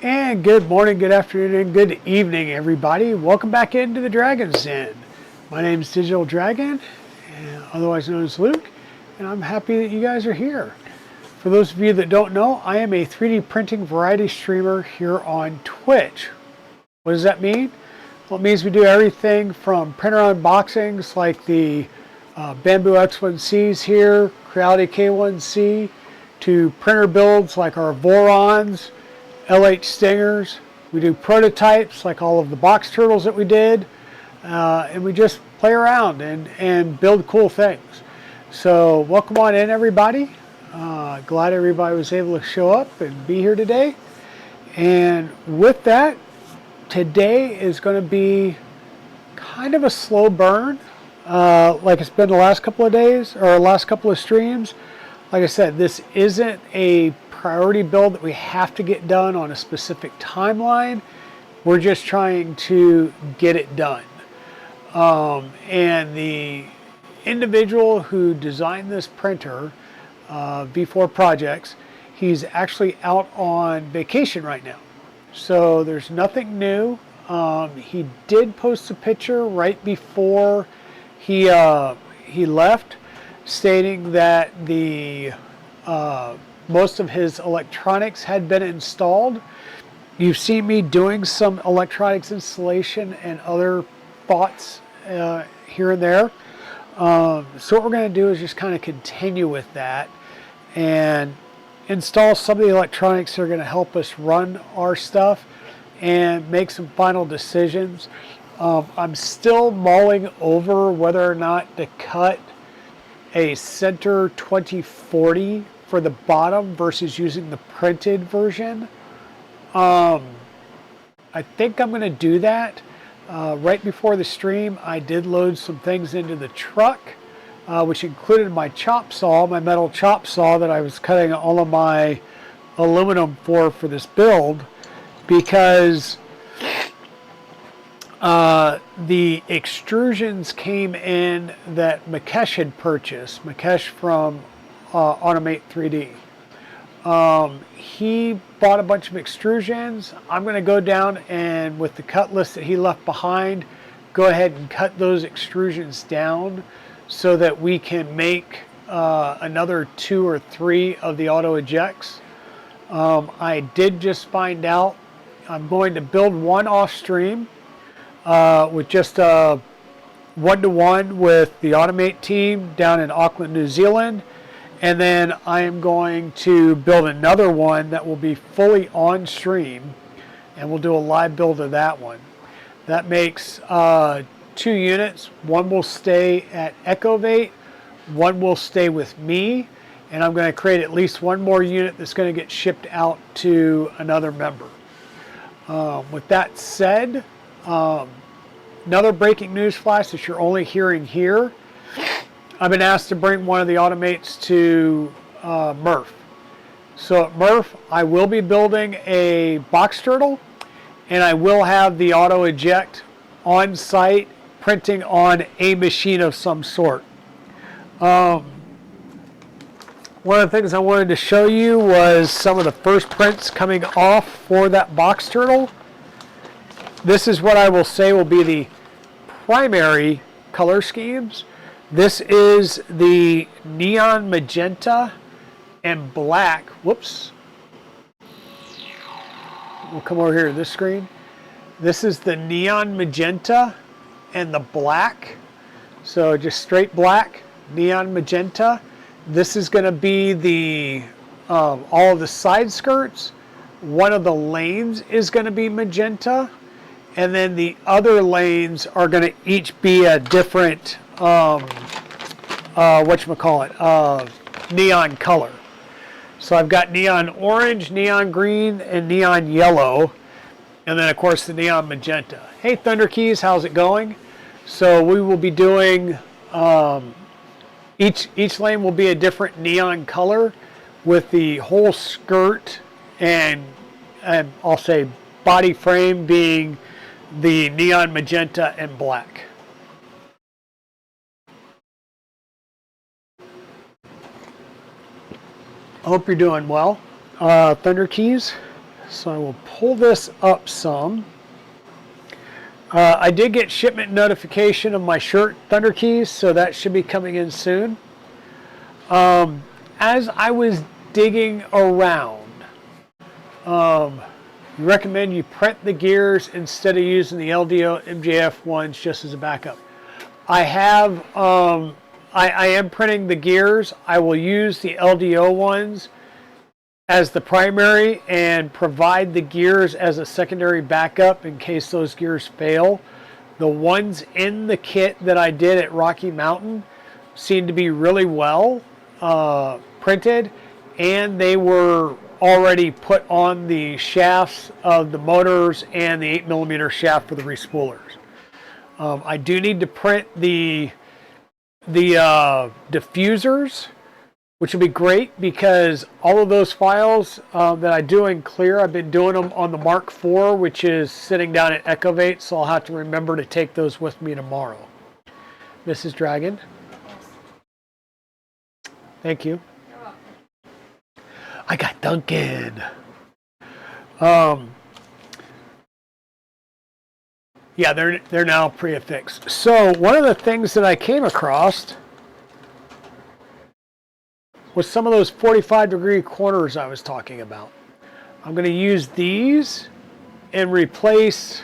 And good morning, good afternoon, and good evening, everybody. Welcome back into the Dragon's Den. My name is Digital Dragon, otherwise known as Luke, and I'm happy that you guys are here. For those of you that don't know, I am a 3D printing variety streamer here on Twitch. What does that mean? Well, it means we do everything from printer unboxings like the Bamboo X1Cs here, Creality K1C, to printer builds like our Vorons, LH Stingers. We do prototypes like all of the box turtles that we did, and we just play around and build cool things. So welcome on in, everybody. Glad everybody was able to show up and be here today. And with that, today is going to be kind of a slow burn, like it's been the last couple of days or last couple of streams. Like I said, this isn't a priority build that we have to get done on a specific timeline. We're just trying to get it done. And the individual who designed this printer, V4 Projects, he's actually out on vacation right now. So there's nothing new. He did post a picture right before he left, stating that the most of his electronics had been installed. You've seen me doing some electronics installation and other thoughts here and there. So what we're going to do is just kind of continue with that and install some of the electronics that are going to help us run our stuff and make some final decisions. I'm still mulling over whether or not to cut a center 2040 for the bottom versus using the printed version. I think I'm going to do that. Right before the stream, I did load some things into the truck, which included my chop saw, my metal chop saw that I was cutting all of my aluminum for this build, because the extrusions came in that Mukesh had purchased, Mukesh from Automate 3D. He bought a bunch of extrusions. I'm going to go down and, with the cut list that he left behind, go ahead and cut those extrusions down so that we can make another 2 or 3 of the auto ejects. I did just find out I'm going to build one off stream with just a one-to-one with the Automate team down in Auckland, New Zealand. And then I am going to build another one that will be fully on stream, and we'll do a live build of that one. That makes 2 units. One will stay at Echovate, one will stay with me, and I'm going to create at least one more unit that's going to get shipped out to another member. With that said, another breaking news flash that you're only hearing here. I've been asked to bring one of the Automates to Murph. So at Murph, I will be building a box turtle, and I will have the auto eject on site, printing on a machine of some sort. One of the things I wanted to show you was some of the first prints coming off for that box turtle. This is what I will say will be the primary color schemes. This is the neon magenta and black. Whoops. We'll come over here to this screen. This is the neon magenta and the black. So just straight black, neon magenta. This is going to be the all of the side skirts. One of the lanes is going to be magenta, and then the other lanes are going to each be a different neon color. So I've got neon orange, neon green, and neon yellow, and then of course the neon magenta. Hey Thunder Keys, how's it going? So we will be doing each lane will be a different neon color, with the whole skirt and I'll say body frame being the neon magenta and black. I hope you're doing well, Thunder Keys. So I will pull this up some. I did get shipment notification of my shirt Thunder Keys, so that should be coming in soon. As I was digging around, we recommend you print the gears instead of using the LDO MJF ones just as a backup. I have, I am printing the gears. I will use the LDO ones as the primary and provide the gears as a secondary backup in case those gears fail. The ones in the kit that I did at Rocky Mountain seem to be really well printed, and they were already put on the shafts of the motors and the 8mm shaft for the respoolers. I do need to print the diffusers, which will be great because all of those files that I do in clear, I've been doing them on the Mark IV, which is sitting down at Ecovate, so I'll have to remember to take those with me tomorrow. Mrs. Dragon? Yes. Thank you. You're welcome. I got Duncan. Yeah, they're now pre-affixed. So one of the things that I came across was some of those 45-degree corners I was talking about. I'm going to use these and replace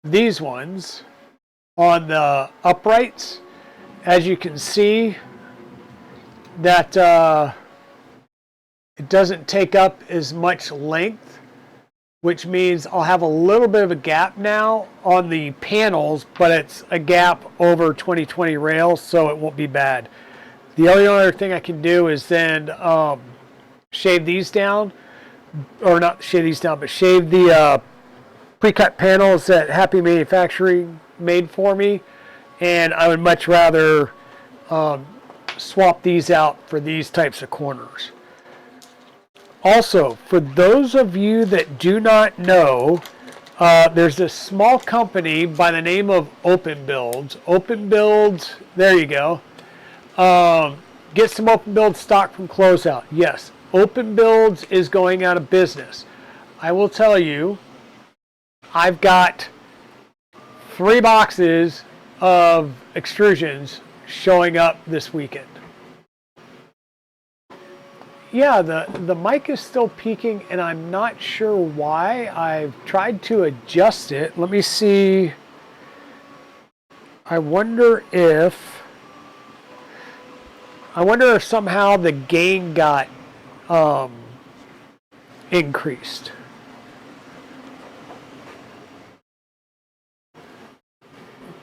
these ones on the uprights. As you can see, that it doesn't take up as much length, which means I'll have a little bit of a gap now on the panels, but it's a gap over 2020 rails, so it won't be bad. The only other thing I can do is then shave these down, or not shave these down, but shave the pre-cut panels that Happy Manufacturing made for me, and I would much rather swap these out for these types of corners. Also, for those of you that do not know, there's this small company by the name of Open Builds. Open Builds, there you go. Get some Open Build stock from Closeout. Yes, Open Builds is going out of business. I will tell you, I've got 3 boxes of extrusions showing up this weekend. Yeah, the mic is still peaking, and I'm not sure why. I've tried to adjust it. Let me see. I wonder if somehow the gain got increased.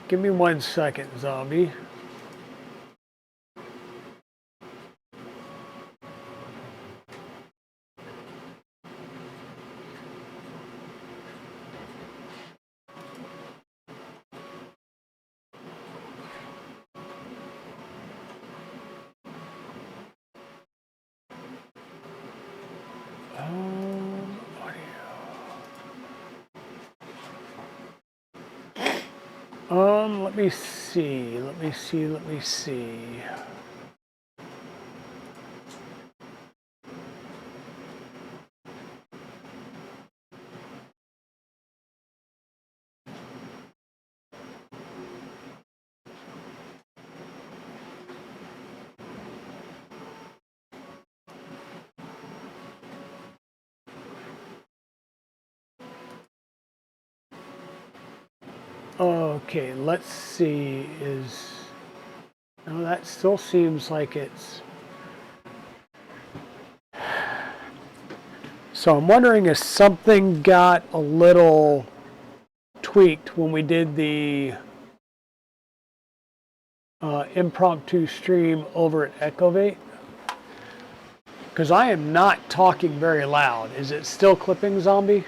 Give me 1 second, Zombie. Let me see. Okay, let's see, no, that still seems like it's, so I'm wondering if something got a little tweaked when we did the impromptu stream over at Ecovate, because I am not talking very loud. Is it still clipping, Zombie?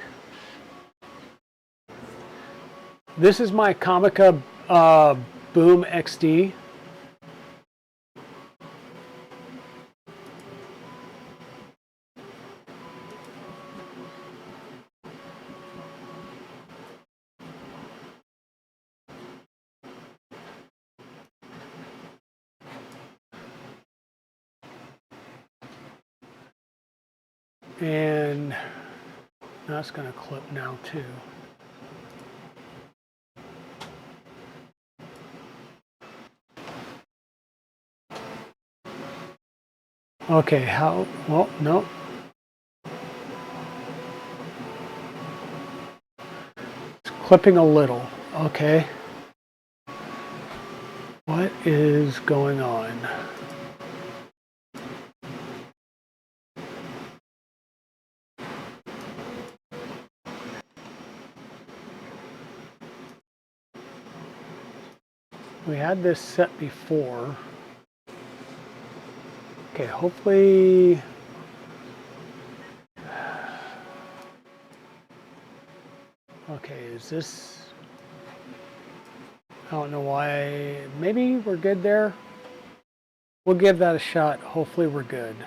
This is my Comica Boom XD. And that's going to clip now too. Okay, how, well, no. It's clipping a little, okay. What is going on? We had this set before. Okay, hopefully. Okay, is this? I don't know why. Maybe we're good there. We'll give that a shot. Hopefully we're good.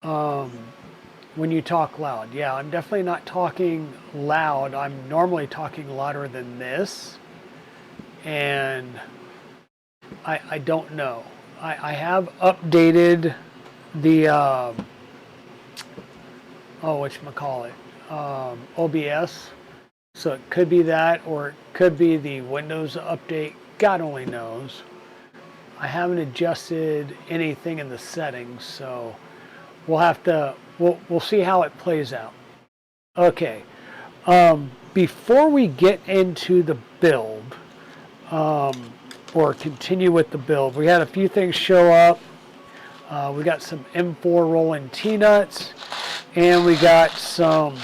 When you talk loud, yeah, I'm definitely not talking loud. I'm normally talking louder than this. And I don't know. I have updated the whatchamacallit, OBS. So it could be that, or it could be the Windows update. God only knows. I haven't adjusted anything in the settings, so we'll have to. We'll see how it plays out. Okay. Before we get into the build, or continue with the build, we had a few things show up. We got some M4 rolling T-nuts, and we got some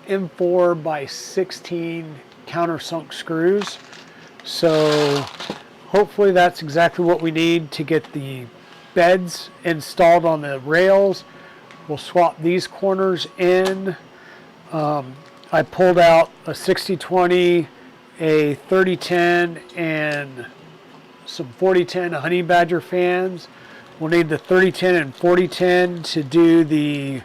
M4 by 16 countersunk screws. So hopefully that's exactly what we need to get the beds installed on the rails. We'll swap these corners in. I pulled out a 60-20, a 30-10, and some 40-10 honey badger fans. We'll need the 30-10 and 40-10 to do the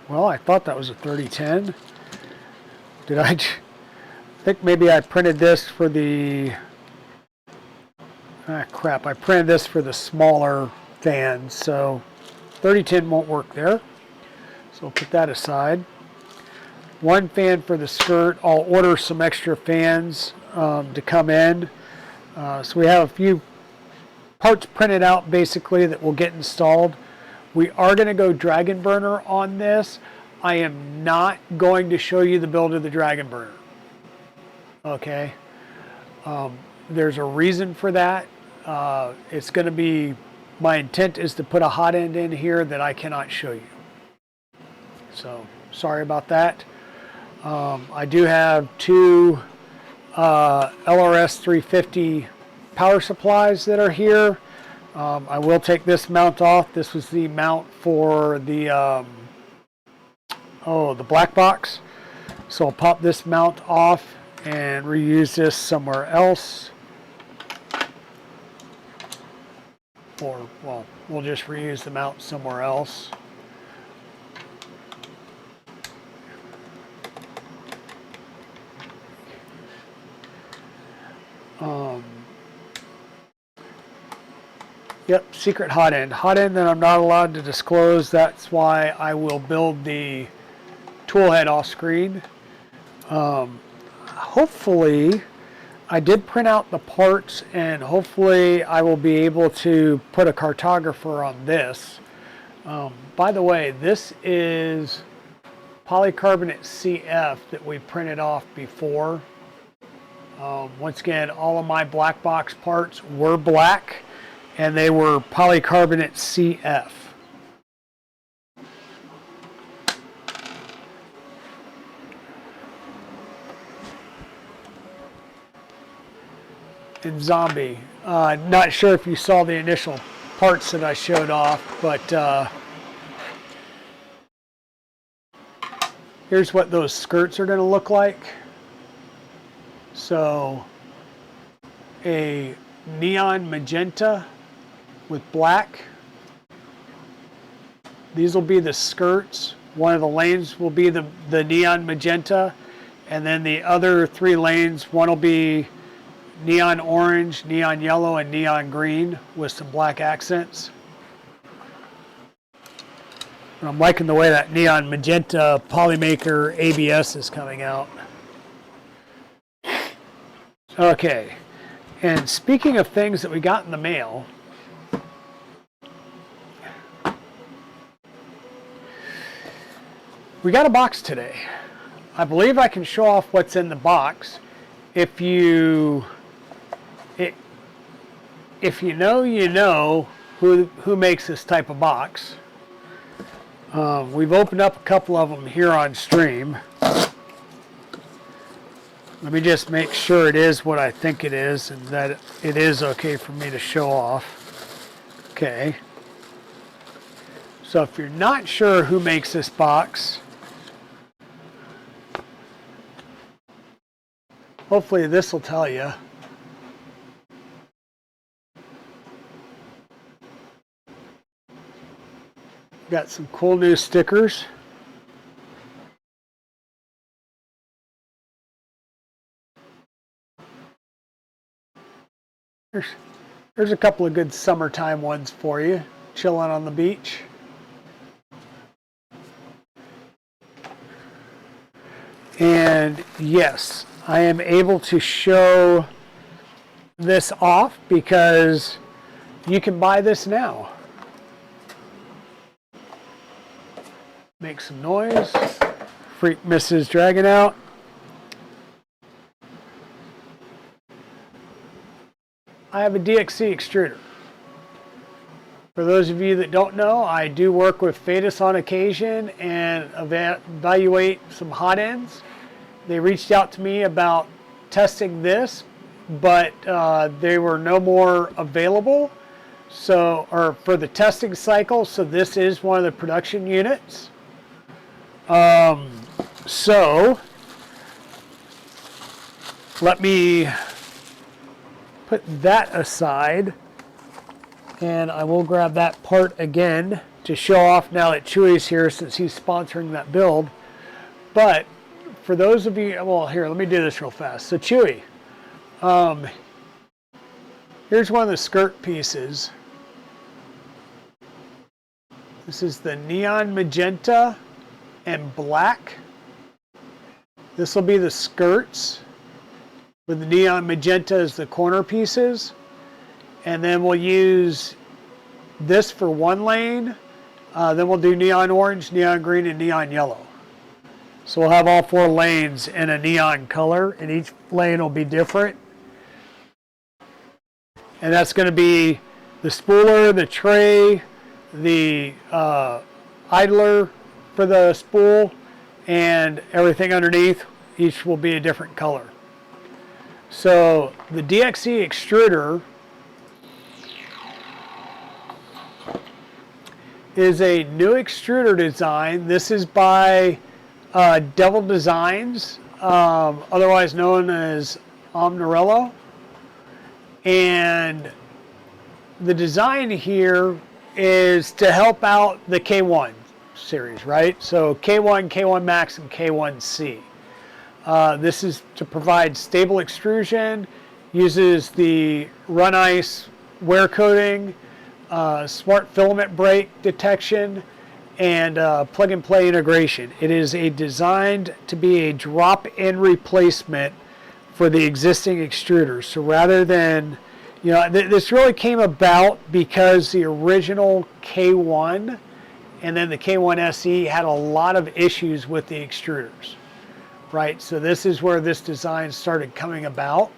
well, I thought that was a 30-10. Did I think maybe I printed this for the crap, I printed this for the smaller fans, so 30-10 won't work there. So we'll put that aside. One fan for the skirt. I'll order some extra fans to come in. So we have a few parts printed out basically that will get installed. We are going to go Dragon Burner on this. I am not going to show you the build of the Dragon Burner. Okay. There's a reason for that. It's going to be, my intent is to put a hot end in here that I cannot show you. So sorry about that. I do have two LRS 350 power supplies that are here. I will take this mount off. This was the mount for the the black box. So I'll pop this mount off and reuse this somewhere else. Or, well, we'll just reuse the mount somewhere else. Yep, secret hot end. Hot end that I'm not allowed to disclose. That's why I will build the tool head off screen. Hopefully, I did print out the parts, and hopefully I will be able to put a cartographer on this. By the way, this is polycarbonate CF that we printed off before. Once again, all of my black box parts were black, and they were polycarbonate CF. In Zombie, not sure if you saw the initial parts that I showed off, but here's what those skirts are going to look like. So a neon magenta with black. These will be the skirts. One of the lanes will be the neon magenta, and then the other three lanes, one will be neon orange, neon yellow, and neon green with some black accents. And I'm liking the way that neon magenta Polymaker ABS is coming out. Okay, and speaking of things that we got in the mail, we got a box today. I believe I can show off what's in the box. If you know, you know who makes this type of box. We've opened up a couple of them here on stream. Let me just make sure it is what I think it is and that it is okay for me to show off. Okay. So if you're not sure who makes this box, hopefully this will tell you. Got some cool new stickers. There's a couple of good summertime ones for you, chilling on the beach. And yes, I am able to show this off because you can buy this now. Make some noise. Freak Mrs. Dragon out. I have a DXC extruder. For those of you that don't know, I do work with Fadis on occasion and evaluate some hot ends. They reached out to me about testing this, but they were no more available. So, or for the testing cycle, so this is one of the production units. So let me put that aside, and I will grab that part again to show off now that Chewy's here since he's sponsoring that build. But for those of you, well, here, let me do this real fast. So Chewy, here's one of the skirt pieces. This is the neon magenta and black. This will be the skirts with the neon magenta as the corner pieces. And then we'll use this for one lane. Then we'll do neon orange, neon green, and neon yellow. So we'll have all 4 lanes in a neon color, and each lane will be different. And that's going to be the spooler, the tray, the idler for the spool, and everything underneath. Each will be a different color. So the DXC extruder is a new extruder design. This is by Devil Designs, otherwise known as Omnirello. And the design here is to help out the K1 series, right? So K1, K1 Max, and K1C. This is to provide stable extrusion, uses the run ice wear coating, smart filament break detection, and plug and play integration. It is designed to be a drop-in replacement for the existing extruders. So rather than, you know, this really came about because the original K1 and then the K1 SE had a lot of issues with the extruders, right? So this is where this design started coming about.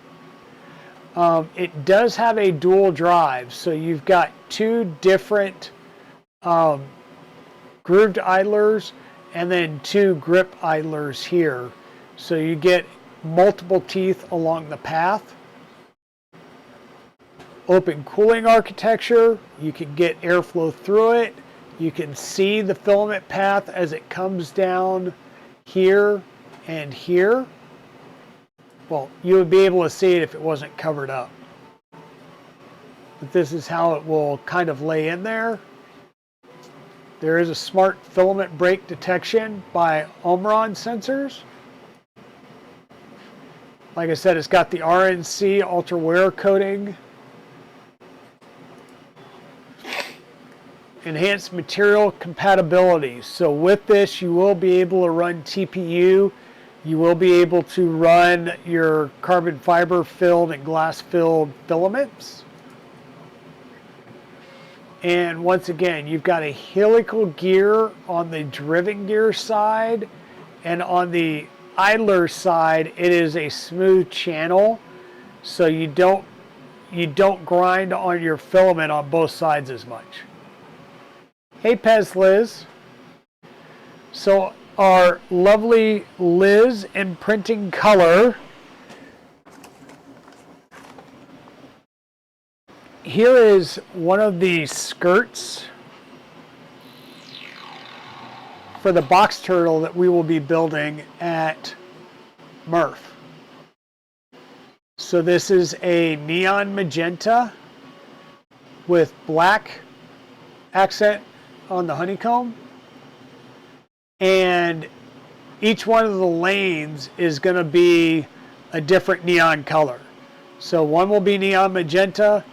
It does have a dual drive, so you've got 2 different grooved idlers and then 2 grip idlers here. So you get multiple teeth along the path. Open cooling architecture, you can get airflow through it. You can see the filament path as it comes down here and here. Well, you would be able to see it if it wasn't covered up. But this is how it will kind of lay in there. There is a smart filament break detection by Omron sensors. Like I said, it's got the RNC ultra wear coating. Enhanced material compatibility. So with this, you will be able to run TPU. You will be able to run your carbon fiber filled and glass filled filaments. And once again, you've got a helical gear on the driven gear side, and on the idler side, it is a smooth channel, so you don't grind on your filament on both sides as much. Hey Pez Liz. So our lovely Liz in printing color. Here is one of the skirts for the box turtle that we will be building at Murph. So this is a neon magenta with black accent on the honeycomb, and each one of the lanes is going to be a different neon color. So one will be neon magenta,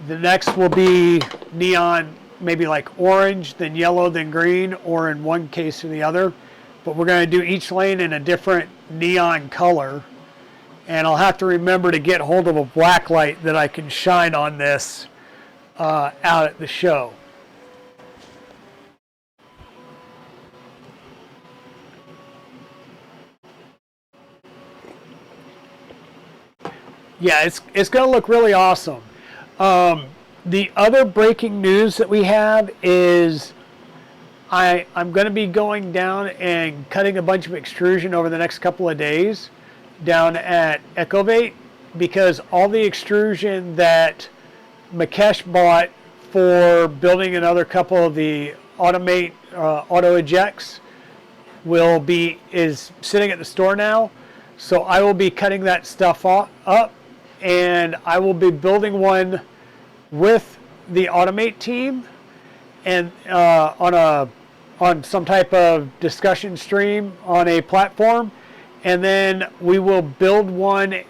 the next will be neon maybe like orange, then yellow, then green, or in one case or the other. But we're going to do each lane in a different neon color, and I'll have to remember to get hold of a black light that I can shine on this out at the show. Yeah, it's going to look really awesome. The other breaking news that we have is I'm going to be going down and cutting a bunch of extrusion over the next couple of days down at Ecovate, because all the extrusion that Makesh bought for building another couple of the Automate auto ejects is sitting at the store now. So I will be cutting that stuff up, and I will be building one with the Automate team, and on some type of discussion stream on a platform, and then we will build one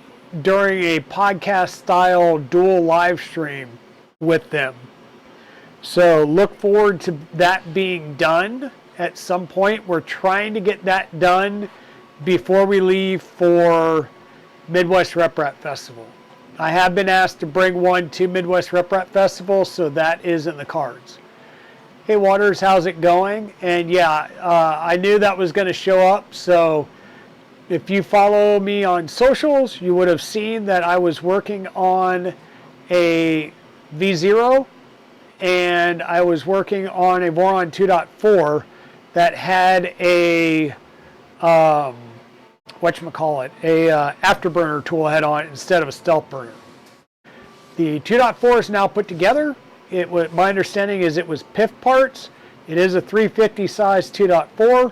during a podcast style dual live stream with them. So look forward to that being done at some point. We're trying to get that done before we leave for Midwest Rep Rap Festival. I have been asked to bring one to Midwest Rep Rap Festival, so that is in the cards. Hey Waters, how's it going? And yeah, I knew that was going to show up, so if you follow me on socials, you would have seen that I was working on a V0, and I was working on a Voron 2.4 that had a whatchamacallit, a afterburner tool head on it instead of a stealth burner. The 2.4 is now put together. My understanding is it was PIF parts. It is a 350 size 2.4.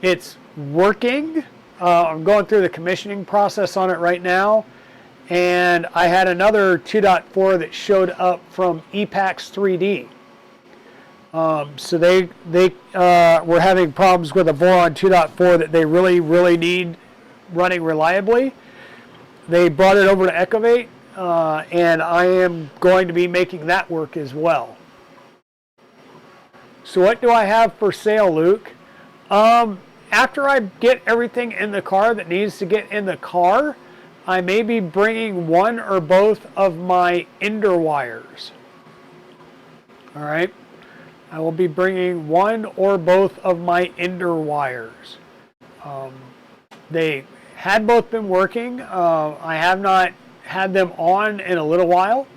It's working. I'm going through the commissioning process on it right now. And I had another 2.4 that showed up from EPAX 3D. So they were having problems with a Voron 2.4 that they really need running reliably. They brought it over to Ecovate, and I am going to be making that work as well. So what do I have for sale, Luke? After I get everything in the car that needs to get in the car, I may be bringing one or both of my ender wires. All right. I will be bringing one or both of my ender wires. They had both been working. I have not had them on in a little while.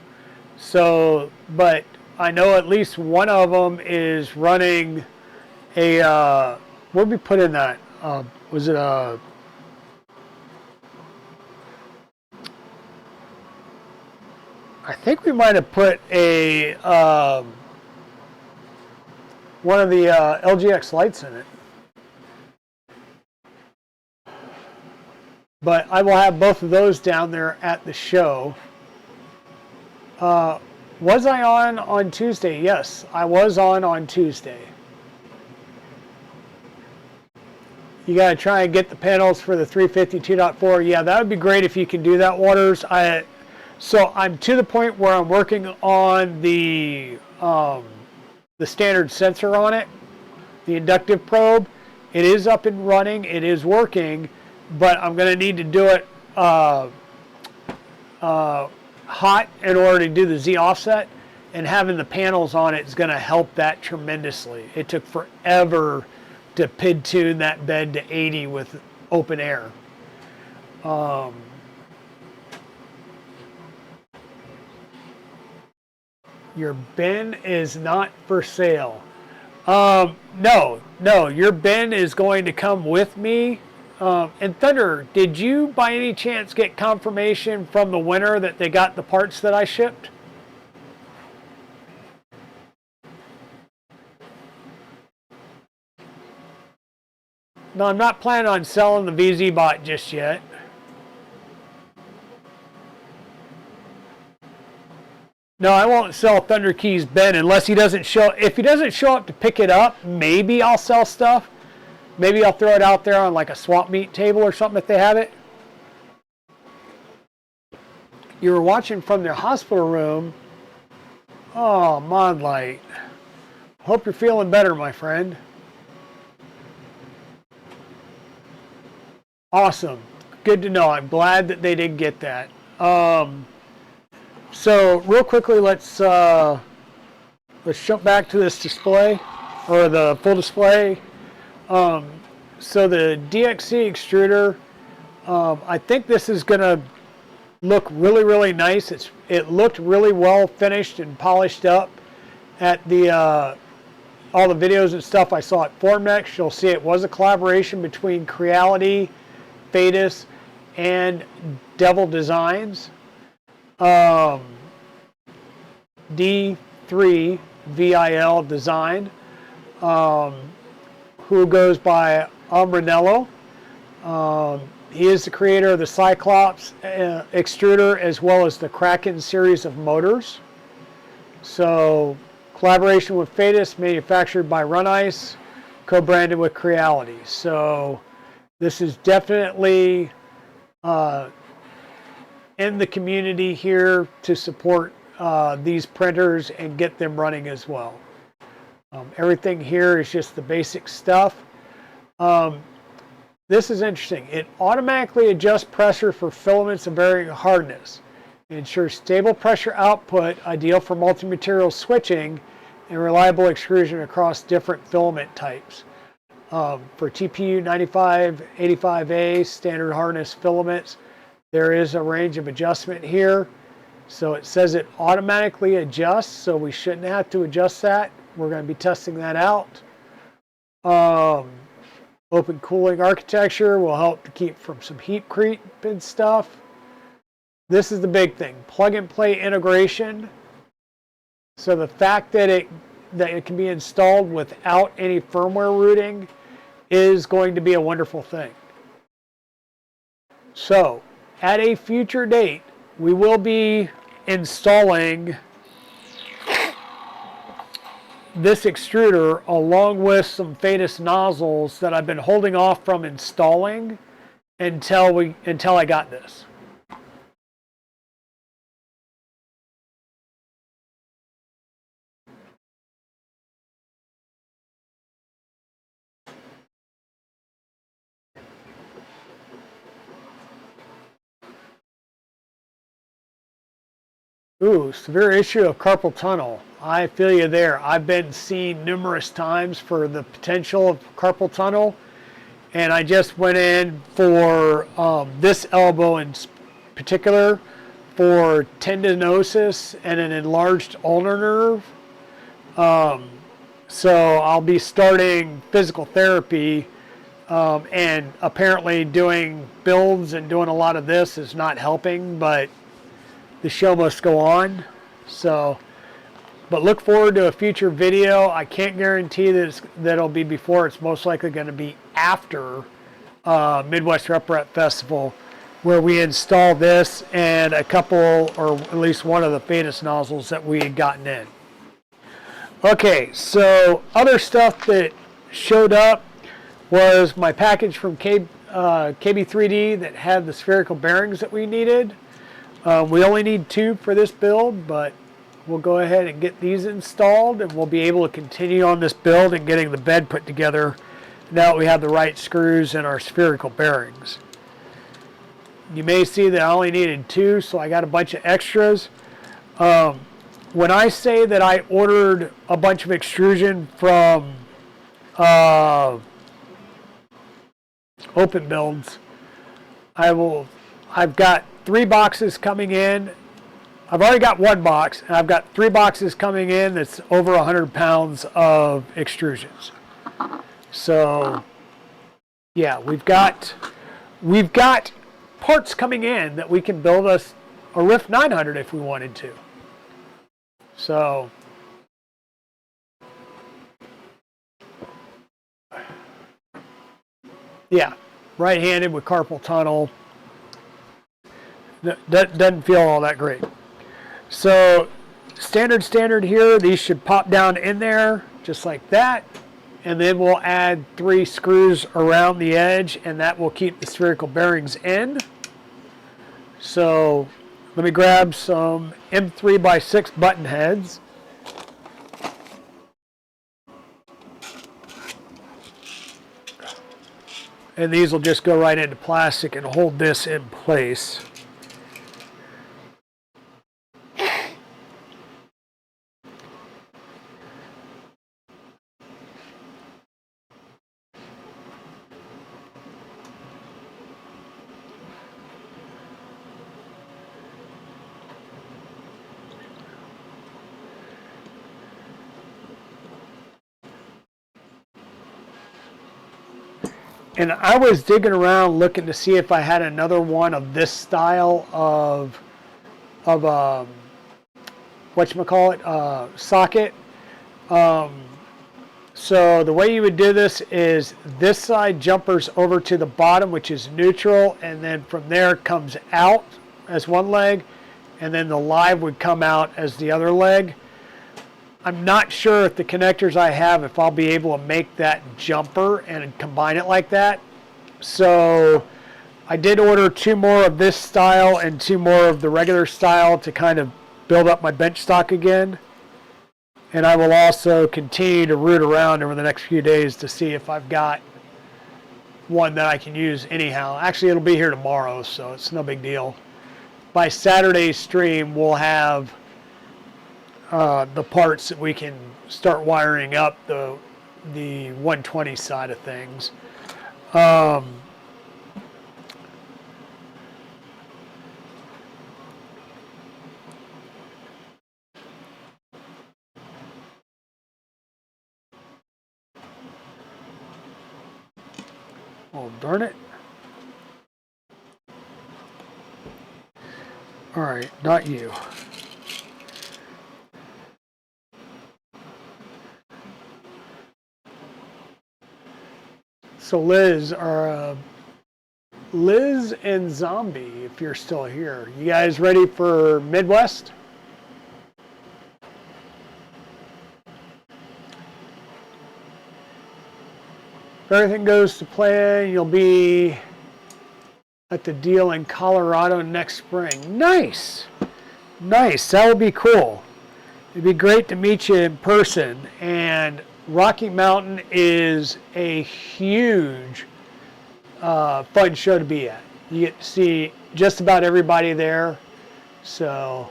So, but I know at least one of them is running a, what did we put in that? Was it a, I think we might have put a, one of the LGX lights in it. But I will have both of those down there at the show. Was I on Tuesday? Yes, I was on Tuesday. You got to try and get the panels for the 350 2.4. Yeah, that would be great if you can do that, Waters. So I'm to the point where I'm working on the standard sensor on it, the inductive probe. It is up and running. It is working, but I'm going to need to do it hot in order to do the Z offset, and having the panels on it is going to help that tremendously. It took forever to PID tune that bed to 80 with open air. Your bin is not for sale. No, your bin is going to come with me. And Thunder, did you by any chance get confirmation from the winner that they got the parts that I shipped? No, I'm not planning on selling the VZ bot just yet. No, I won't sell Thunder Key's Ben unless he doesn't show. If he doesn't show up to pick it up, maybe I'll sell stuff. Maybe I'll throw it out there on like a swap meet table or something if they have it. You were watching from their hospital room. Oh, Modlight. Hope you're feeling better, my friend. Awesome. Good to know. I'm glad that they did get that. So real quickly, let's jump back to this display, or the full display. So the DXC extruder, I think this is going to look really, really nice. It looked really well finished and polished up at the all the videos and stuff I saw at Formnext. You'll see it was a collaboration between Creality, Fadis, and Devil Designs. D3 VIL Design, who goes by Umbranello. He is the creator of the Cyclops extruder as well as the Kraken series of motors. So collaboration with Fadis, manufactured by Runice, co-branded with Creality. So this is definitely in the community here to support these printers and get them running as well. Everything here is just the basic stuff. This is interesting. It automatically adjusts pressure for filaments of varying hardness. It ensures stable pressure output, ideal for multi-material switching and reliable extrusion across different filament types. For TPU 9585A standard hardness filaments, there is a range of adjustment here. So it says it automatically adjusts, so we shouldn't have to adjust that. We're going to be testing that out. Open cooling architecture will help to keep from some heat creep and stuff. This is the big thing, plug and play integration. So the fact that it can be installed without any firmware rooting is going to be a wonderful thing. So at a future date, we will be installing this extruder along with some Fadis nozzles that I've been holding off from installing until I got this. Ooh, severe issue of carpal tunnel. I feel you there. I've been seen numerous times for the potential of carpal tunnel, and I just went in for this elbow in particular for tendinosis and an enlarged ulnar nerve. So I'll be starting physical therapy, and apparently doing builds and doing a lot of this is not helping, but the show must go on. So, but look forward to a future video. I can't guarantee that it'll be before. It's most likely going to be after Midwest Rep Festival, where we install this and a couple, or at least one of the Fadis nozzles that we had gotten in. Okay, so other stuff that showed up was my package from KB3D that had the spherical bearings that we needed. We only need 2 for this build, but we'll go ahead and get these installed, and we'll be able to continue on this build and getting the bed put together now that we have the right screws and our spherical bearings. You may see that I only needed 2, so I got a bunch of extras. When I say that I ordered a bunch of extrusion from Open Builds, I've got 3 boxes coming in. I've already got 1 box, and I've got 3 boxes coming in that's over 100 pounds of extrusions. So, yeah, we've got parts coming in that we can build us a RIFF 900 if we wanted to. So, yeah, right-handed with carpal tunnel. Doesn't feel all that great. So, standard here, these should pop down in there just like that. And then we'll add 3 screws around the edge, and that will keep the spherical bearings in. So let me grab some M3x6 button heads. And these will just go right into plastic and hold this in place. And I was digging around looking to see if I had another one of this style of whatchamacallit, socket. So the way you would do this is this side jumpers over to the bottom, which is neutral, and then from there comes out as one leg, and then the live would come out as the other leg. I'm not sure if the connectors I have, if I'll be able to make that jumper and combine it like that. So I did order 2 more of this style and 2 more of the regular style to kind of build up my bench stock again. And I will also continue to root around over the next few days to see if I've got one that I can use anyhow. Actually, it'll be here tomorrow, so it's no big deal. By Saturday's stream, we'll have the parts that we can start wiring up the 120 side of things. Oh, darn it. All right, not you. So Liz and Zombie, if you're still here, you guys ready for Midwest? If everything goes to plan, you'll be at the deal in Colorado next spring. Nice, nice. That would be cool. It'd be great to meet you in person. And Rocky Mountain is a huge fun show to be at. You get to see just about everybody there. So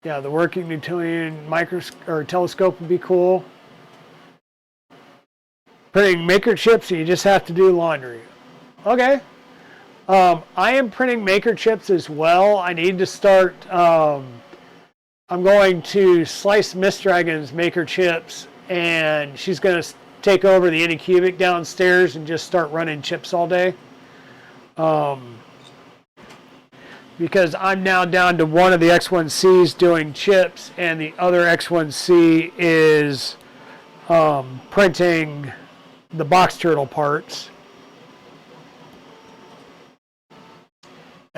yeah, the working Newtonian microscope or telescope would be cool. Printing maker chips, and you just have to do laundry. Okay. I am printing maker chips as well. I need to start. I'm going to slice Miss Dragon's maker chips, and she's going to take over the Anycubic downstairs and just start running chips all day. Because I'm now down to one of the X1Cs doing chips, and the other X1C is printing the box turtle parts.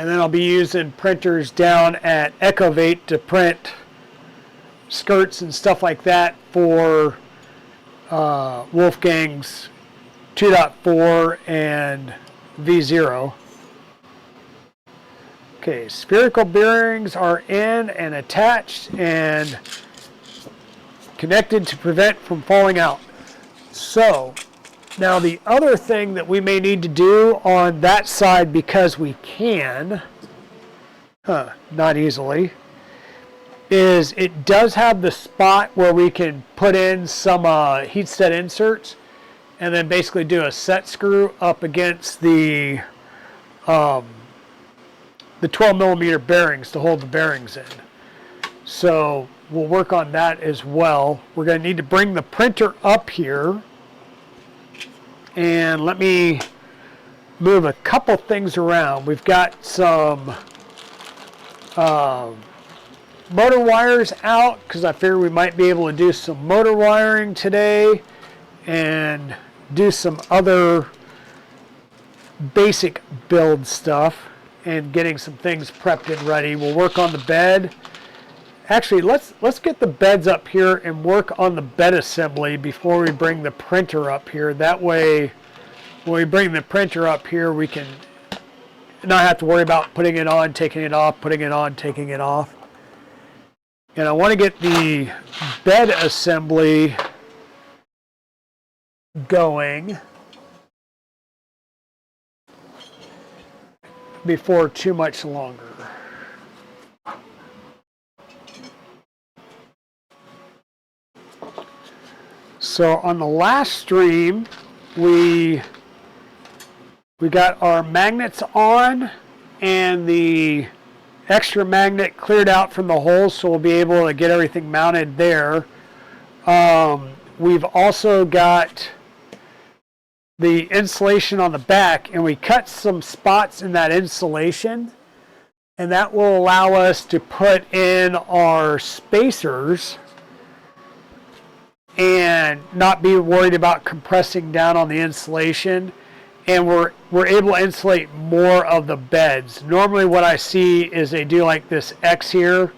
And then I'll be using printers down at Ecovate to print skirts and stuff like that for Wolfgang's 2.4 and V0. Okay, spherical bearings are in and attached and connected to prevent from falling out. So now the other thing that we may need to do on that side, because we can, not easily, is it does have the spot where we can put in some heat set inserts and then basically do a set screw up against the 12mm bearings to hold the bearings in. So we'll work on that as well. We're going to need to bring the printer up here. And let me move a couple things around. We've got some motor wires out because I figured we might be able to do some motor wiring today and do some other basic build stuff and getting some things prepped and ready. We'll work on the bed. Actually, let's get the beds up here and work on the bed assembly before we bring the printer up here. That way, when we bring the printer up here, we can not have to worry about putting it on, taking it off, putting it on, taking it off. And I want to get the bed assembly going before too much longer. So on the last stream, we got our magnets on and the extra magnet cleared out from the holes, so we'll be able to get everything mounted there. We've also got the insulation on the back, and we cut some spots in that insulation, and that will allow us to put in our spacers and not be worried about compressing down on the insulation. And we're able to insulate more of the beds. Normally what I see is they do like this X here,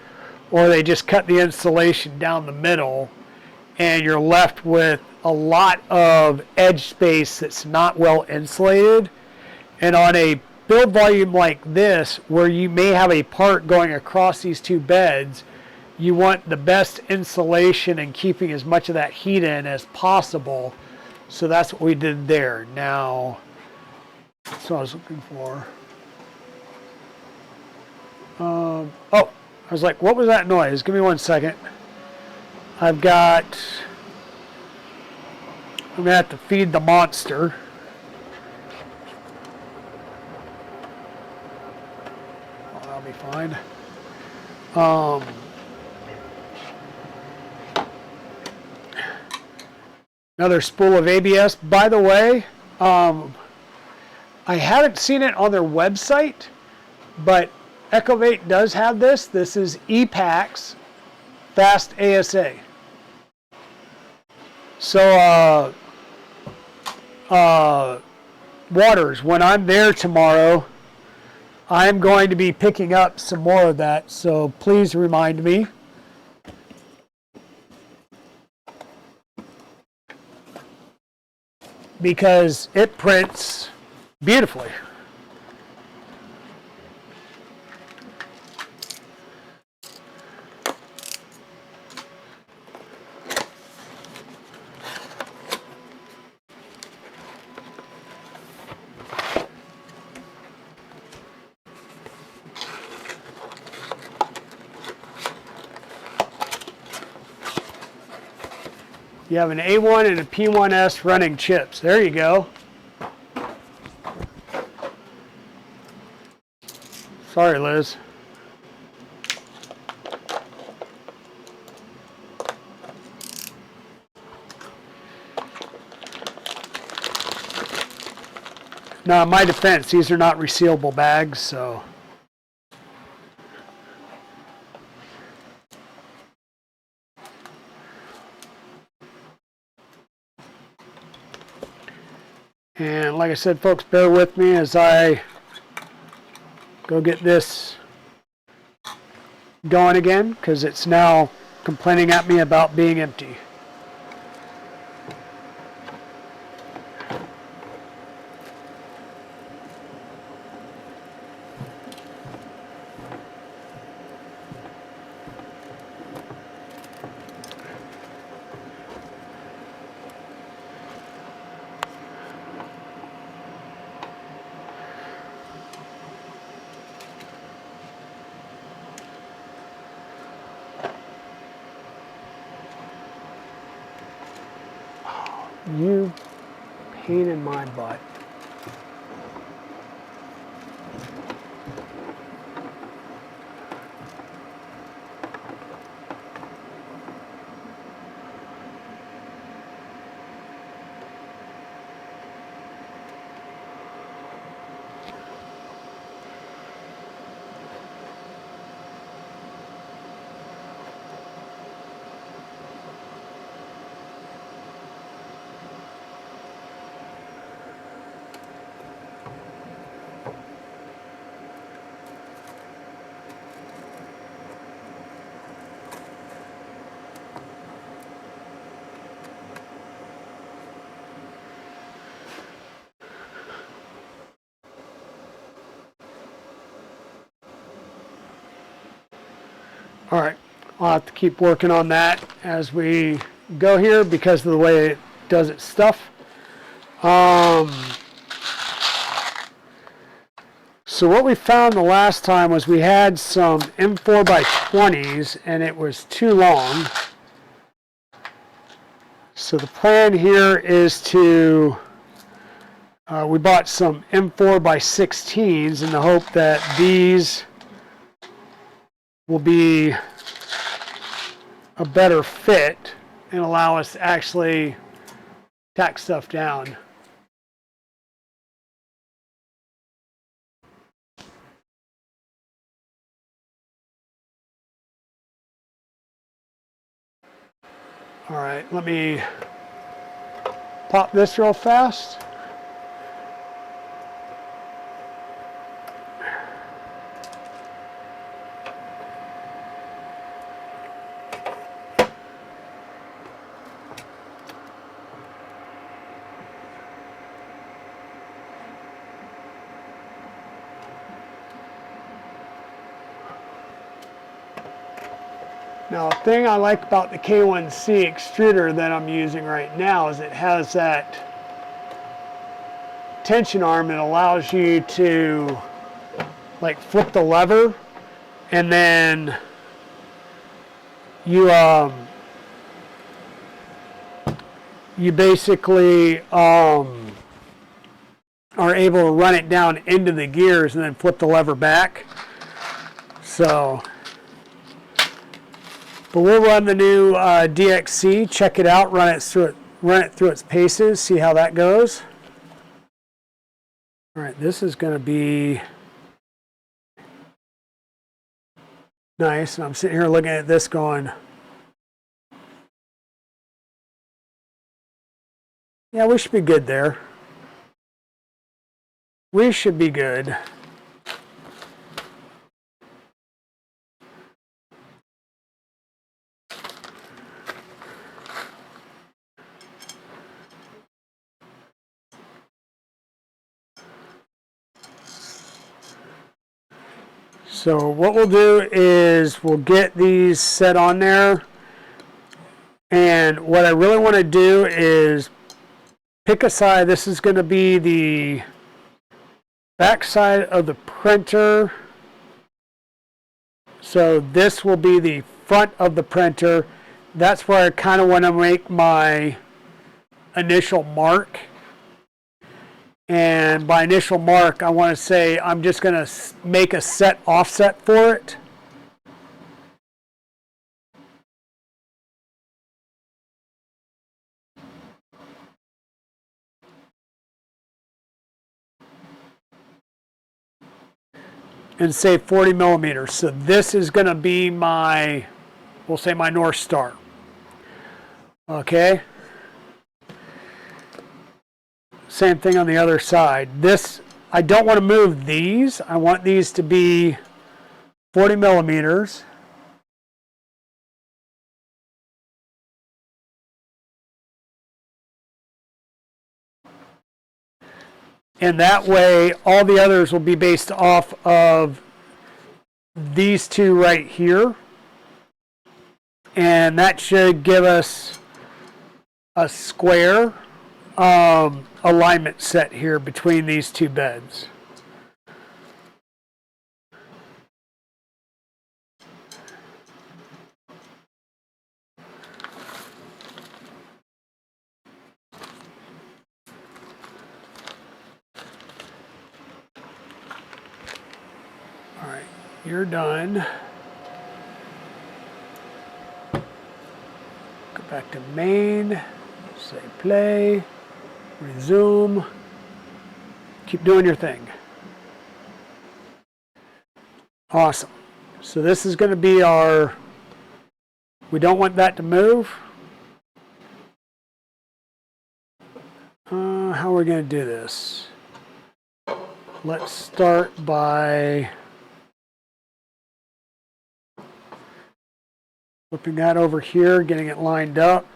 or they just cut the insulation down the middle, and you're left with a lot of edge space that's not well insulated. And on a build volume like this, where you may have a part going across these two beds, you want the best insulation and keeping as much of that heat in as possible. So that's what we did there. Now, that's what I was looking for. Oh, I was like, what was that noise? Give me 1 second. I'm going to have to feed the monster. Oh, that'll be fine. Another spool of ABS. By the way, I haven't seen it on their website, but Ecovate does have this. This is EPAX Fast ASA. So, Waters, when I'm there tomorrow, I'm going to be picking up some more of that, so please remind me. Because it prints beautifully. You have an A1 and a P1S running chips. There you go. Sorry, Liz. Now, in my defense, these are not resealable bags, so. And like I said, folks, bear with me as I go get this going again because it's now complaining at me about being empty. You pain in my butt. All right, I'll have to keep working on that as we go here because of the way it does its stuff. So what we found the last time was we had some M4x20s and it was too long. So the plan here is to, we bought some M4x16s in the hope that these will be a better fit and allow us to actually tack stuff down. All right, let me pop this real fast. Now, the thing I like about the K1C extruder that I'm using right now is it has that tension arm that allows you to like flip the lever and then you basically are able to run it down into the gears and then flip the lever back. So but we'll run the new DXC, check it out, run it through its paces, see how that goes. All right, this is going to be nice. And I'm sitting here looking at this going, yeah, we should be good there. We should be good. So what we'll do is we'll get these set on there. And what I really want to do is pick a side. This is going to be the back side of the printer. So this will be the front of the printer. That's where I kind of want to make my initial mark. And by initial mark, I want to say I'm just going to make a set offset for it. And say 40 millimeters. So this is going to be my, we'll say my North Star. Okay. Same thing on the other side. This I don't want to move these. I want these to be 40 millimeters. And that way, all the others will be based off of these two right here. And that should give us a square alignment set here between these two beds. All right, you're done. Go back to main, say play, resume, keep doing your thing. Awesome. So this is going to be our, we don't want that to move. How are we going to do this? Let's start by flipping that over here, getting it lined up.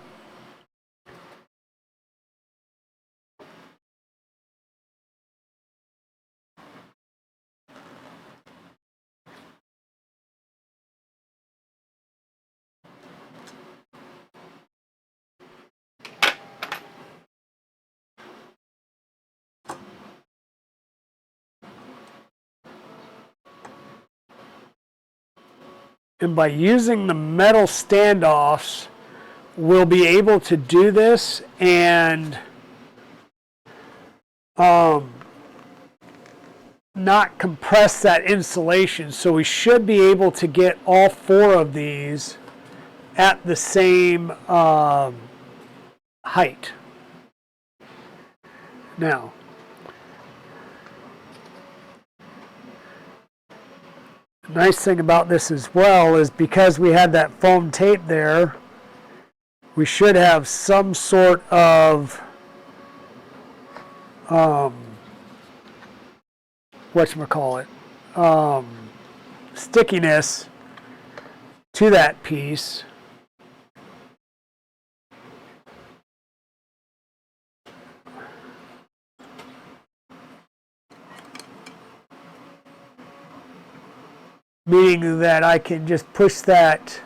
And by using the metal standoffs, we'll be able to do this and not compress that insulation. So we should be able to get all four of these at the same height. Now, the nice thing about this as well is because we had that foam tape there, we should have some sort of whatchamacallit, stickiness to that piece. Meaning that I can just push that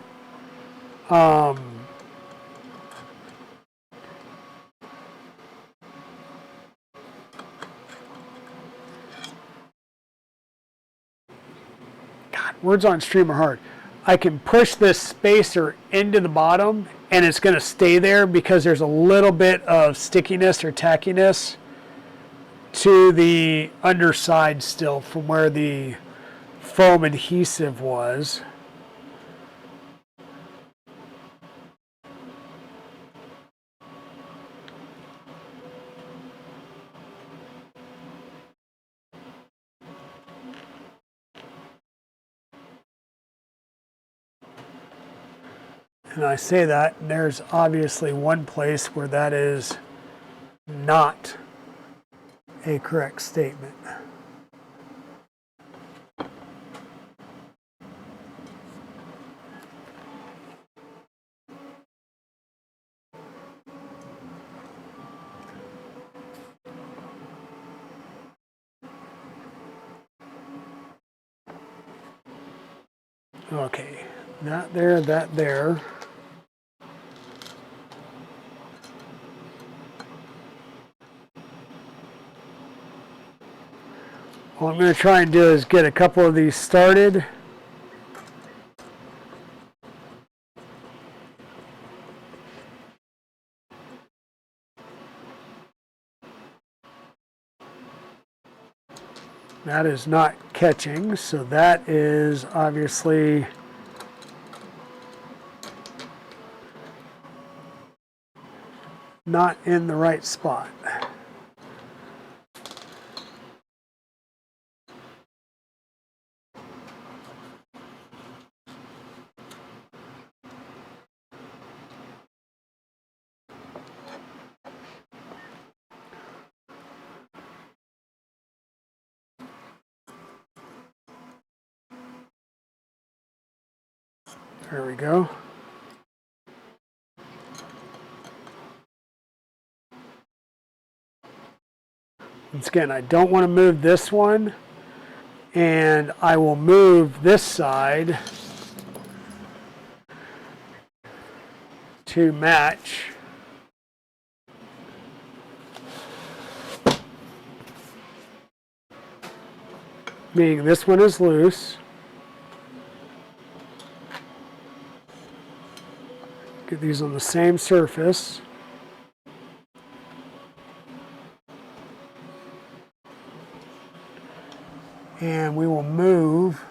words on stream are hard. I can push this spacer into the bottom and it's going to stay there because there's a little bit of stickiness or tackiness to the underside still from where the foam adhesive was. And I say that, and there's obviously one place where that is not a correct statement. Okay, that there, that there. What I'm going to try and do is get a couple of these started. That is not catching, so that is obviously not in the right spot. There we go. Once again, I don't want to move this one, and I will move this side to match. Meaning this one is loose. Get these on the same surface. And we will move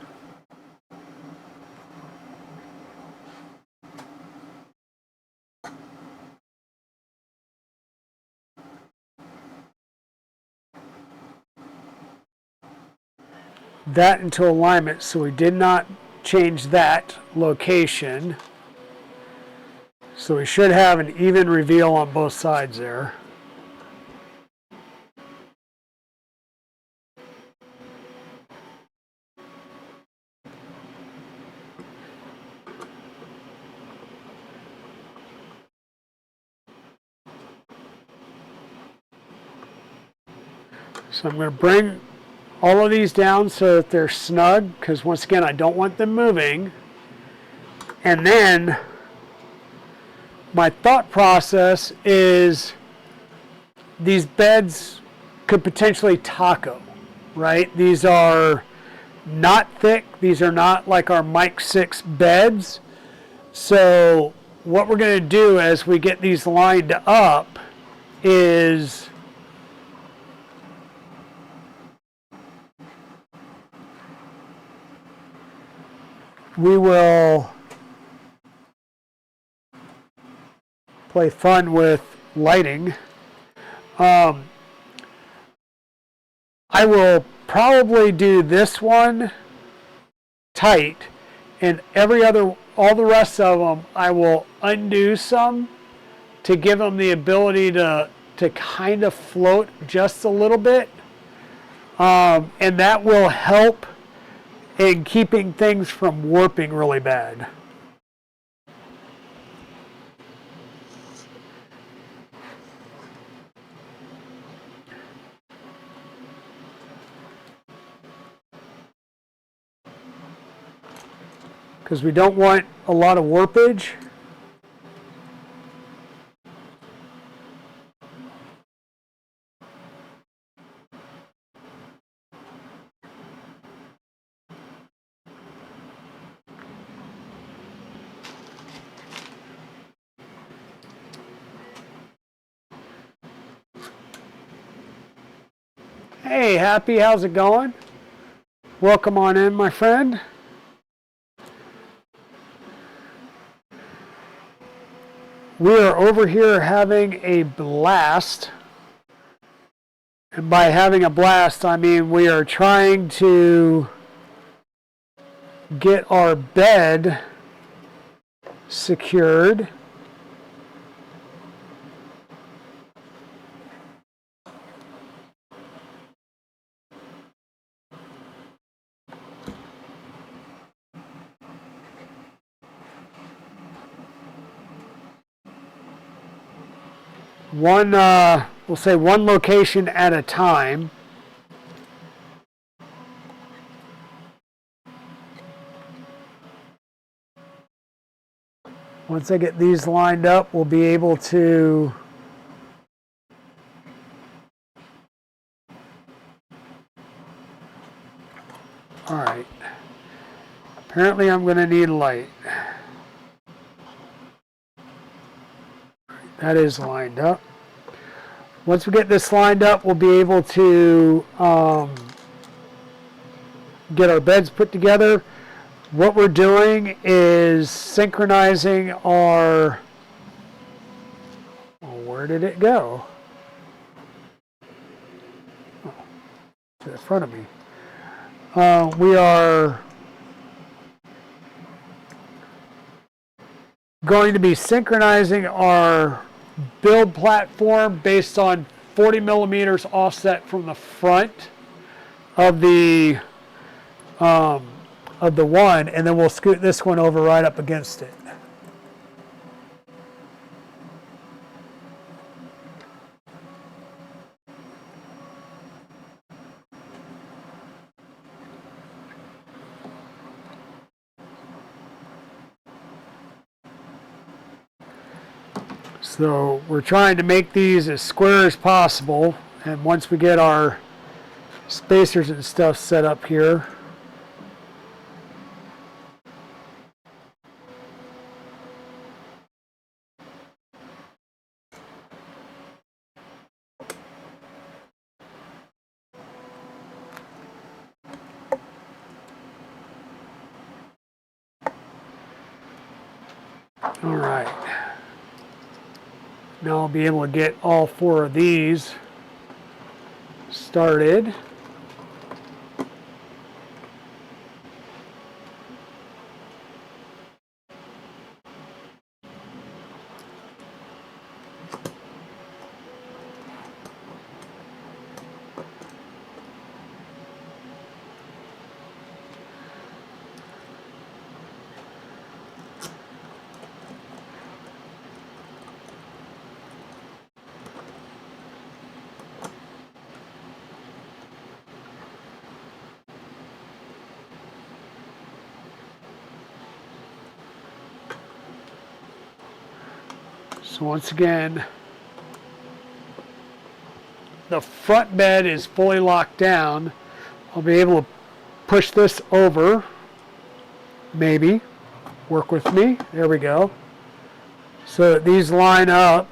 that into alignment, so we did not change that location. So we should have an even reveal on both sides there. So I'm going to bring all of these down so that they're snug, because once again, I don't want them moving. And then my thought process is these beds could potentially taco, right? These are not thick. These are not like our Mike 6 beds. So what we're going to do as we get these lined up is we will play fun with lighting. I will probably do this one tight, and all the rest of them, I will undo some to give them the ability to kind of float just a little bit. And that will help in keeping things from warping really bad. Because we don't want a lot of warpage. Hey, Happy, how's it going? Welcome on in, my friend. We are over here having a blast. And by having a blast, I mean we are trying to get our bed secured. We'll say one location at a time. Once I get these lined up, we'll be able to all right. Apparently I'm going to need light. That is lined up. Once we get this lined up, we'll be able to get our beds put together. What we're doing is synchronizing our, where did it go? Oh, it's in front of me. We are going to be synchronizing our build platform based on 40 millimeters offset from the front of the of the one, and then we'll scoot this one over right up against it. So we're trying to make these as square as possible, and once we get our spacers and stuff set up here, all right. Now I'll be able to get all 4 of these started. So once again, the front bed is fully locked down. I'll be able to push this over, maybe, work with me, there we go, so that these line up.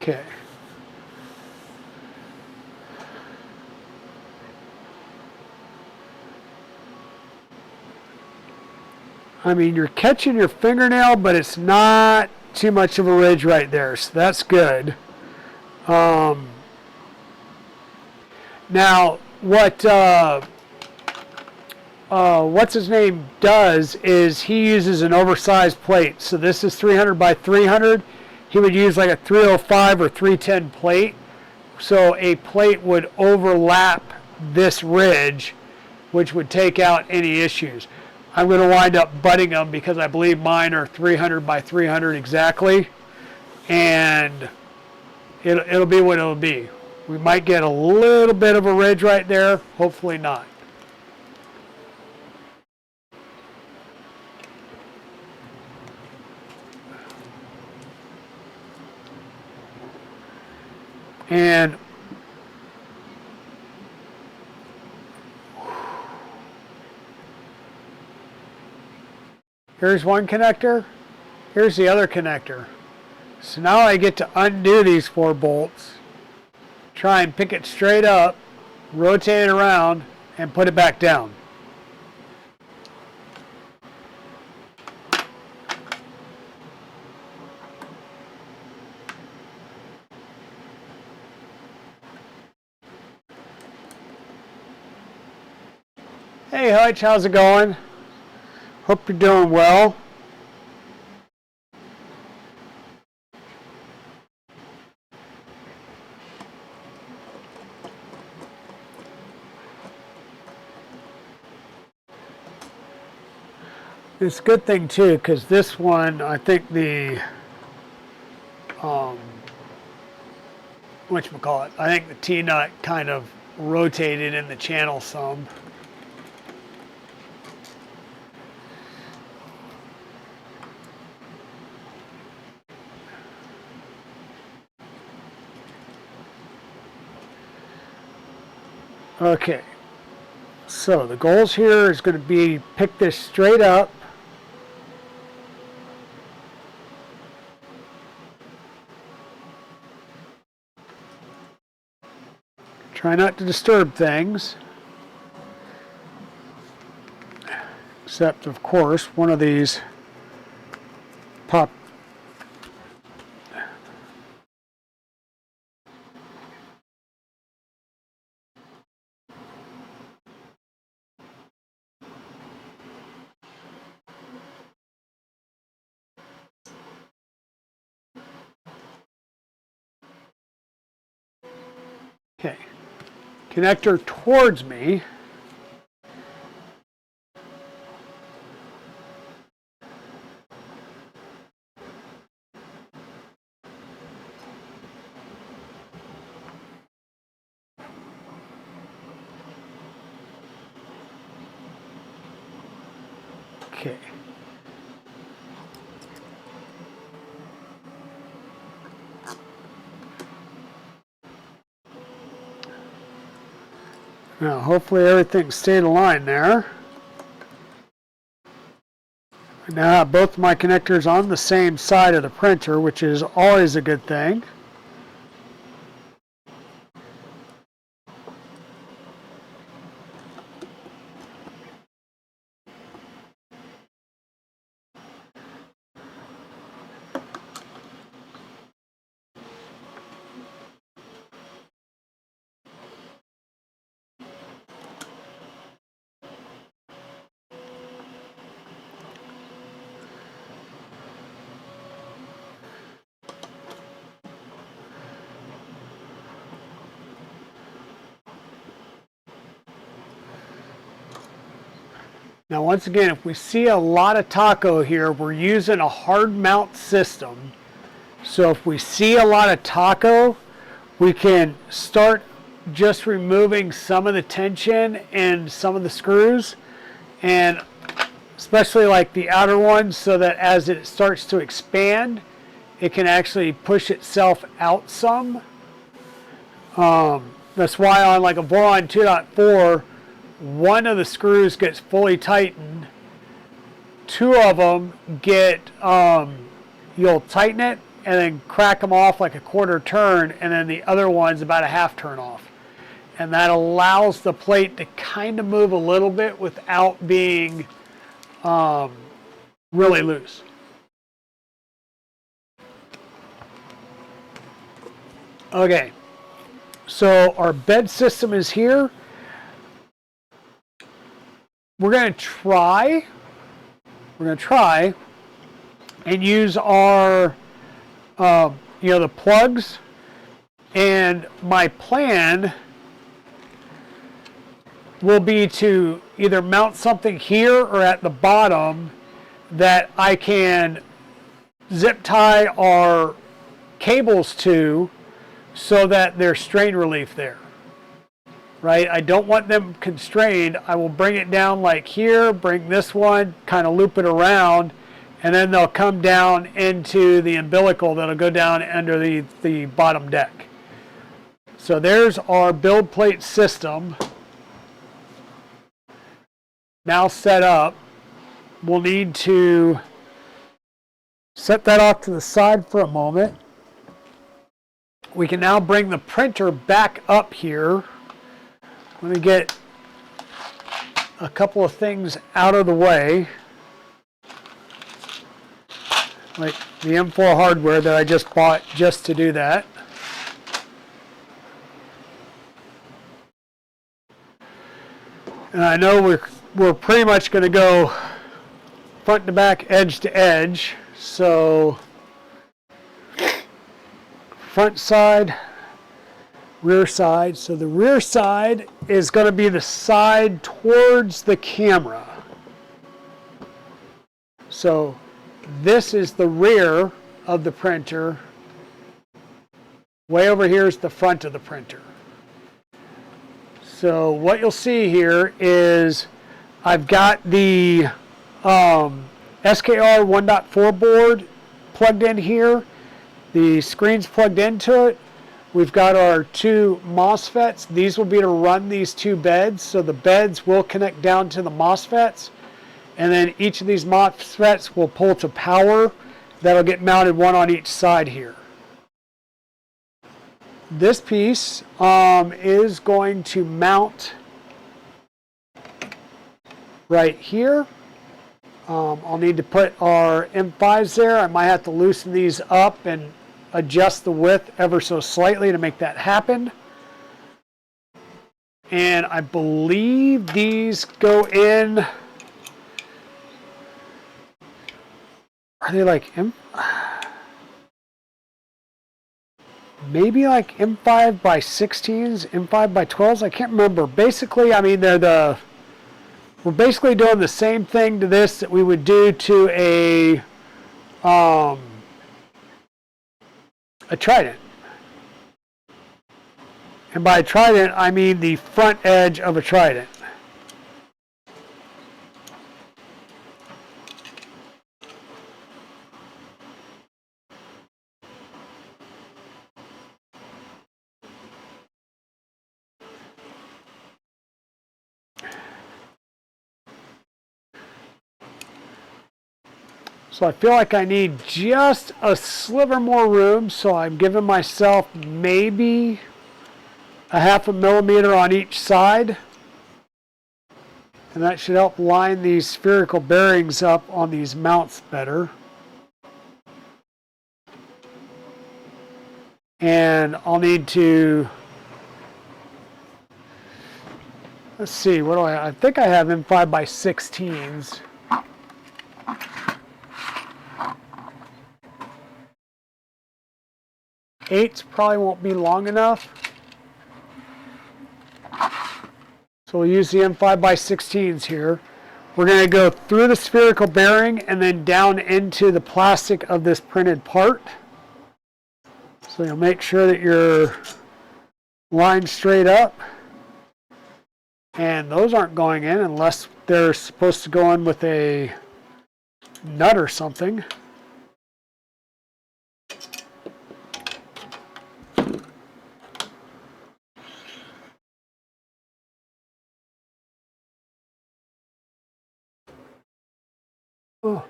Okay. I mean, you're catching your fingernail, but it's not too much of a ridge right there, so that's good. Now, what's his name does is he uses an oversized plate. So this is 300 by 300. He would use like a 305 or 310 plate. So a plate would overlap this ridge, which would take out any issues. I'm going to wind up butting them because I believe mine are 300 by 300 exactly. And it'll be what it'll be. We might get a little bit of a ridge right there, hopefully not. And here's one connector, here's the other connector. So now I get to undo these 4 bolts, try and pick it straight up, rotate it around, and put it back down. Hey Hutch, how's it going? Hope you're doing well. It's a good thing too, because this one, I think the whatchamacallit, I think the T-nut kind of rotated in the channel some. Okay, so the goals here is going to be pick this straight up, Try not to disturb things. Except, of course, one of these popped. Okay, connector towards me. Okay. Now, hopefully everything stayed aligned there. I now have both my connectors on the same side of the printer, which is always a good thing. Now, once again, if we see a lot of taco here, we're using a hard mount system. So if we see a lot of taco, we can start just removing some of the tension and some of the screws, and especially like the outer ones, so that as it starts to expand, it can actually push itself out some. That's why on like a Voron 2.4, one of the screws gets fully tightened. Two of them get, you'll tighten it and then crack them off like a quarter turn, and then the other one's about a half turn off. And that allows the plate to kind of move a little bit without being really loose. Okay, so our bed system is here. We're going to try and use our, the plugs. And my plan will be to either mount something here or at the bottom that I can zip tie our cables to, so that there's strain relief there. Right? I don't want them constrained. I will bring it down like here, bring this one, kind of loop it around, and then they'll come down into the umbilical that'll go down under the bottom deck. So there's our build plate system now set up. We'll need to set that off to the side for a moment. We can now bring the printer back up here. Let me get a couple of things out of the way, like the M4 hardware that I just bought just to do that. And I know we're pretty much going to go front to back, edge to edge. So front side, rear side. So the rear side is going to be the side towards the camera. So this is the rear of the printer. Way over here is the front of the printer. So what you'll see here is I've got the SKR 1.4 board plugged in here. The screen's plugged into it. We've got our two MOSFETs. These will be to run these two beds. So the beds will connect down to the MOSFETs. And then each of these MOSFETs will pull to power. That'll get mounted one on each side here. this piece is going to mount right here. I'll need to put our M5s there. I might have to loosen these up and adjust the width ever so slightly to make that happen. And I believe these go in, are they like maybe like M5 by 16s, M5 by 12s? I can't remember. Basically, I mean, we're basically doing the same thing to this that we would do to a trident. And by trident, I mean the front edge of a trident. So I feel like I need just a sliver more room, so I'm giving myself maybe a 1/2 millimeter on each side. And that should help line these spherical bearings up on these mounts better. And I'll need to, let's see, what do I think I have M5 by 16s. 8s probably won't be long enough. So we'll use the M5 by 16s here. We're going to go through the spherical bearing and then down into the plastic of this printed part. So you'll make sure that you're lined straight up. And those aren't going in unless they're supposed to go in with a nut or something. Oh,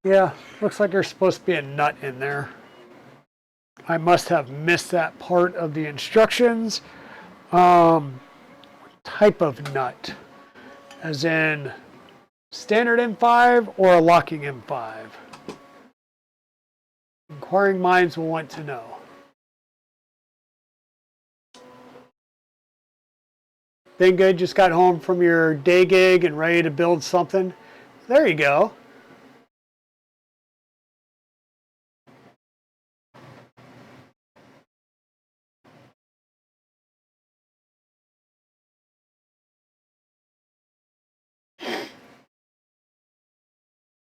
yeah, looks like there's supposed to be a nut in there. I must have missed that part of the instructions. Type of nut, as in standard M5 or a locking M5. Inquiring minds will want to know. Been good, just got home from your day gig and ready to build something. There you go.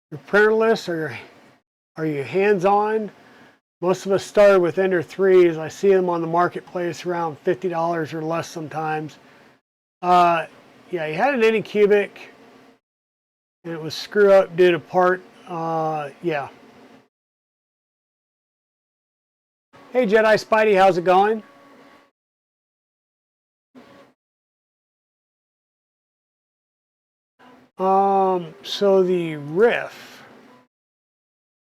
You're printerless, or are you hands-on? Most of us started with Ender 3s. I see them on the marketplace around $50 or less sometimes. Yeah, you had an Anycubic, and it was screw up due to part. Yeah. Hey, Jedi Spidey, how's it going? So the RIFF,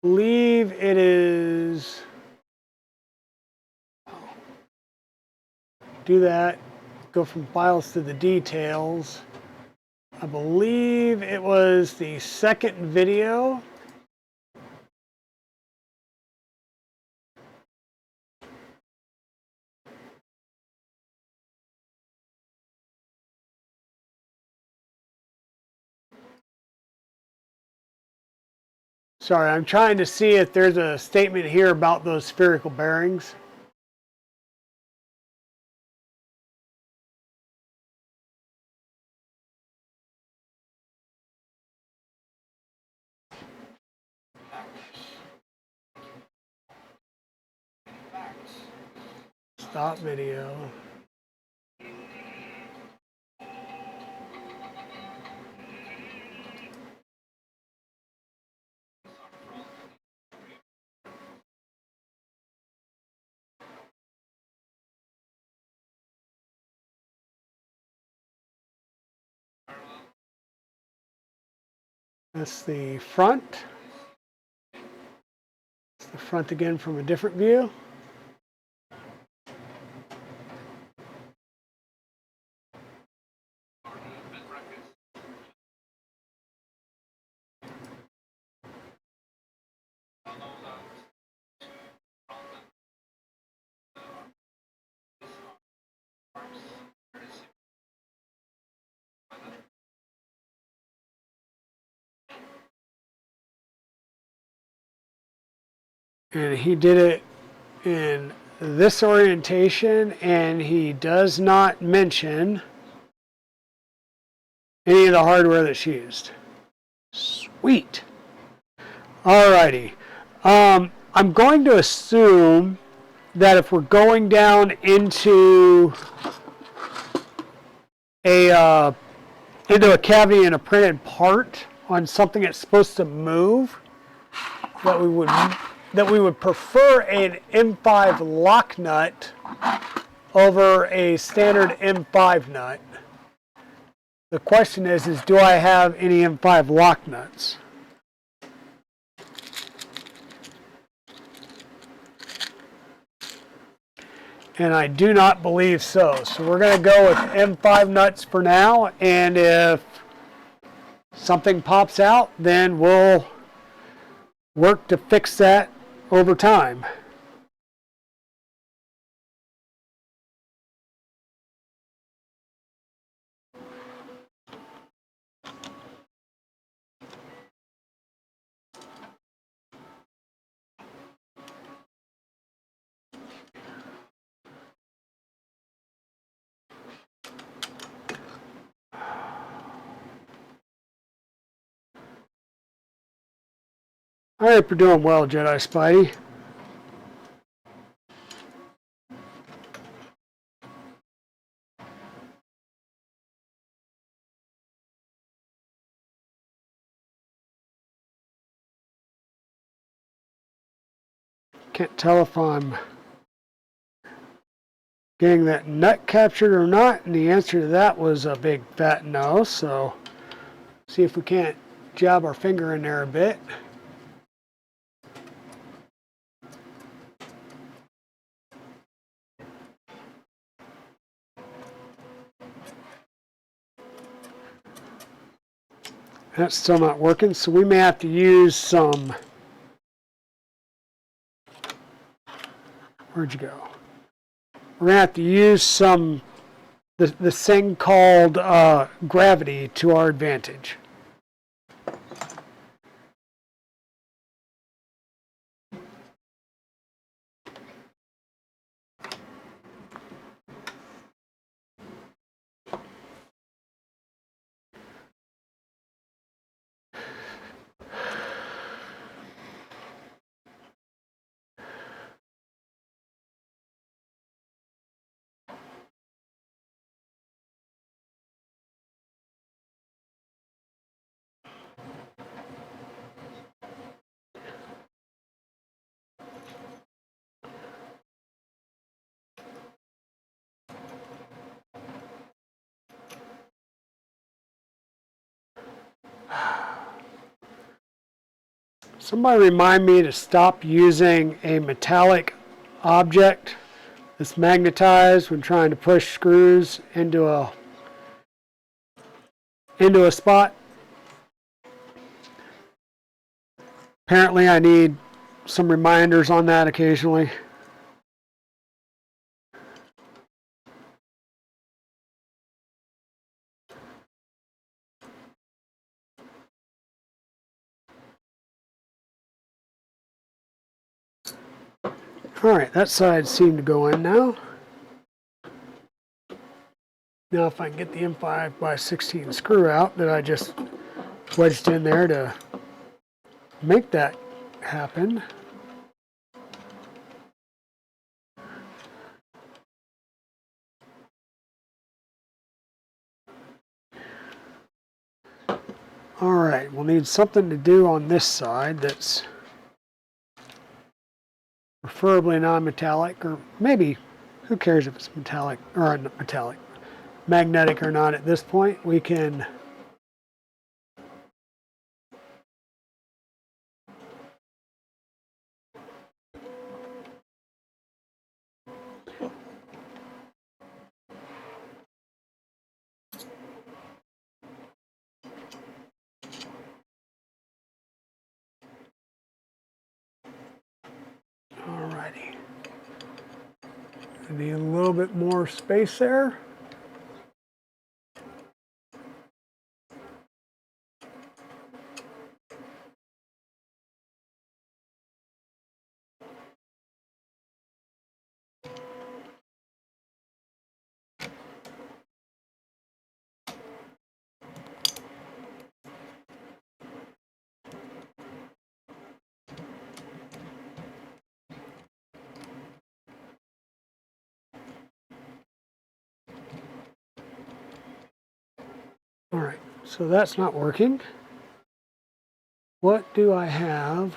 I believe it is, do that, go from files to the details. I believe it was the second video. Sorry, I'm trying to see if there's a statement here about those spherical bearings. Stop video. That's the front. It's the front again from a different view. And he did it in this orientation, and he does not mention any of the hardware that's used. Sweet. Alrighty. I'm going to assume that if we're going down into a cavity in a printed part on something that's supposed to move, that we would prefer an M5 lock nut over a standard M5 nut. The question is do I have any M5 lock nuts? And I do not believe so. So we're going to go with M5 nuts for now, and if something pops out, then we'll work to fix that over time. All right, we're doing well, Jedi Spidey. Can't tell if I'm getting that nut captured or not, and the answer to that was a big fat no. So see if we can't jab our finger in there a bit. That's still not working, so we may have to use some. Where'd you go? We're going to have to use some, this thing called gravity to our advantage. Somebody remind me to stop using a metallic object that's magnetized when trying to push screws into a spot. Apparently I need some reminders on that occasionally. Alright, that side seemed to go in now. Now if I can get the M5x16 screw out that I just wedged in there to make that happen. Alright, we'll need something to do on this side that's preferably non-metallic, or maybe, who cares if it's metallic, or not metallic, magnetic or not at this point. We can alrighty. I need a little bit more space there. All right, so that's not working. What do I have?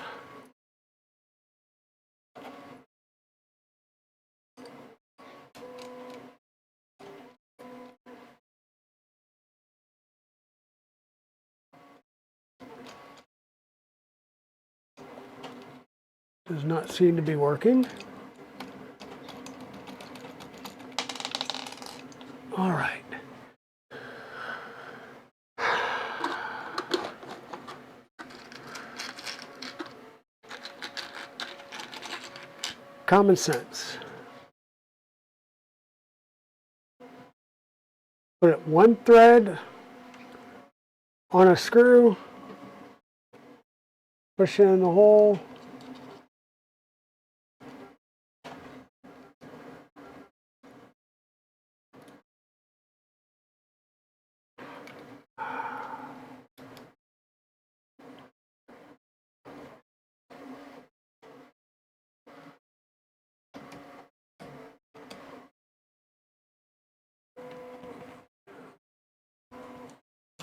Does not seem to be working. All right. Common sense. Put it one thread on a screw, push it in the hole.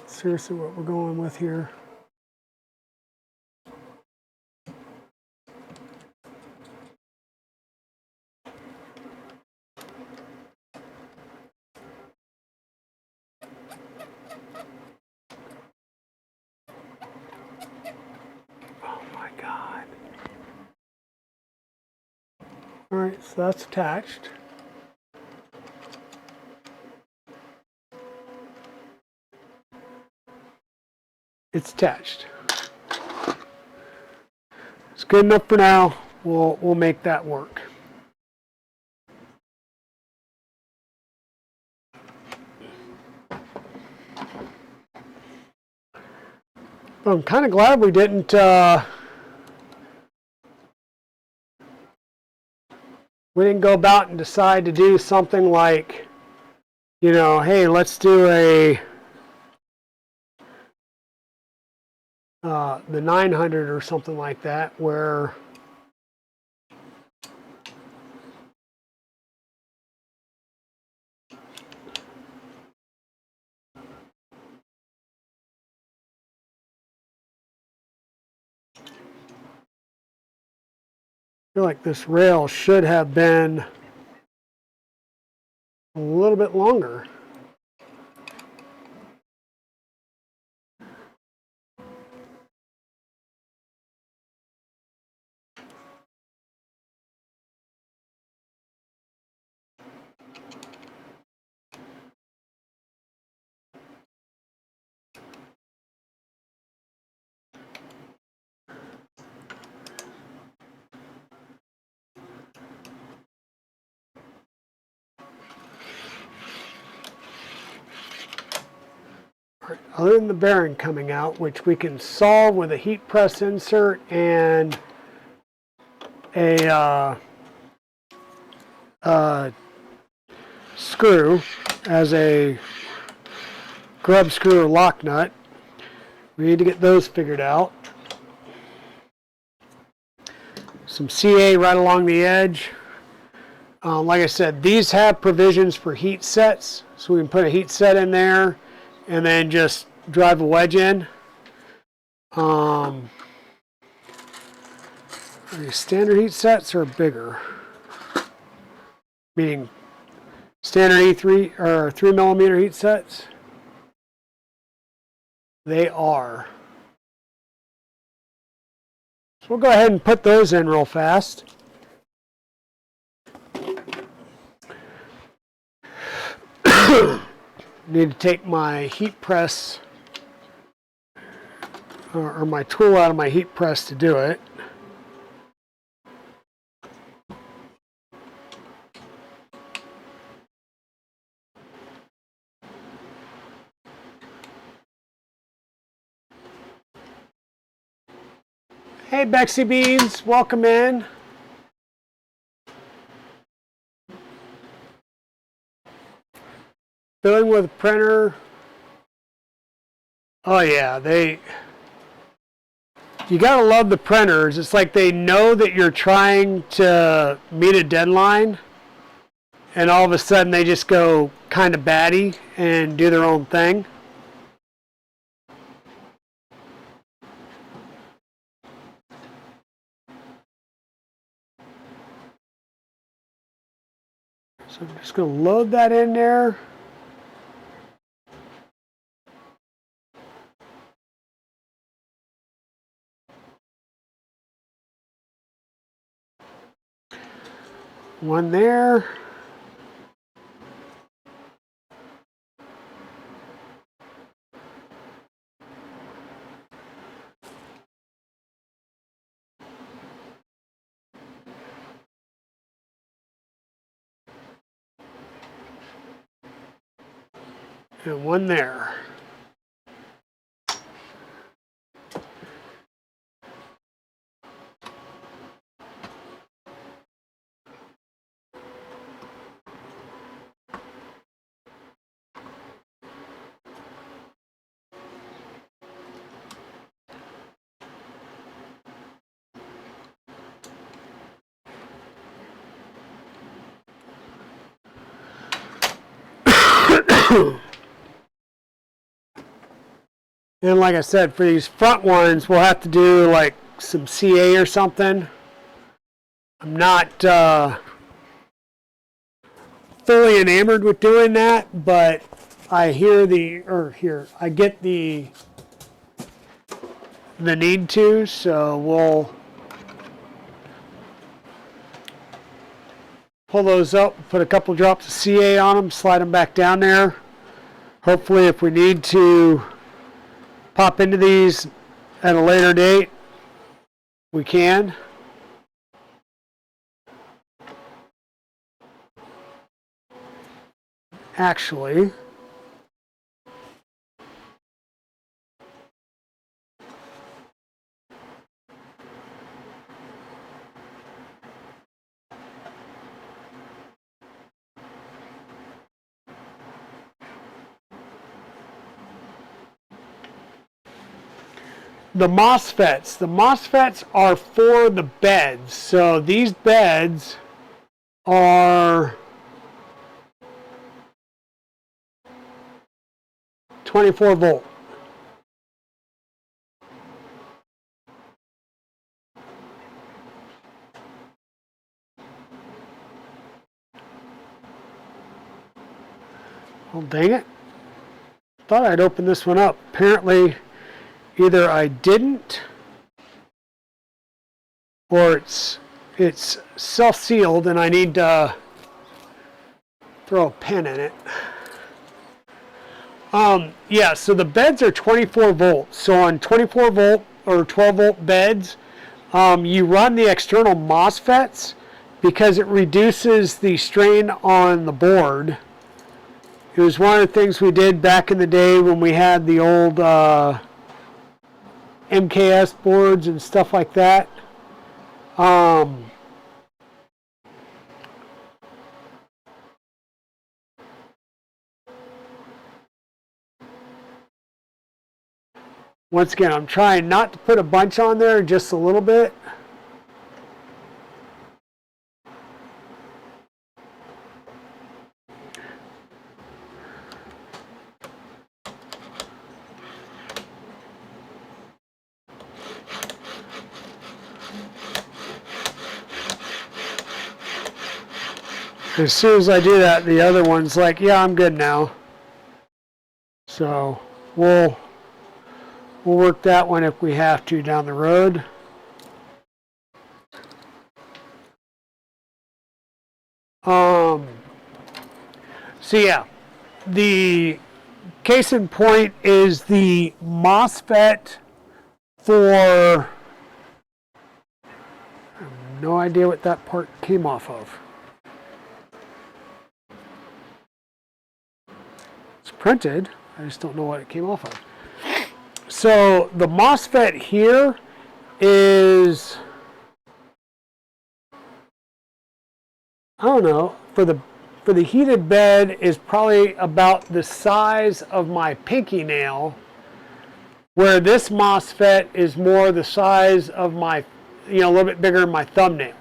Seriously, what we're going with here. Oh my God. All right, so that's attached. It's attached. It's good enough for now. We'll make that work. I'm kind of glad we didn't go about and decide to do something like, you know, hey, let's do the 900 or something like that, where I feel like this rail should have been a little bit longer. Other than the bearing coming out, which we can solve with a heat press insert and a screw as a grub screw or lock nut. We need to get those figured out. Some CA right along the edge. Like I said, these have provisions for heat sets, so we can put a heat set in there and then just drive a wedge in. Are these standard heat sets or bigger? Meaning standard E3 or 3mm heat sets? They are. So we'll go ahead and put those in real fast. Need to take my heat press or my tool out of my heat press to do it. Hey Bexy Beans, welcome in. Filling with a printer. Oh yeah, you gotta love the printers. It's like they know that you're trying to meet a deadline, and all of a sudden they just go kind of batty and do their own thing. So I'm just going to load that in there. One there. And one there. And like I said, for these front ones, we'll have to do like some CA or something. I'm not fully enamored with doing that, but I I get the need to, so we'll pull those up, put a couple drops of CA on them, slide them back down there. Hopefully, if we need to pop into these at a later date, we can. Actually, the MOSFETs are for the beds. So these beds are 24 volt. Well, dang it. Thought I'd open this one up. Apparently, either I didn't, or it's self-sealed and I need to throw a pin in it. Yeah, so the beds are 24 volts. So on 24 volt or 12 volt beds, you run the external MOSFETs because it reduces the strain on the board. It was one of the things we did back in the day when we had the old MKS boards and stuff like that. Once again, I'm trying not to put a bunch on there, just a little bit. As soon as I do that, the other one's like, yeah, I'm good now. So we'll work that one if we have to down the road. So yeah, the case in point is the MOSFET for, I have no idea what that part came off of. It's printed, I just don't know what it came off of. So the MOSFET here is, I don't know, for the heated bed is probably about the size of my pinky nail, where this MOSFET is more the size of my, a little bit bigger than my thumbnail.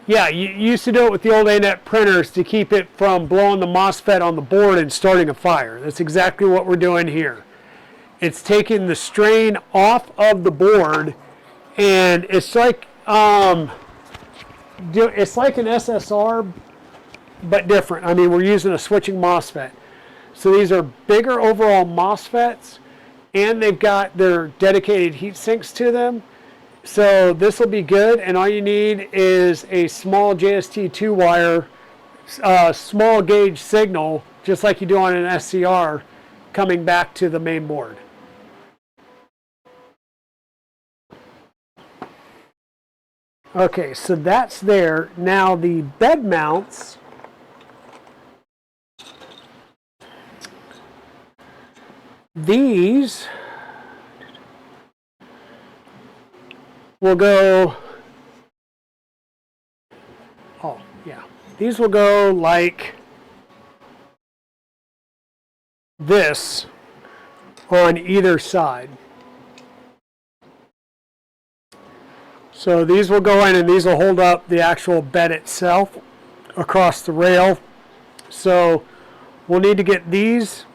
Yeah, you used to do it with the old ANET printers to keep it from blowing the MOSFET on the board and starting a fire. That's exactly what we're doing here. It's taking the strain off of the board, and it's like an SSR but different. I mean, we're using a switching MOSFET. So these are bigger overall MOSFETs, and they've got their dedicated heat sinks to them. So this will be good, and all you need is a small JST2 wire, small gauge signal, just like you do on an SCR, coming back to the main board. Okay, so that's there. Now the bed mounts, these will go, oh yeah, these will go like this on either side. So these will go in and these will hold up the actual bed itself across the rail. So we'll need to get these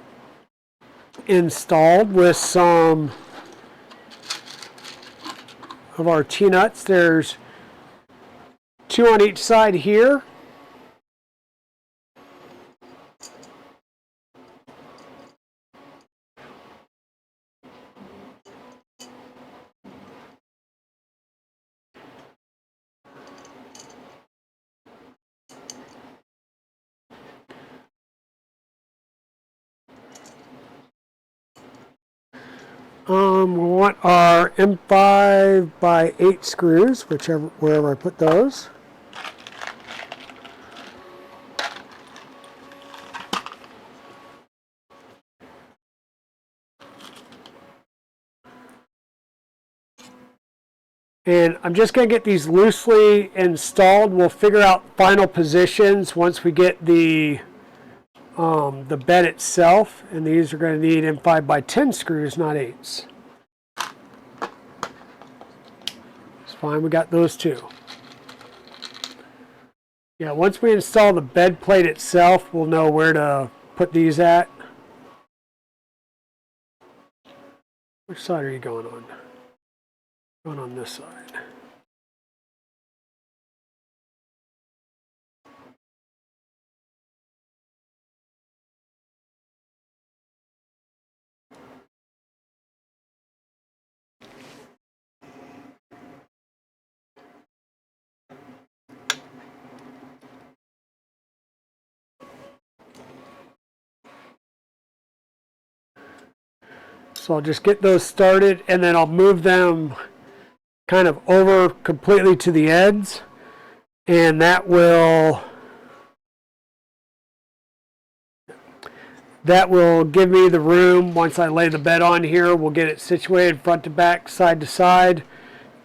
installed with some of our T-nuts. There's 2 on each side here. We want our M5x8 screws, wherever I put those. And I'm just going to get these loosely installed. We'll figure out final positions once we get the bed itself. And these are going to need M5x10 screws, not 8s. It's fine, we got those too. Yeah, once we install the bed plate itself, we'll know where to put these at. Which side are you going on? Going on this side. So I'll just get those started and then I'll move them kind of over completely to the ends, and that will give me the room. Once I lay the bed on here, we'll get it situated front to back, side to side,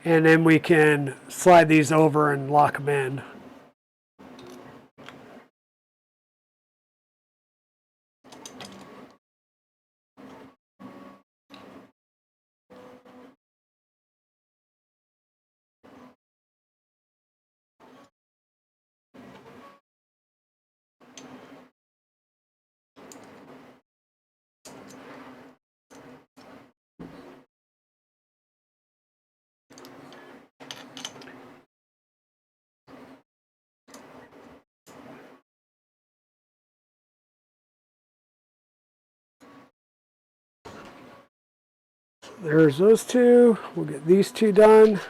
and then we can slide these over and lock them in. There's those two. We'll get these two done.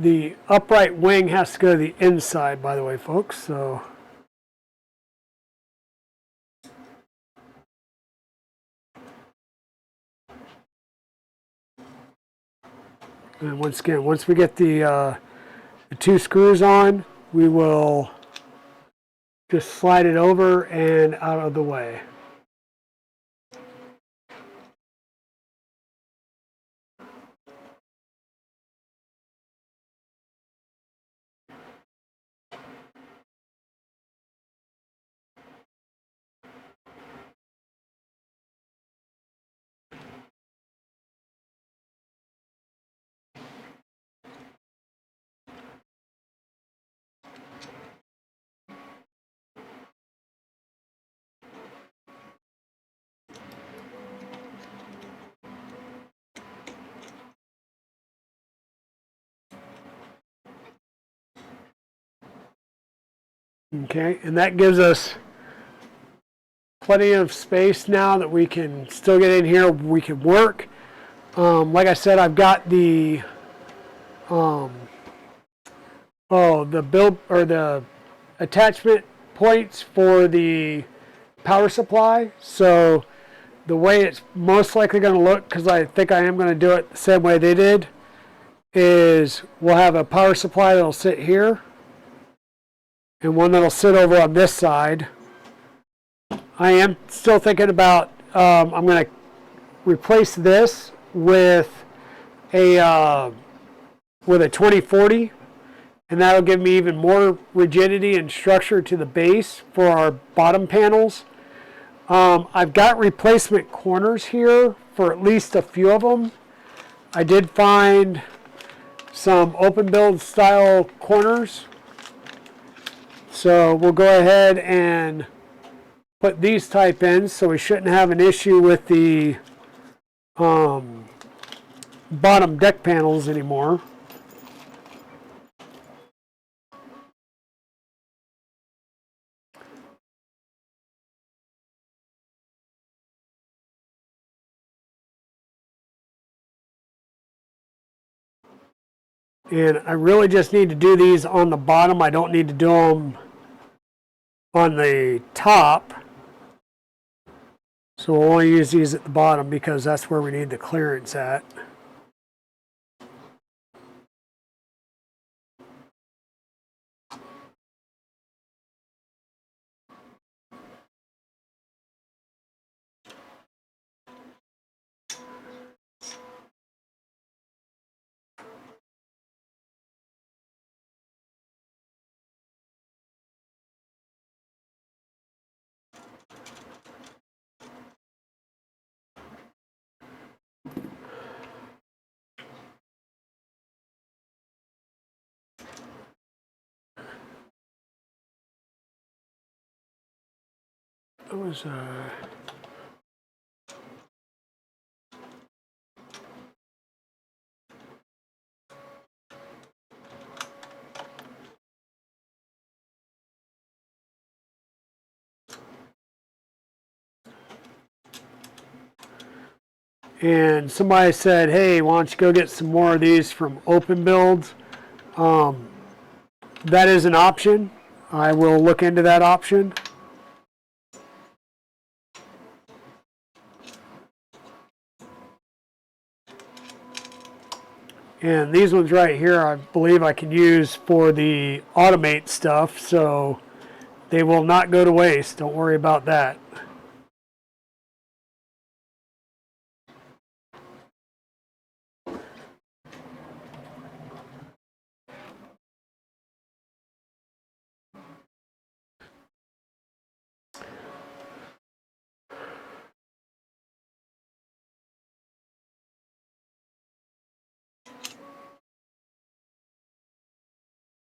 The upright wing has to go to the inside, by the way, folks. So and once again, once we get the 2 screws on, we will just slide it over and out of the way. Okay, and that gives us plenty of space now that we can still get in here. We can work. Like I said, I've got the the build or the attachment points for the power supply. So the way it's most likely going to look, because I think I am going to do it the same way they did, is we'll have a power supply that'll sit here and one that'll sit over on this side. I am still thinking about I'm going to replace this with a 2040, and that'll give me even more rigidity and structure to the base for our bottom panels. I've got replacement corners here for at least a few of them. I did find some open build style corners, so we'll go ahead and put these type in, so we shouldn't have an issue with the bottom deck panels anymore. And I really just need to do these on the bottom. I don't need to do them on the top. So we'll only use these at the bottom because that's where we need the clearance at. It was and somebody said, hey, why don't you go get some more of these from Open Builds? That is an option. I will look into that option. And these ones right here, I believe I can use for the automate stuff, so they will not go to waste. Don't worry about that.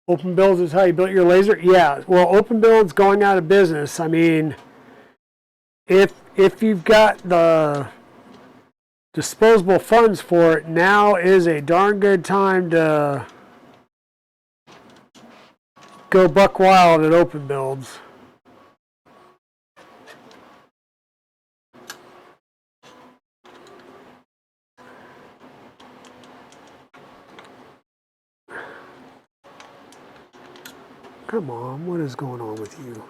Open Builds is how you built your laser? Yeah, well, Open Build's going out of business. I mean, if you've got the disposable funds for it, now is a darn good time to go buck wild at Open Builds. Come on, what is going on with you?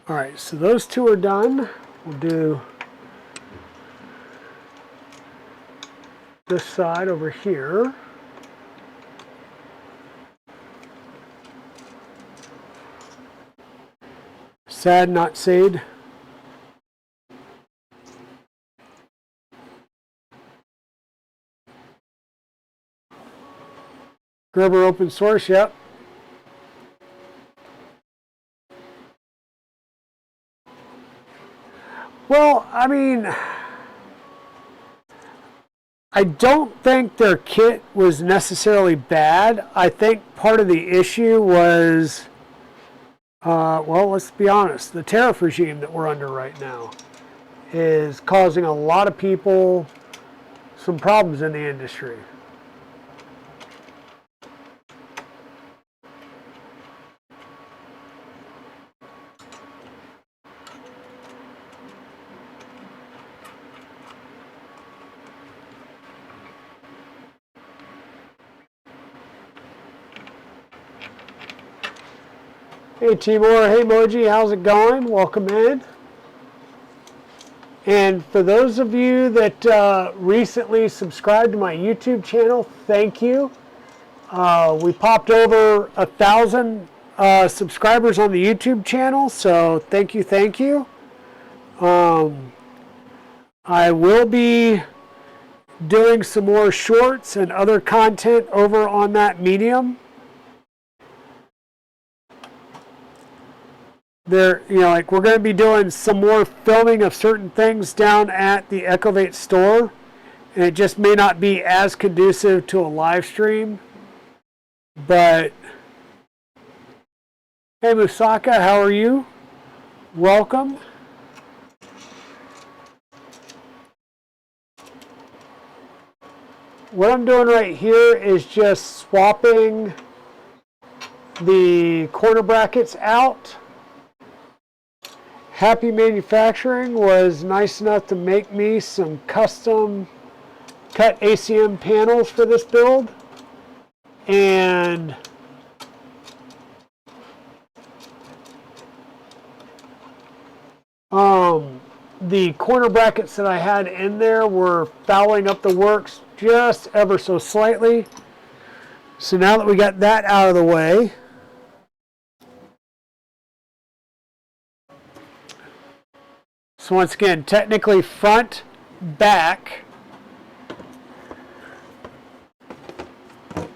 All right, so those two are done. We'll do this side over here. Sad, not said. Gerber open source, yep. Well, I mean, I don't think their kit was necessarily bad. I think part of the issue was, well, let's be honest, the tariff regime that we're under right now is causing a lot of people some problems in the industry. Hey Timur, hey Moji, how's it going? Welcome in. And for those of you that recently subscribed to my YouTube channel, thank you. We popped over 1,000 subscribers on the YouTube channel, so thank you, thank you. I will be doing some more shorts and other content over on that medium. There, you know, like we're going to be doing some more filming of certain things down at the Ecovate store, and it just may not be as conducive to a live stream. But hey Musaka, how are you? Welcome. What I'm doing right here is just swapping the corner brackets out. Happy Manufacturing was nice enough to make me some custom cut ACM panels for this build. And the corner brackets that I had in there were fouling up the works just ever so slightly. So now that we got that out of the way, so once again, technically front, back. I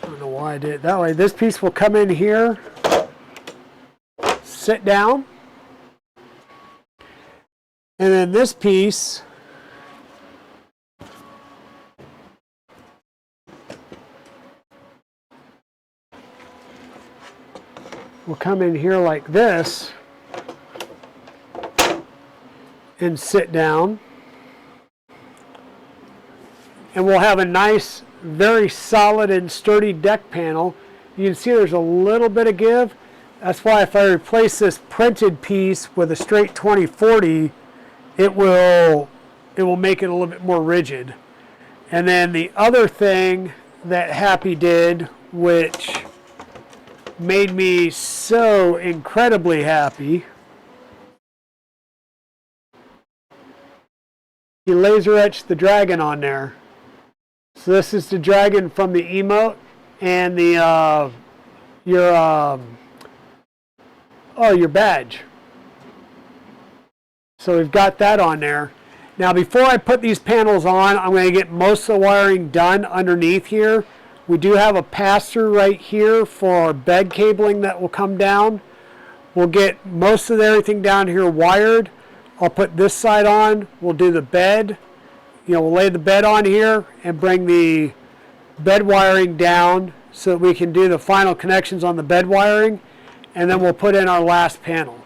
don't know why I did it that way. This piece will come in here, sit down, and then this piece will come in here like this and sit down, and we'll have a nice, very solid and sturdy deck panel. You can see there's a little bit of give. That's why if I replace this printed piece with a straight 2040, it will make it a little bit more rigid. And then the other thing that Happy did, which made me so incredibly happy, he laser etched the dragon on there. So this is the dragon from the emote and the your badge. So we've got that on there. Now before I put these panels on, I'm going to get most of the wiring done underneath here. We do have a pass-through right here for bed cabling that will come down. We'll get most of everything down here wired. I'll put this side on. We'll do the bed. You know, we'll lay the bed on here and bring the bed wiring down so that we can do the final connections on the bed wiring. And then we'll put in our last panel.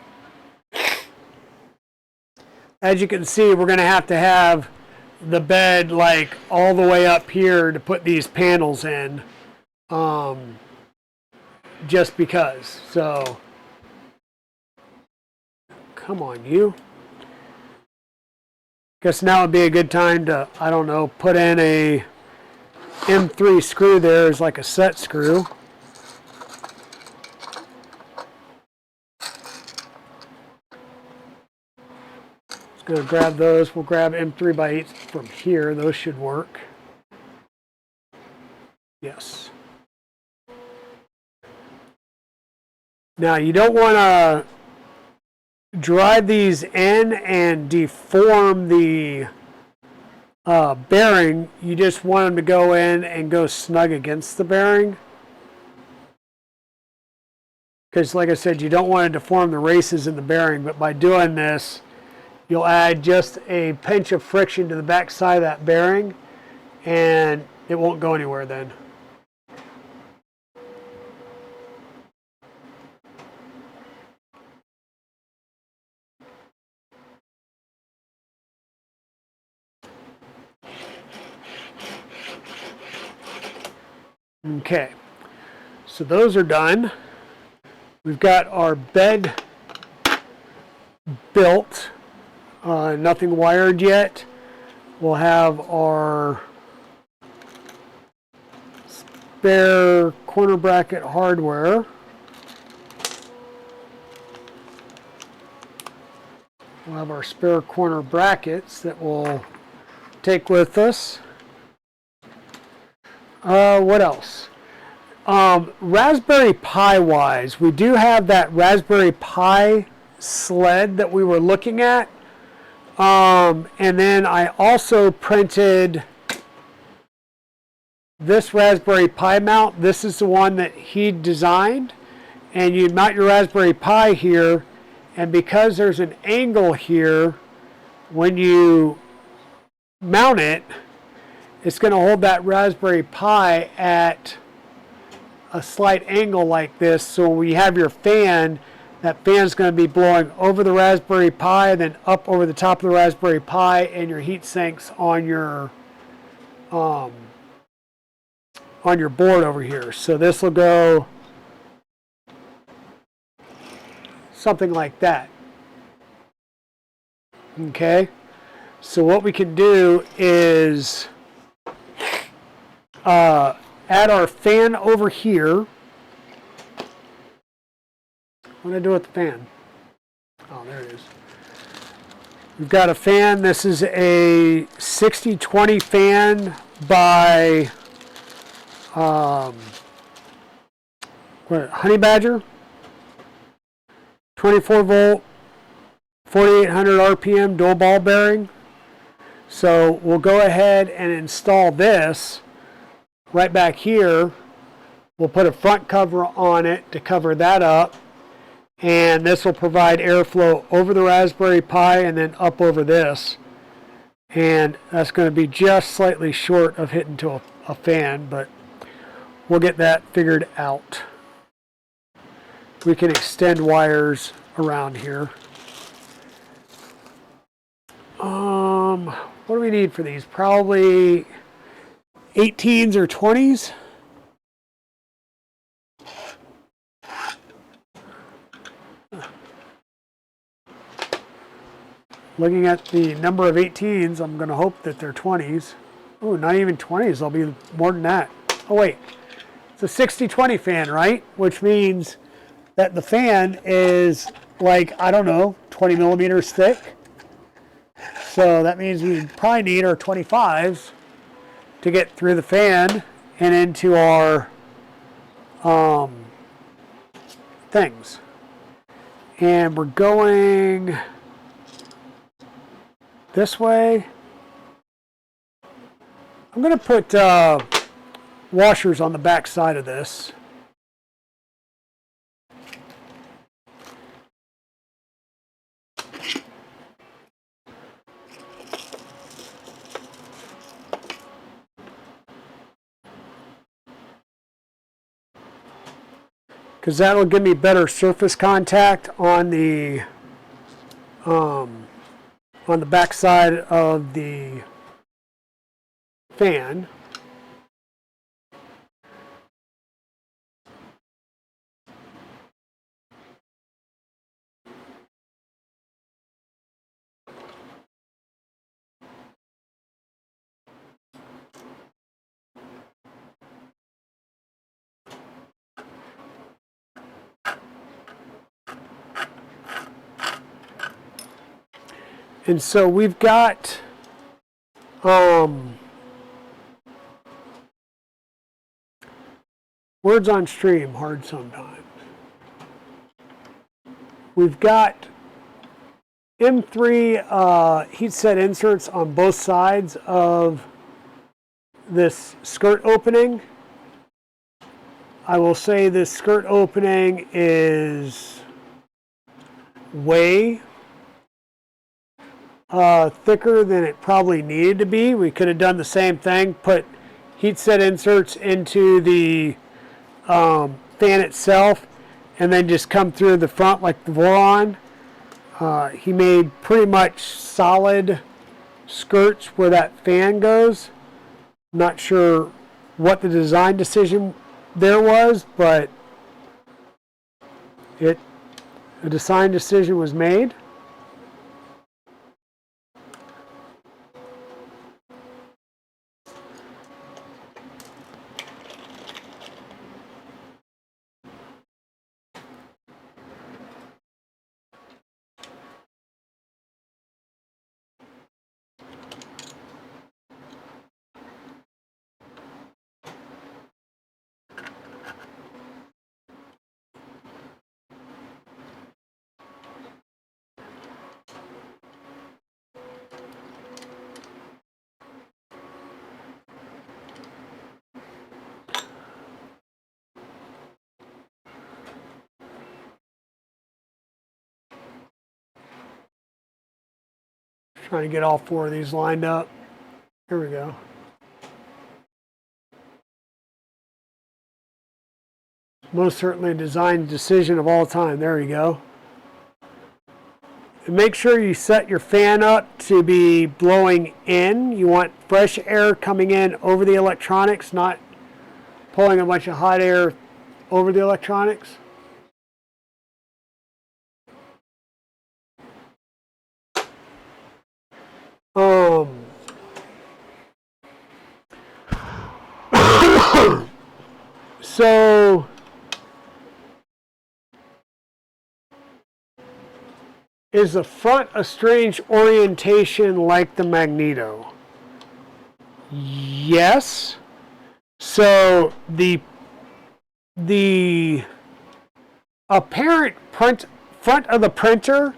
As you can see, we're going to have the bed like all the way up here to put these panels in, just because. So come on, you. Guess now would be a good time to, I don't know, put in a M3 screw there as like a set screw. Just going to grab those. We'll grab M3x8 from here. Those should work. Yes. Now you don't want to drive these in and deform the bearing. You just want them to go in and go snug against the bearing, because like I said, you don't want to deform the races in the bearing, but by doing this you'll add just a pinch of friction to the back side of that bearing and it won't go anywhere then. Okay, so those are done. We've got our bed built, nothing wired yet. We'll have our spare corner bracket hardware. We'll have our spare corner brackets that we'll take with us. What else? Raspberry Pi wise, we do have that Raspberry Pi sled that we were looking at. And then I also printed this Raspberry Pi mount. This is the one that he designed. And you mount your Raspberry Pi here. And because there's an angle here, when you mount it, it's going to hold that Raspberry Pi at a slight angle like this. So when you have your fan, that fan's going to be blowing over the Raspberry Pi, then up over the top of the Raspberry Pi, and your heat sinks on your board over here. So this will go something like that. Okay. So what we can do is add our fan over here. What did I do with the fan? Oh, there it is. We've got a fan. This is a 60-20 fan by Honey Badger. 24 volt, 4800 RPM dual ball bearing. So we'll go ahead and install this right back here. We'll put a front cover on it to cover that up. And this will provide airflow over the Raspberry Pi and then up over this. And that's going to be just slightly short of hitting to a fan, but we'll get that figured out. We can extend wires around here. What do we need for these? Probably 18s or 20s. Looking at the number of 18s, I'm going to hope that they're 20s. Oh, not even 20s. They'll be more than that. Oh, wait. It's a 60-20 fan, right? Which means that the fan is like, I don't know, 20 millimeters thick. So that means we probably need our 25s to get through the fan and into our things. And we're going this way. I'm going to put washers on the back side of this. Because that'll give me better surface contact on the back side of the fan. And so we've got words on stream, hard sometimes. We've got M3 heat set inserts on both sides of this skirt opening. I will say this skirt opening is way thicker than it probably needed to be. We could have done the same thing, put heat set inserts into the fan itself, and then just come through the front like the Voron. He made pretty much solid skirts where that fan goes. Not sure what the design decision there was, but a design decision was made. Trying to get all four of these lined up. Here we go. Most certainly a design decision of all time. There we go. And make sure you set your fan up to be blowing in. You want fresh air coming in over the electronics, not pulling a bunch of hot air over the electronics. So is the front a strange orientation like the Magneto? Yes. So the apparent front of the printer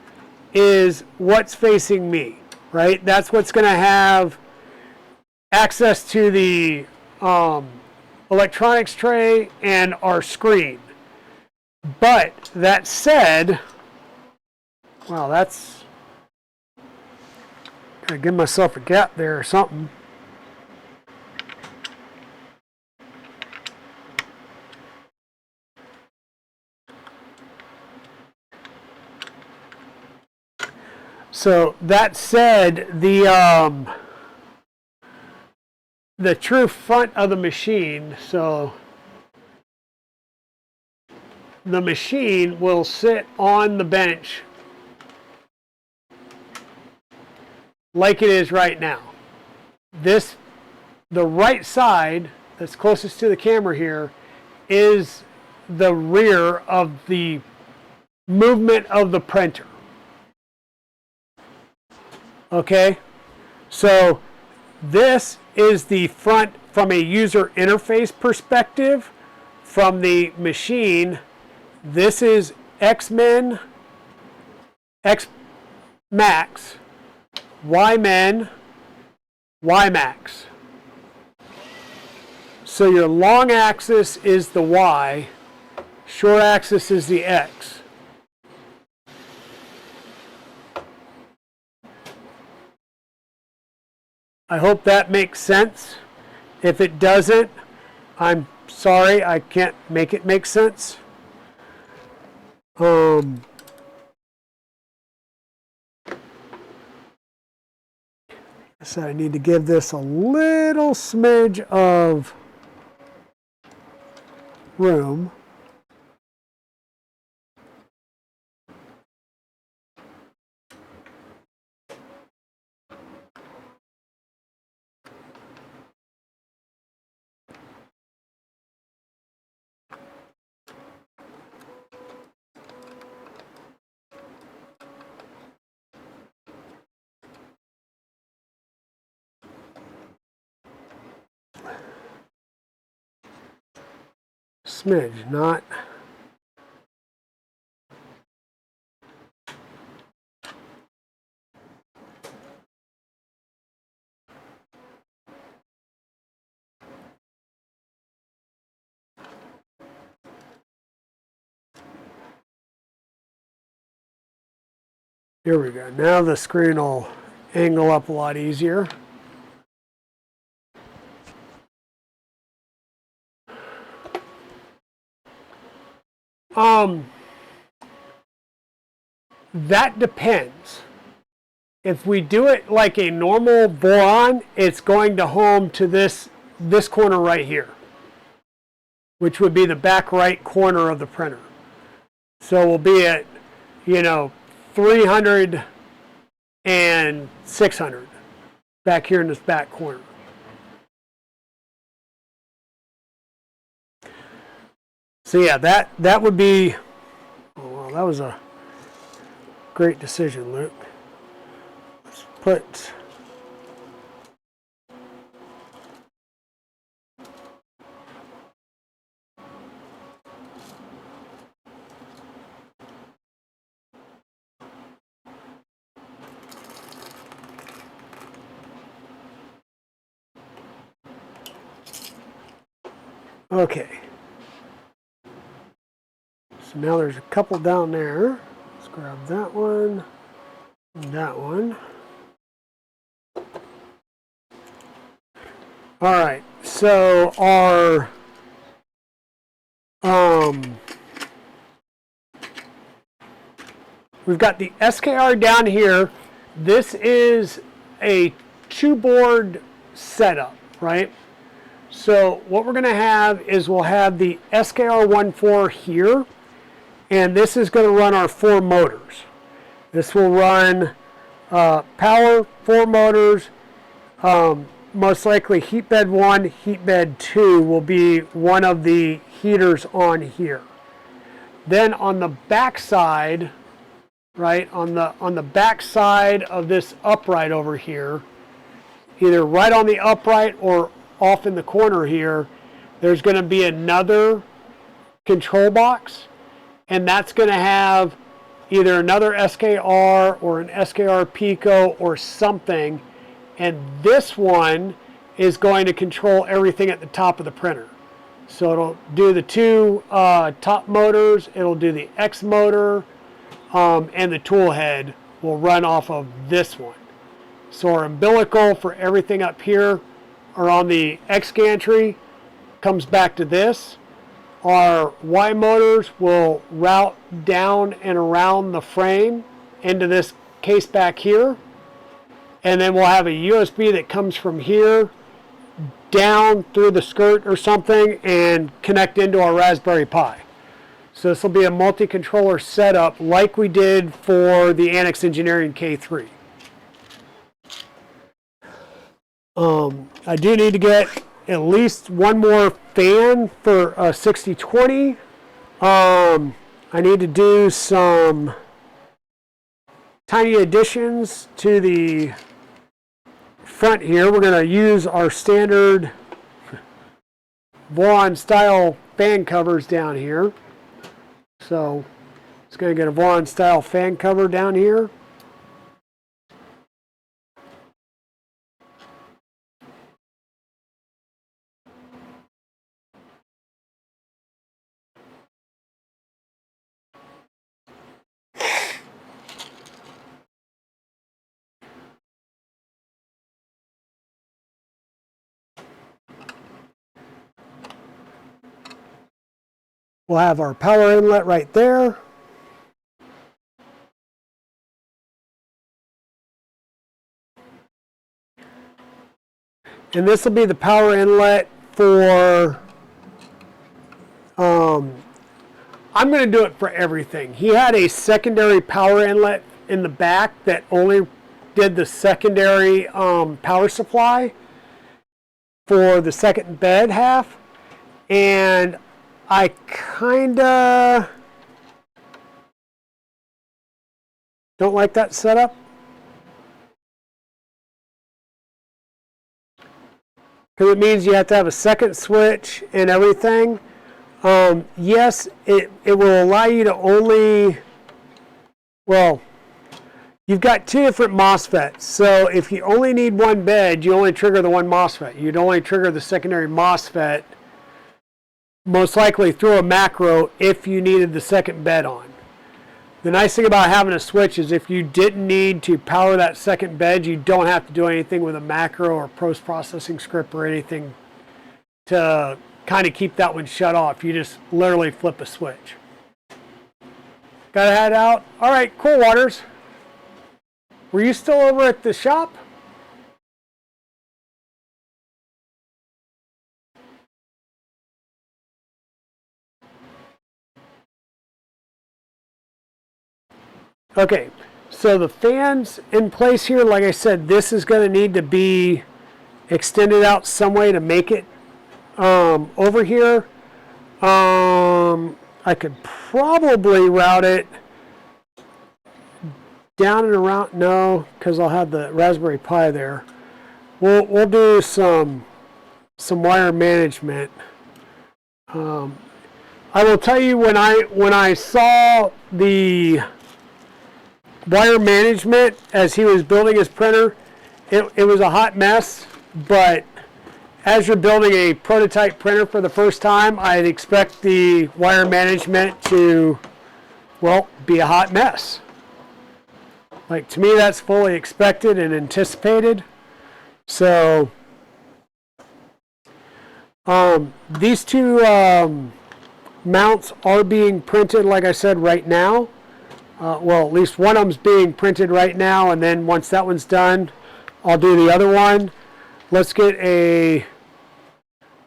is what's facing me, right? That's what's going to have access to the electronics tray and our screen. But that said, wow, that's, gotta give myself a gap there or something. So that said, the true front of the machine, so the machine will sit on the bench like it is right now. The right side that's closest to the camera here is the rear of the movement of the printer. Okay, so this is the front from a user interface perspective. From the machine, this is X-Min, X-Max, Y-Min, Y-Max. So your long axis is the Y, short axis is the X. I hope that makes sense. If it doesn't, I'm sorry, I can't make it make sense. So I need to give this a little smidge of room. Smidge, not here we go. Now the screen will angle up a lot easier. That depends. If we do it like a normal bore-on, it's going to home to this corner right here, which would be the back right corner of the printer. So we'll be at, 300 and 600 back here in this back corner. So yeah, that would be, oh, well, that was a great decision, Luke. Let's put okay. So now there's a couple down there. Let's grab that one and that one. All right, so our we've got the SKR down here. This is a 2-board setup, right? So what we're going to have is we'll have the SKR 1.4 here, and this is going to run our 4 motors. This will run power, 4 motors, most likely heat bed 1, heat bed 2 will be one of the heaters on here. Then on the back side, right, on the back side of this upright over here, either right on the upright or off in the corner here, there's going to be another control box, and that's going to have either another SKR or an SKR Pico or something, and this one is going to control everything at the top of the printer. So it'll do the 2 top motors, it'll do the X motor, and the tool head will run off of this one. So our umbilical for everything up here are on the X gantry, comes back to this. Our Y motors will route down and around the frame into this case back here. And then we'll have a USB that comes from here down through the skirt or something and connect into our Raspberry Pi. So this will be a multi-controller setup like we did for the Annex Engineering K3. I do need to get at least one more fan for a 6020. I need to do some tiny additions to the front here. We're going to use our standard Vaughan style fan covers down here. So it's going to get a Vaughan style fan cover down here. We'll have our power inlet right there. And this will be the power inlet for, I'm going to do it for everything. He had a secondary power inlet in the back that only did the secondary power supply for the second bed half. And I kind of don't like that setup. Because it means you have to have a second switch and everything. Yes, it will allow you to only, well, you've got two different MOSFETs. So if you only need one bed, you only trigger the one MOSFET. You'd only trigger the secondary MOSFET, most likely through a macro, if you needed the second bed on. The nice thing about having a switch is if you didn't need to power that second bed, you don't have to do anything with a macro or post-processing script or anything to kind of keep that one shut off. You just literally flip a switch. Got to head out. All right, Cool Waters. Were you still over at the shop? Okay, so the fans in place here, like I said, this is going to need to be extended out some way to make it over here. I could probably route it down and around. No, because I'll have the Raspberry Pi there. We'll do some wire management. I will tell you, when I saw the wire management as he was building his printer, it was a hot mess, but as you're building a prototype printer for the first time, I'd expect the wire management to, well, be a hot mess. Like, to me, that's fully expected and anticipated. So these two mounts are being printed, like I said, right now. Well, at least one of them's being printed right now, and then once that one's done, I'll do the other one. Let's get a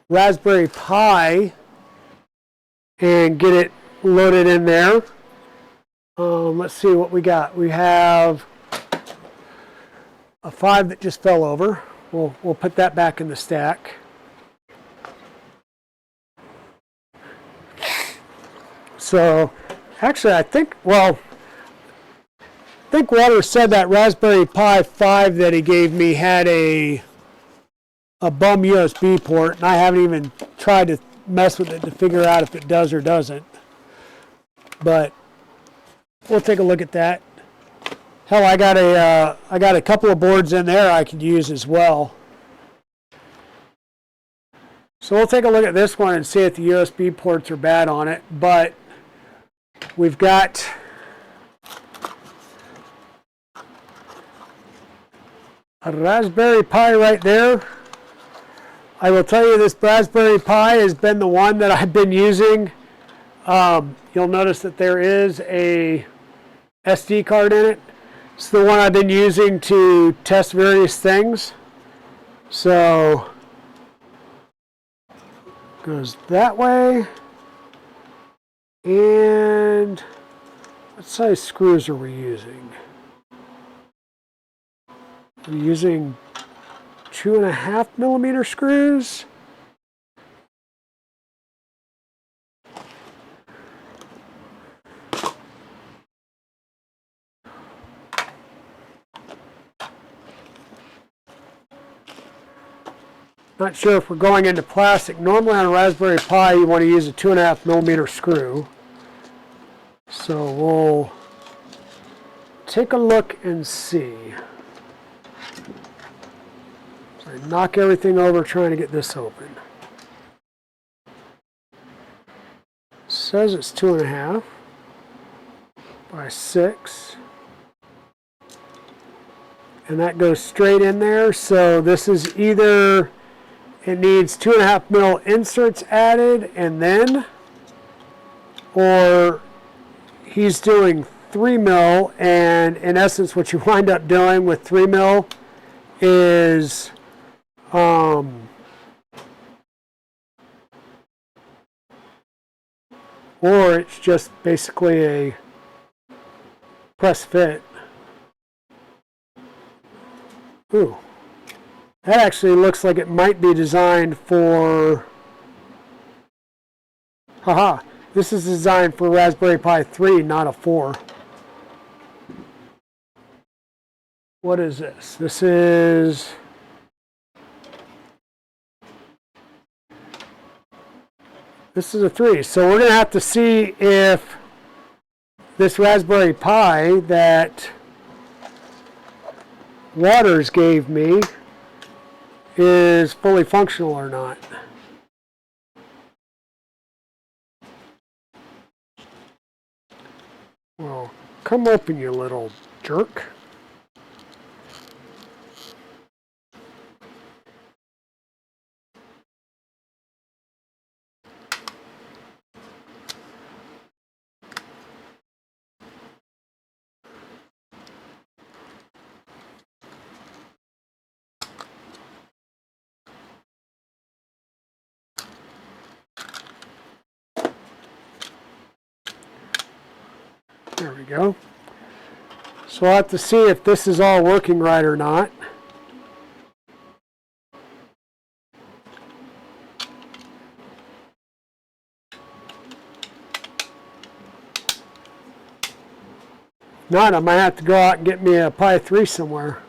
Raspberry Pi and get it loaded in there. Let's see what we got. We have a 5 that just fell over. We'll put that back in the stack. So, actually, I think Walter said that Raspberry Pi 5 that he gave me had a bum USB port, and I haven't even tried to mess with it to figure out if it does or doesn't. But we'll take a look at that. Hell, I got a couple of boards in there I could use as well. So we'll take a look at this one and see if the USB ports are bad on it. But we've got a Raspberry Pi right there. I will tell you, this Raspberry Pi has been the one that I've been using. You'll notice that there is a SD card in it. It's the one I've been using to test various things. So, goes that way. And what size screws are we using? We're using 2.5 millimeter screws. Not sure if we're going into plastic. Normally on a Raspberry Pi you want to use a 2.5 millimeter screw. So we'll take a look and see. So I knock everything over trying to get this open. It says it's 2.5 by 6. And that goes straight in there. So this is either, it needs 2.5 mil inserts added and then, or he's doing 3 mil, and in essence what you wind up doing with 3 mil is Or it's just basically a press fit. Ooh, that actually looks like it might be designed for, haha, this is designed for Raspberry Pi 3, not a 4. What is this? This is a 3. So we're going to have to see if this Raspberry Pi that Waters gave me is fully functional or not. Well, come open, you little jerk. There we go. So I'll have to see if this is all working right or not. Not, I might have to go out and get me a Pi 3 somewhere.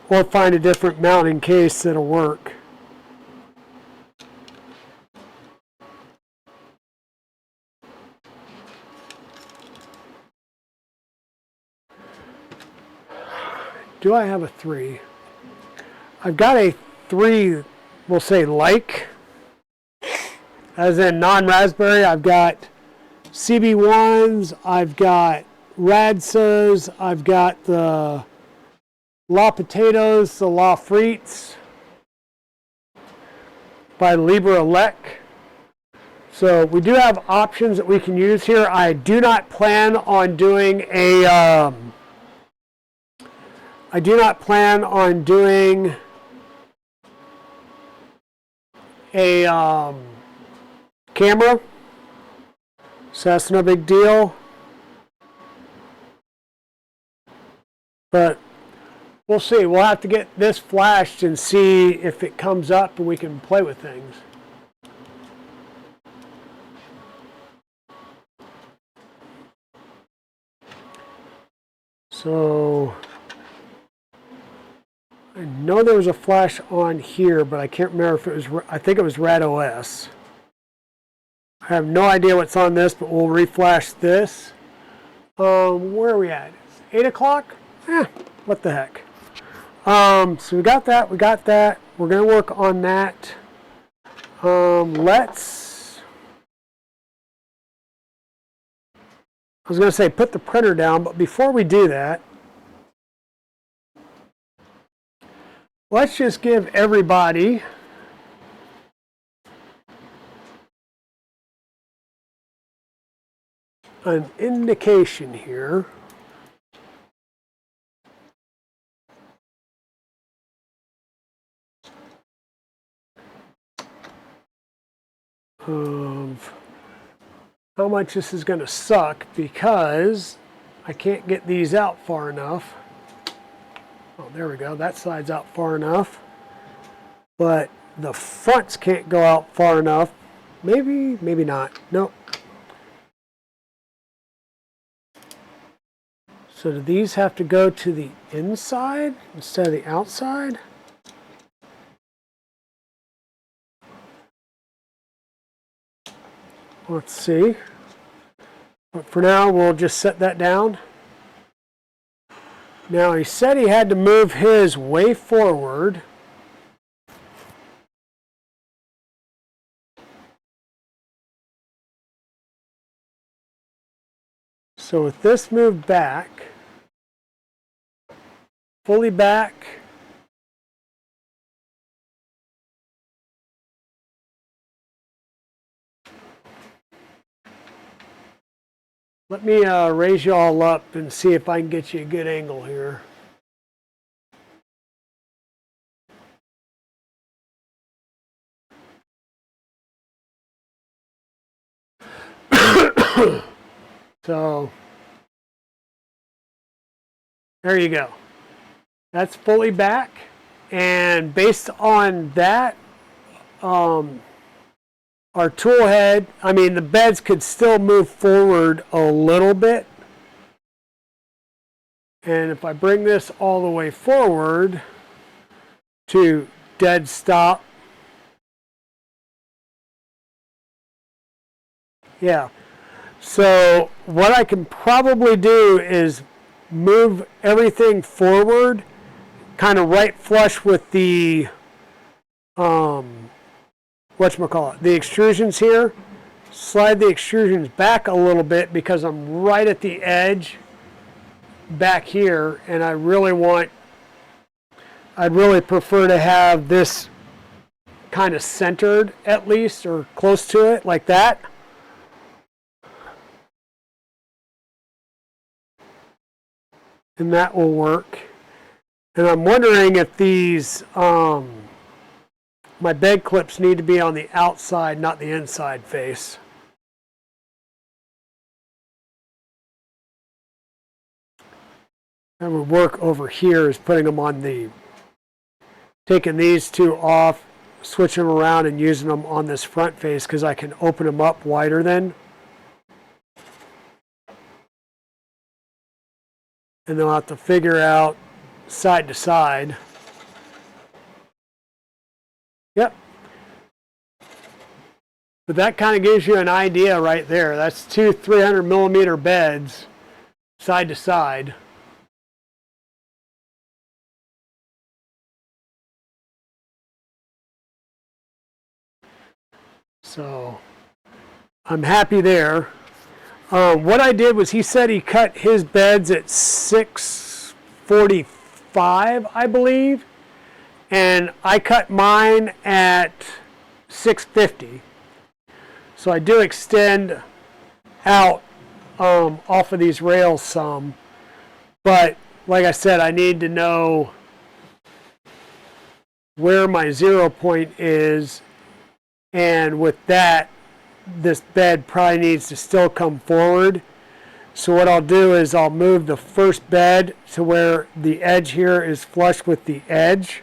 Or find a different mounting case that'll work. Do I have a 3? I've got a 3, we'll say like, as in non-raspberry. I've got CB1s, I've got Radsas, I've got the La Potatoes, the La Frites by Libre Elec. So we do have options that we can use here. I do not plan on doing a camera, so that's no big deal. But we'll see. We'll have to get this flashed and see if it comes up and we can play with things. So I know there was a flash on here, but I can't remember if it was, I think it was Rad OS. I have no idea what's on this, but we'll reflash this. Where are we at? It's 8 o'clock? What the heck. So we got that, We're going to work on that. I was going to say put the printer down, but before we do that, let's just give everybody an indication here of how much this is going to suck, because I can't get these out far enough. Oh, there we go. That side's out far enough. But the fronts can't go out far enough. Maybe, maybe not. Nope. So do these have to go to the inside instead of the outside? Let's see. But for now, we'll just set that down. Now, he said he had to move his way forward. So with this moved back, fully back, let me raise you all up and see if I can get you a good angle here. So there you go. That's fully back. And based on that, our tool head, I mean, the beds could still move forward a little bit. And if I bring this all the way forward to dead stop, yeah. So what I can probably do is move everything forward, kind of right flush with the, whatchamacallit, the extrusions here. Slide the extrusions back a little bit because I'm right at the edge back here, and I'd really prefer to have this kind of centered at least, or close to it, like that. And that will work. And I'm wondering if these, my bed clips need to be on the outside, not the inside face. That would work over here, is putting them on the, taking these two off, switching them around and using them on this front face because I can open them up wider then. And then I'll have to figure out side to side. Yep. But that kind of gives you an idea right there. That's two 300mm beds side to side. So I'm happy there. What I did was, he said he cut his beds at 645, I believe, and I cut mine at 650. So I do extend out off of these rails some, but like I said, I need to know where my 0 point is, and with that, this bed probably needs to still come forward. So what I'll do is I'll move the first bed to where the edge here is flush with the edge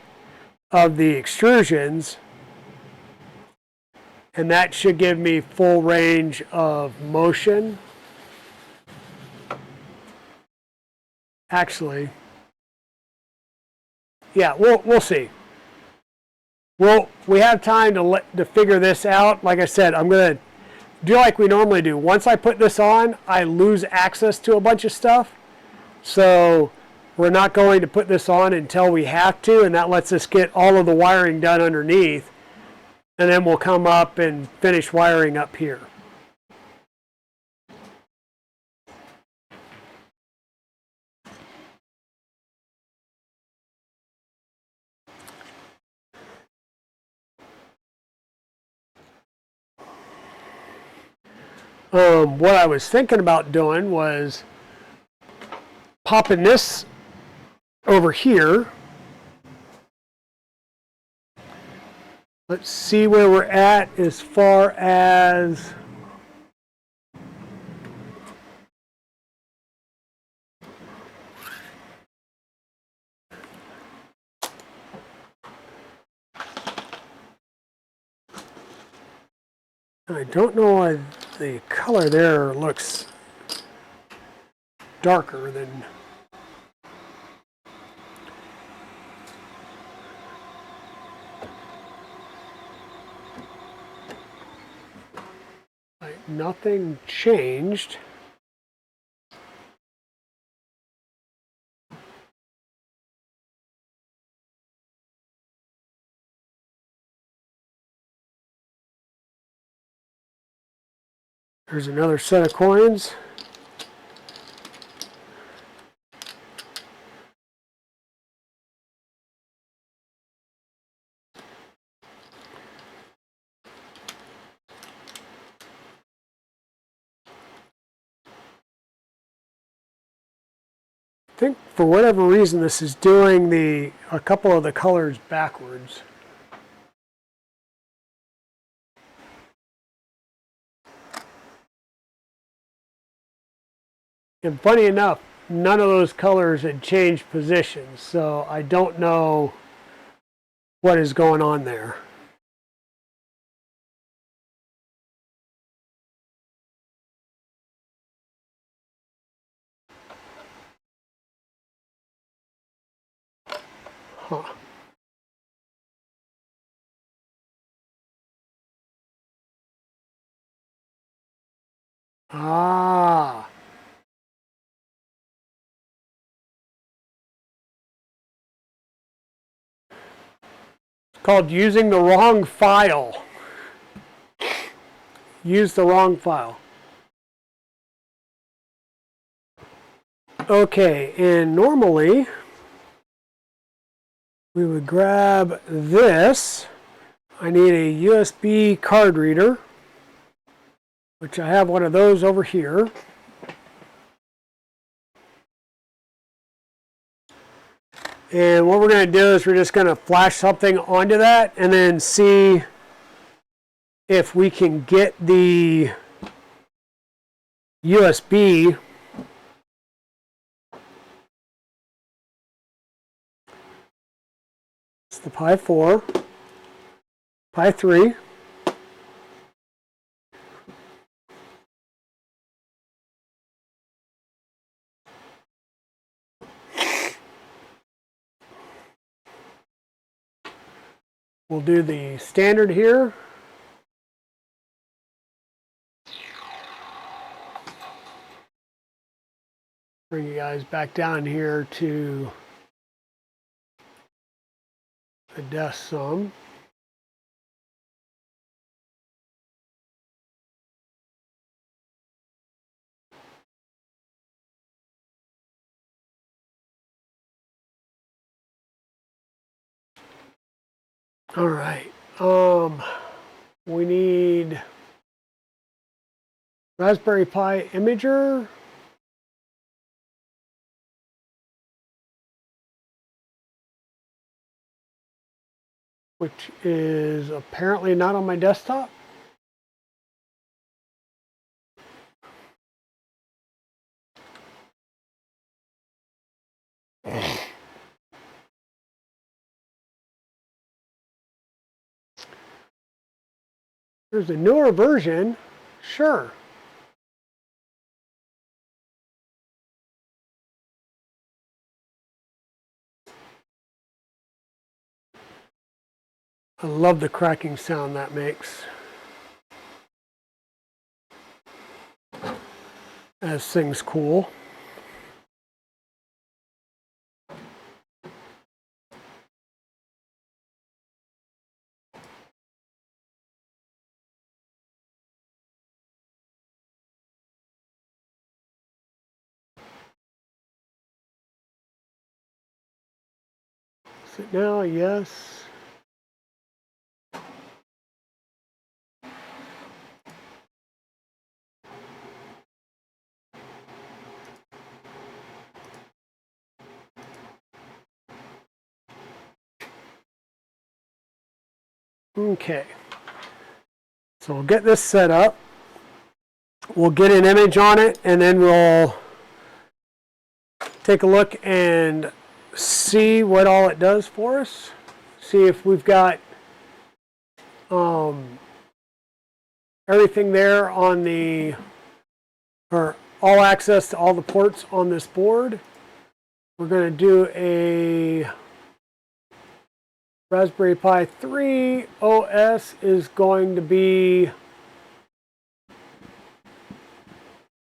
of the extrusions, and that should give me full range of motion. Actually, yeah, we'll see. Well, we have time to figure this out. Like I said, I'm going to do like we normally do. Once I put this on, I lose access to a bunch of stuff. So we're not going to put this on until we have to, and that lets us get all of the wiring done underneath. And then we'll come up and finish wiring up here. What I was thinking about doing was popping this over here. Let's see where we're at as far as I don't know why the color there looks darker than like nothing changed. There's another set of coins. I think for whatever reason this is doing a couple of the colors backwards. And funny enough, none of those colors had changed positions, so I don't know what is going on there. Huh. Ah. It's called using the wrong file. Use the wrong file. Okay, and normally we would grab this. I need a USB card reader, which I have one of those over here. And what we're going to do is we're just going to flash something onto that and then see if we can get the USB it's the Pi 4, Pi 3. We'll do the standard here. Bring you guys back down here to adjust some. All right. We need Raspberry Pi imager. Which is apparently not on my desktop. There's a newer version, sure. I love the cracking sound that makes as things cool. Sit now, yes. Okay, so we'll get this set up. We'll get an image on it, and then we'll take a look and see what all it does for us. See if we've got everything there on the, or all access to all the ports on this board. We're going to do a Raspberry Pi 3 OS is going to be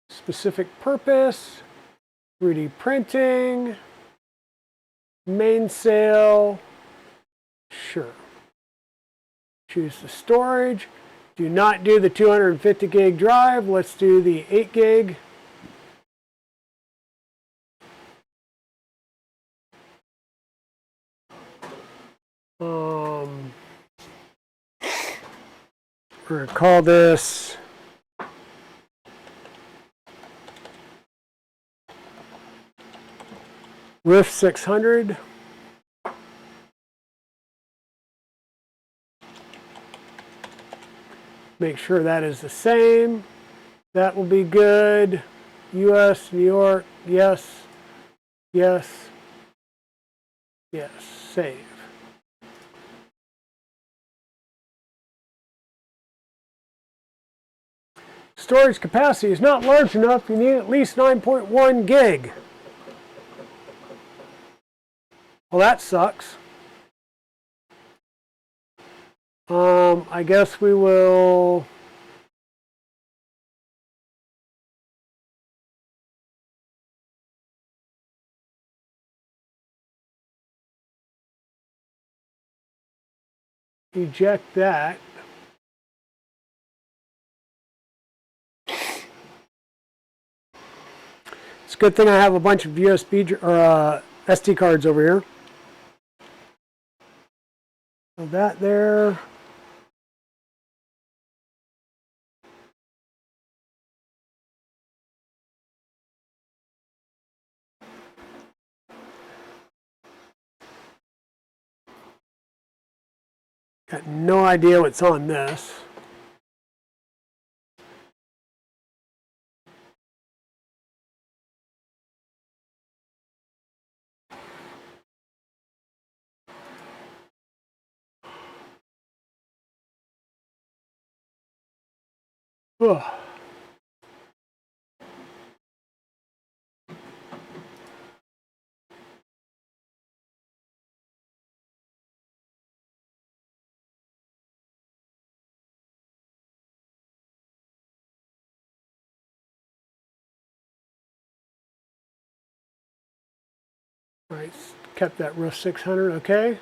specific purpose, 3D printing, Mainsail, sure. Choose the storage. Do not do the 250 gig drive. Let's do the 8 gig. We're going to call this RIFF 600. Make sure that is the same. That will be good. US, New York, yes, yes, yes, save. Storage capacity is not large enough. You need at least 9.1 gig. Well, that sucks. I guess we will eject that. It's a good thing I have a bunch of USB or SD cards over here. So that there. Got no idea what's on this. Ugh. All right, kept that RIFF 600, okay.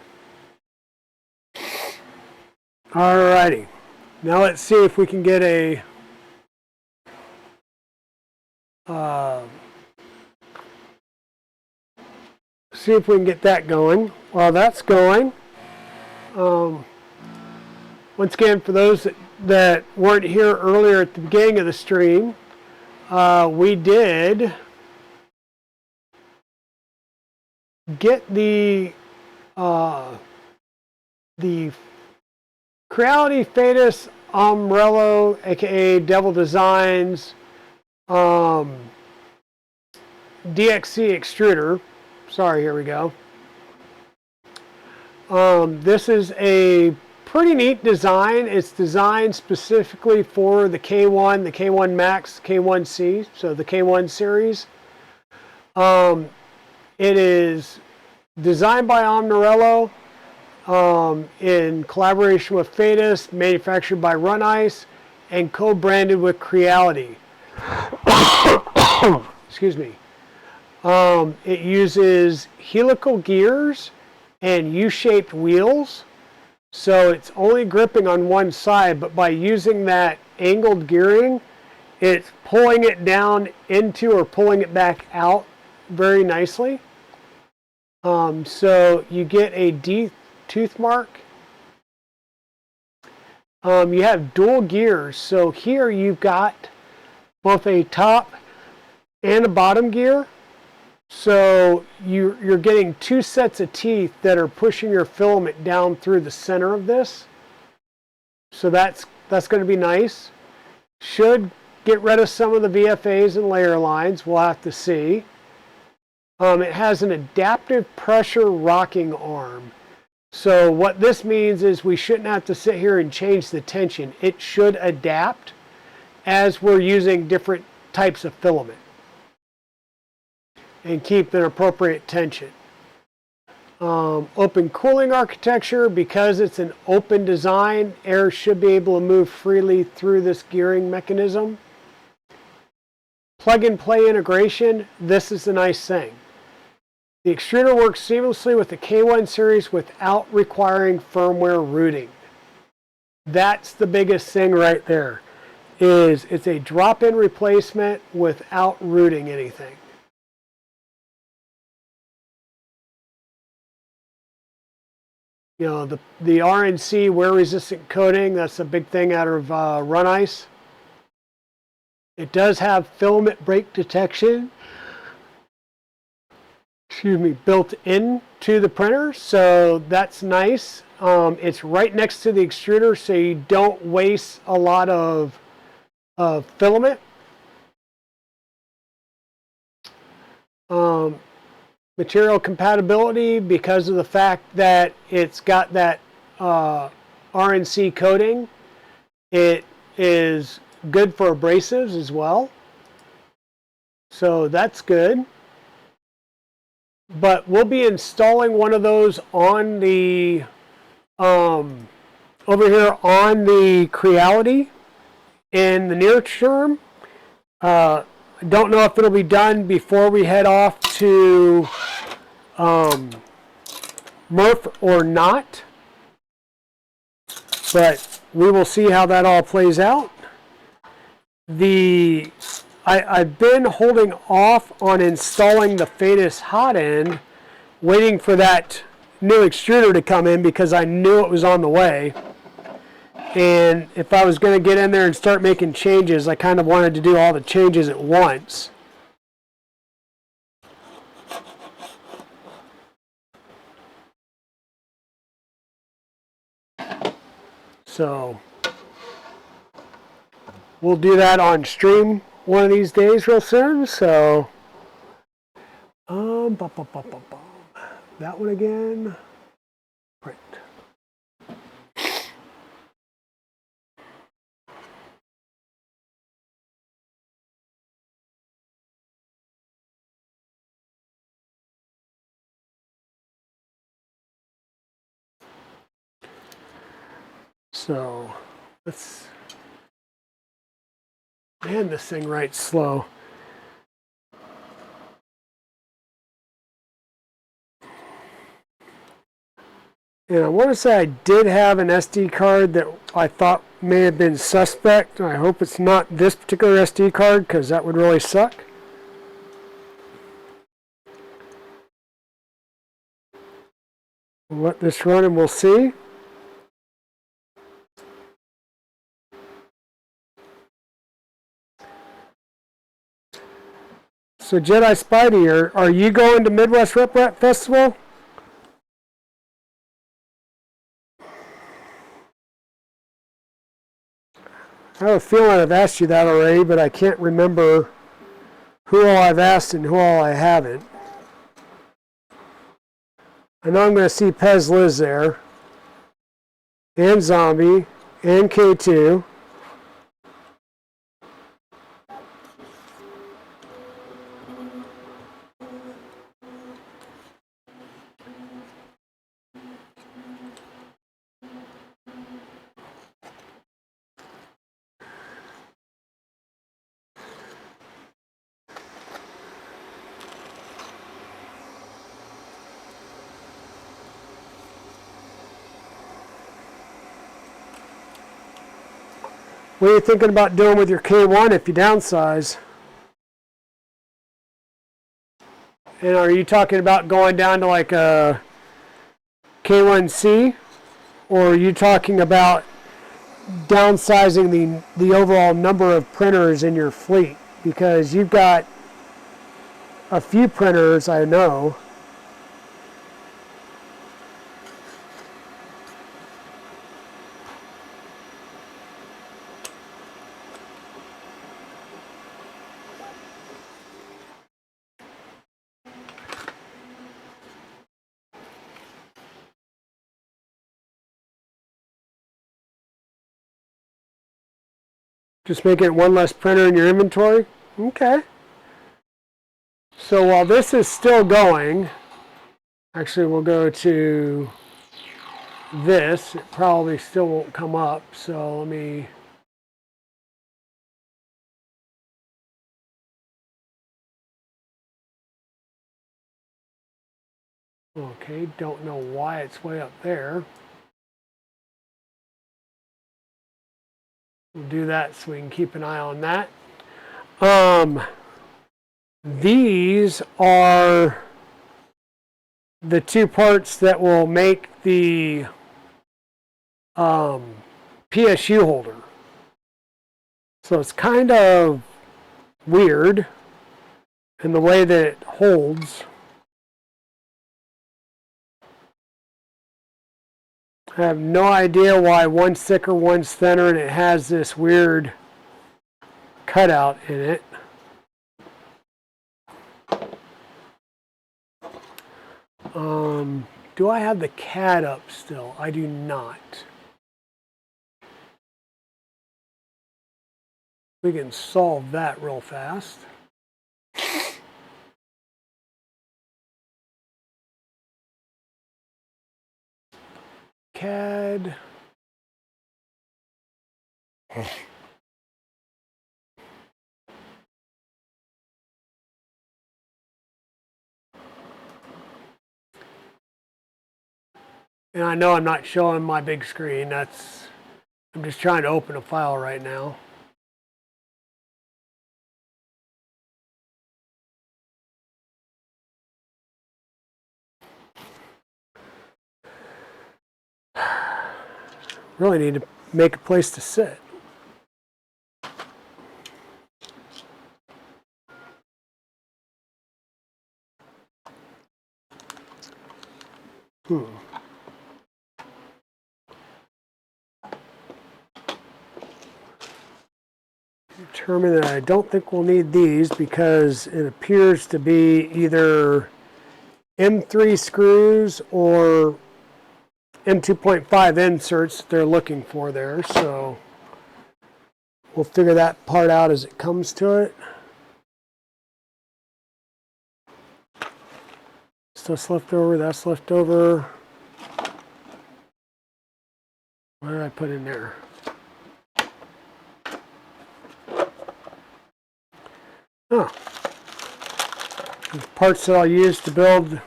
All righty. Now let's see if we can get a see if we can get that going. While that's going, once again, for those that weren't here earlier at the beginning of the stream, we did get the Creality Fadus Umbrello, aka Devil Designs DXC extruder. Sorry, here we go. This is a pretty neat design. It's designed specifically for the K1, the K1 Max, K1C, so the K1 series. It is designed by Omnirello in collaboration with Fadus, manufactured by Run Ice, and co-branded with Creality. Excuse me. It uses helical gears and U-shaped wheels, so it's only gripping on one side, but by using that angled gearing, it's pulling it down into or pulling it back out very nicely. So you get a deep tooth mark. You have dual gears, so here you've got both a top and a bottom gear. So you're getting two sets of teeth that are pushing your filament down through the center of this. So that's going to be nice. Should get rid of some of the VFAs and layer lines. We'll have to see. It has an adaptive pressure rocking arm. So what this means is we shouldn't have to sit here and change the tension. It should adapt as we're using different types of filament and keep an appropriate tension. Open cooling architecture, because it's an open design, air should be able to move freely through this gearing mechanism. Plug and play integration, this is the nice thing. The extruder works seamlessly with the K1 series without requiring firmware rooting. That's the biggest thing right there, is it's a drop-in replacement without rooting anything. You know, the RNC wear-resistant coating, that's a big thing out of Run Ice. It does have filament break detection, built into the printer, so that's nice. It's right next to the extruder, so you don't waste a lot of filament. material compatibility because of the fact that it's got that RNC coating. It is good for abrasives as well. So that's good. But we'll be installing one of those on the over here on the Creality in the near term. I don't know if it'll be done before we head off to Murph or not, but we will see how that all plays out. I've been holding off on installing the Fadis hot end, waiting for that new extruder to come in because I knew it was on the way. And if I was going to get in there and start making changes, I kind of wanted to do all the changes at once. So we'll do that on stream one of these days real soon. So that one again. Right. So let's, man, this thing writes slow. And I want to say I did have an SD card that I thought may have been suspect. I hope it's not this particular SD card because that would really suck. We'll let this run and we'll see. So Jedi Spidey, are you going to Midwest Rep Rap Festival? I have a feeling I've asked you that already, but I can't remember who all I've asked and who all I haven't. I know I'm going to see Pez Liz there, and Zombie, and K2. What are you thinking about doing with your K1 if you downsize? And are you talking about going down to like a K1C? Or are you talking about downsizing the overall number of printers in your fleet? Because you've got a few printers, I know. Just making it one less printer in your inventory? Okay. So while this is still going, actually we'll go to this. It probably still won't come up, so let me... Okay, don't know why it's way up there. We'll do that so we can keep an eye on that. These are the two parts that will make the PSU holder. So it's kind of weird in the way that it holds. I have no idea why one's thicker, one's thinner, and it has this weird cutout in it. Do I have the CAD up still? I do not. We can solve that real fast. CAD. And I know I'm not showing my big screen. I'm just trying to open a file right now. Really need to make a place to sit. Determine that I don't think we'll need these because it appears to be either M3 screws or M2.5 inserts that they're looking for there. So we'll figure that part out as it comes to it. Stuff's left over, that's left over. What did I put in there? Oh. The parts that I'll use to build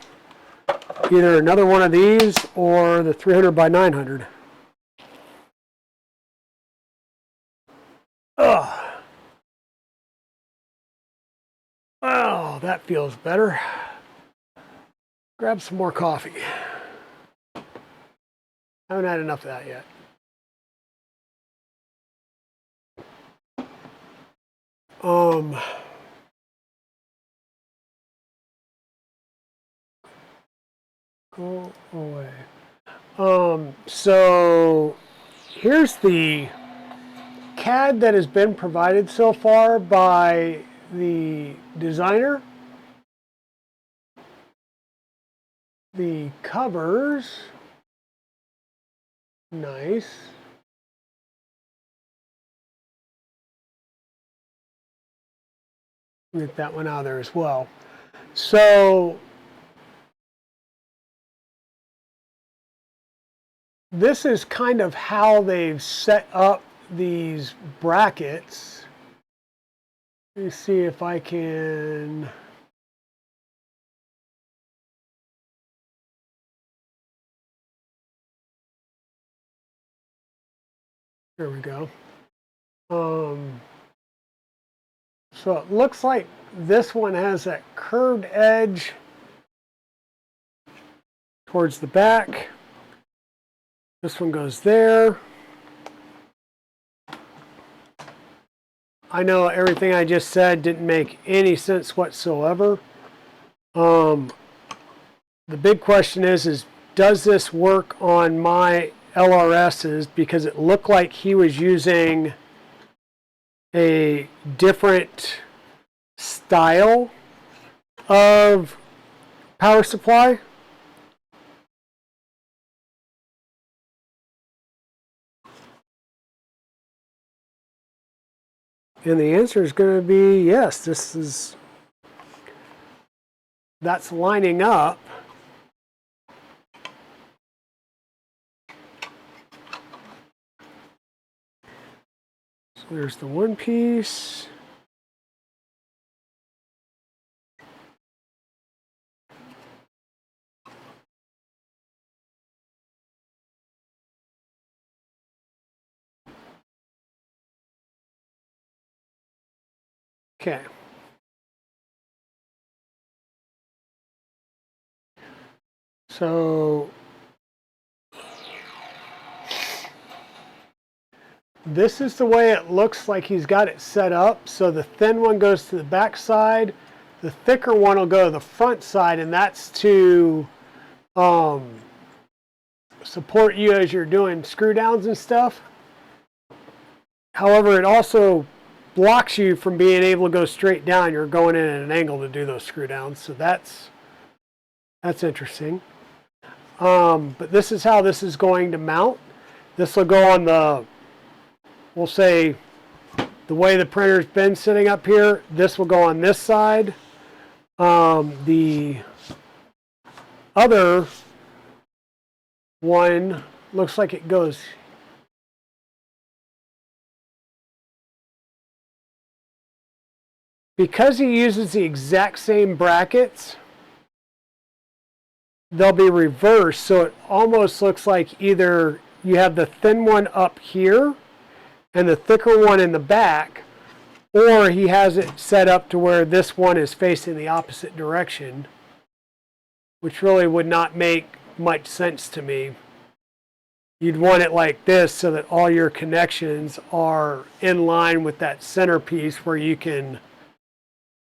either another one of these or the 300 by 900. Oh, that feels better. Grab some more coffee. Haven't had enough of that yet. Go away. So here's the CAD that has been provided so far by the designer. The covers, nice. Get that one out of there as well. So this is kind of how they've set up these brackets. Let me see if I can. There we go. So it looks like this one has that curved edge towards the back. This one goes there. I know everything I just said didn't make any sense whatsoever. The big question is does this work on my LRSs? Because it looked like he was using a different style of power supply. And the answer is going to be yes, that's lining up. So there's the one piece. Okay. So this is the way it looks like he's got it set up. So the thin one goes to the back side, the thicker one will go to the front side, and that's to support you as you're doing screw downs and stuff. However, it also blocks you from being able to go straight down. You're going in at an angle to do those screw downs. So that's That's interesting. But this is how this is going to mount. This will go on the, we'll say, the way the printer's been sitting up here. This will go on this side. The other one looks like it goes because he uses the exact same brackets. They'll be reversed, so it almost looks like either you have the thin one up here and the thicker one in the back, or he has it set up to where this one is facing the opposite direction, which really would not make much sense to me. You'd want it like this so that all your connections are in line with that centerpiece where you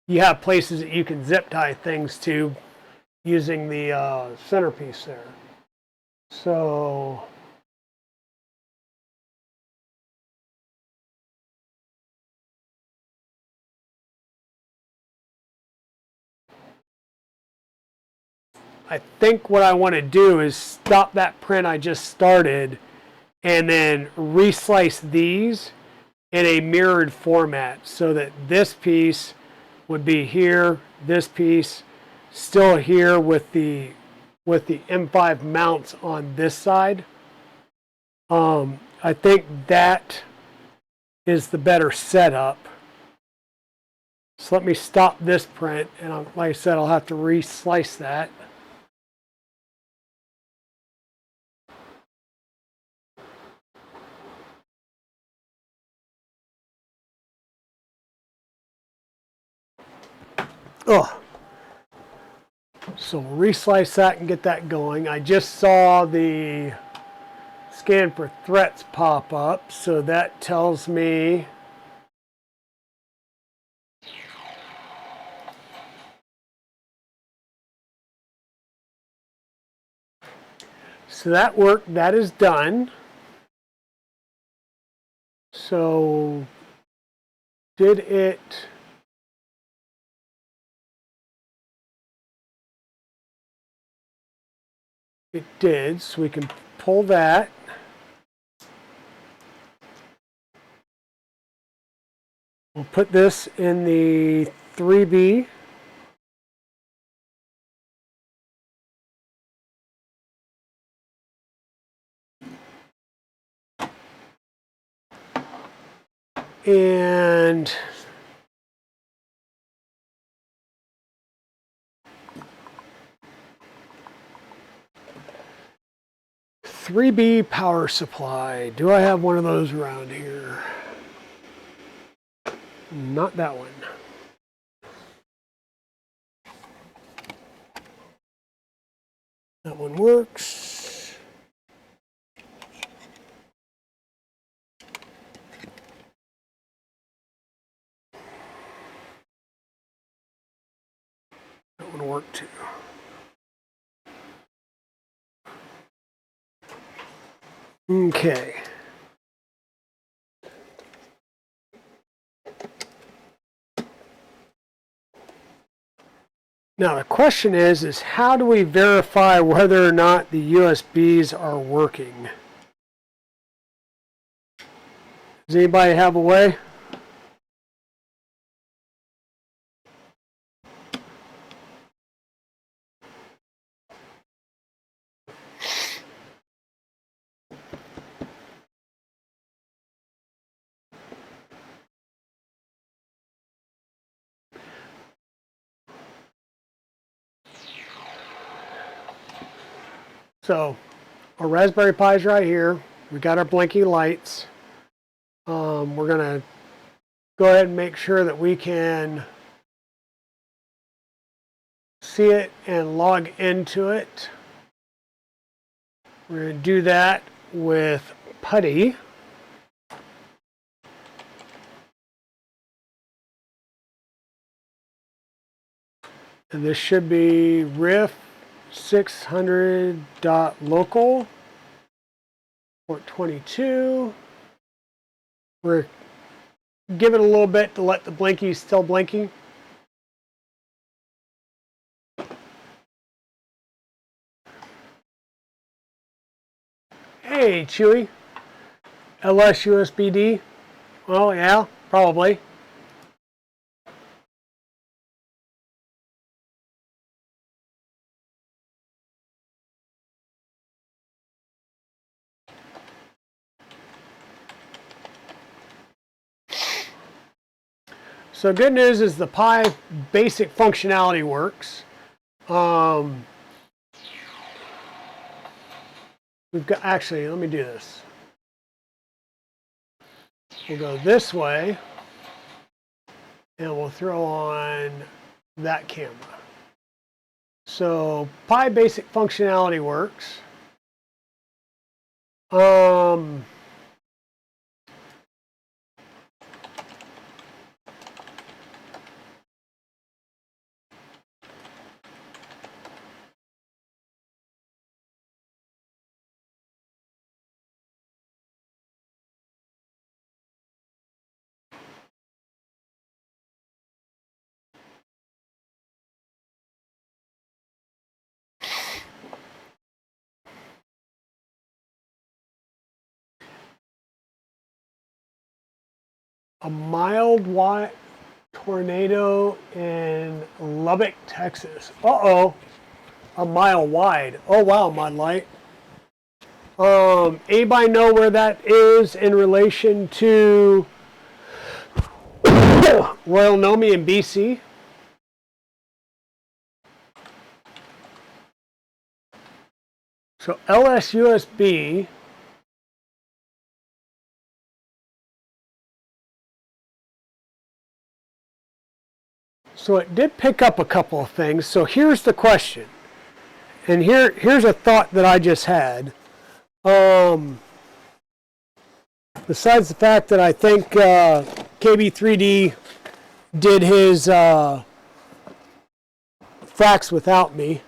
have places that you can zip tie things to using the centerpiece there. So I think what I want to do is stop that print I just started and then reslice these in a mirrored format so that this piece would be here, this piece still here with the M5 mounts on this side. I think that is the better setup. So let me stop this print, and like I said, I'll have to reslice that. Oh, so reslice that and get that going. I just saw the scan for threats pop up, so that tells me so that work, that is done. So did it It did, so we can pull that. We'll put this in the 3B. And "3B power supply." Do I have one of those around here? Not that one. That one works. That one worked too. Okay. Now the question is how do we verify whether or not the USBs are working? Does anybody have a way? So our Raspberry Pi's right here. We got our blinking lights. We're going to go ahead and make sure that we can see it and log into it. We're going to do that with PuTTY. And this should be RIFF 600.local port 22. We're giving it a little bit to let the blinky still blinking. Hey, Chewy. LS USB-D. Well, yeah, probably. So good news is the Pi basic functionality works. We've got, actually, let me do this. We'll go this way, and we'll throw on that camera. So Pi basic functionality works. A mild tornado in Lubbock, Texas. Uh-oh. A mile wide. Oh, wow, Mud Light. Anybody know where that is in relation to Royal Nomi in BC? So LSUSB. So it did pick up a couple of things. So here's the question. And here's a thought that I just had. Besides the fact that I think KB3D did his fracs without me.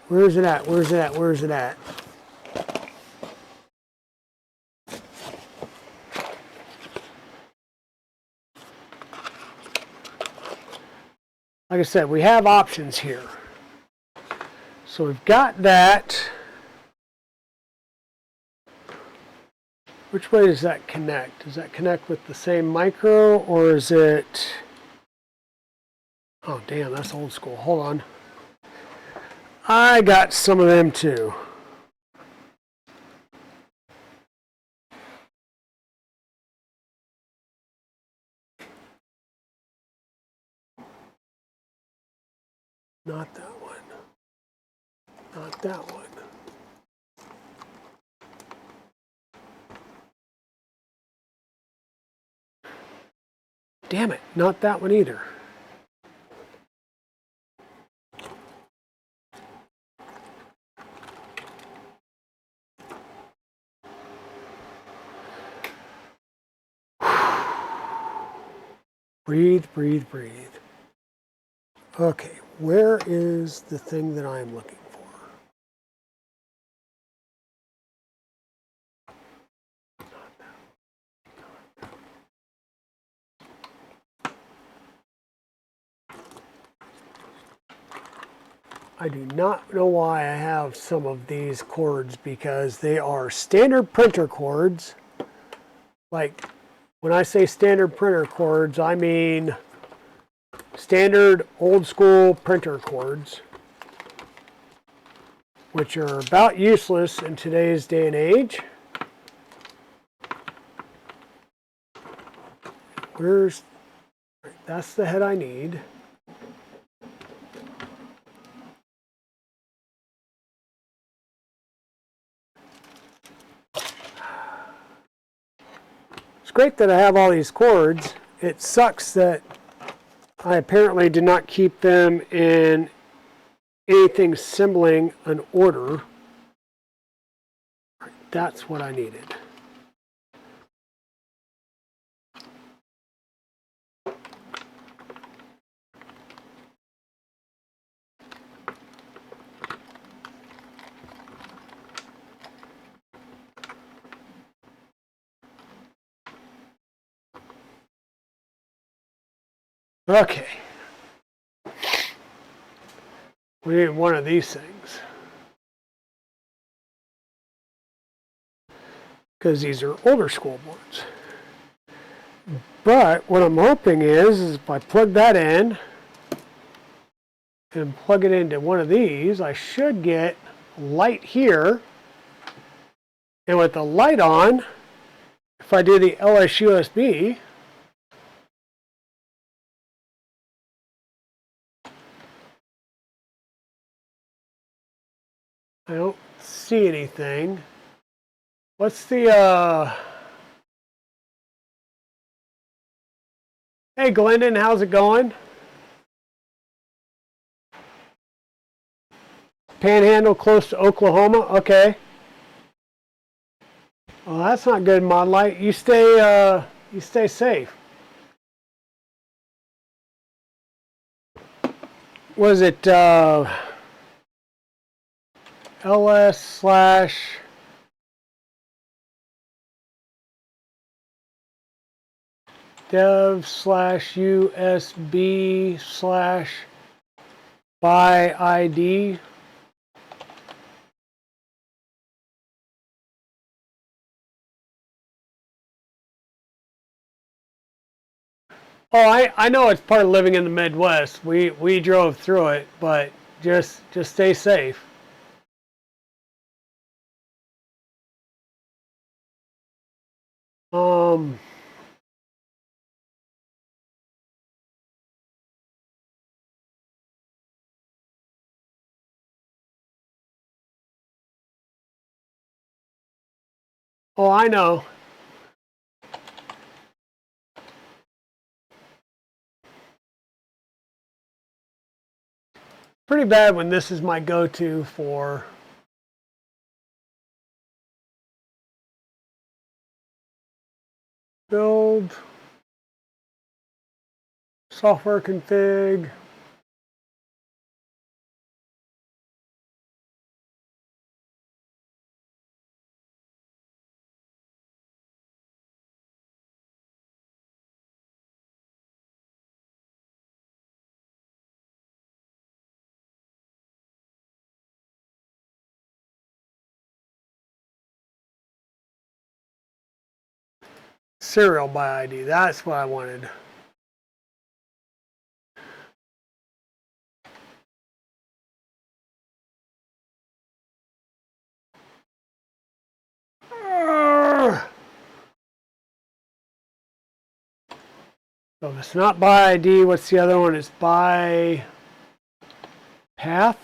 Where's it at? Where's it at? Where's it at? Like I said, we have options here. So we've got that. Which way does that connect? Does that connect with the same micro, or is it... Oh, damn, that's old school. Hold on. I got some of them too. Not that one. Not that one. Damn it, not that one either. Breathe, breathe, breathe. Okay, where is the thing that I'm looking for? I do not know why I have some of these cords, because they are standard printer cords. Like, when I say standard printer cords, I mean standard old school printer cords, which are about useless in today's day and age. That's the head I need. It's great that I have all these cords. It sucks that I apparently did not keep them in anything resembling an order. That's what I needed. Okay. We need one of these things. because these are older school boards. But what I'm hoping is if I plug that in and plug it into one of these, I should get light here. And with the light on, if I do the LS USB, I don't see anything. What's the, hey Glendon, how's it going? Panhandle close to Oklahoma, okay. Well, that's not good, Mod Light. You stay safe. Was it LS slash dev slash USB slash by ID? Oh, I know it's part of living in the Midwest. We drove through it, but just stay safe. Oh, I know. Pretty bad when this is my go-to for build, software config. Serial by ID, that's what I wanted. So if it's not by ID, what's the other one? It's by path.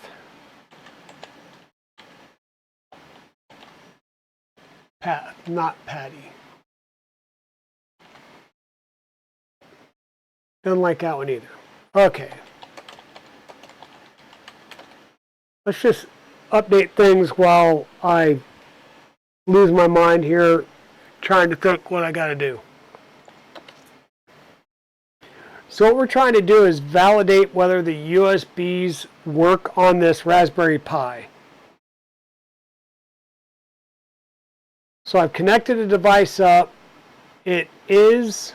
Path, not Patty. Don't like that one either. Okay. Let's just update things while I lose my mind here trying to think what I got to do. So what we're trying to do is validate whether the USBs work on this Raspberry Pi. So I've connected the device up. It is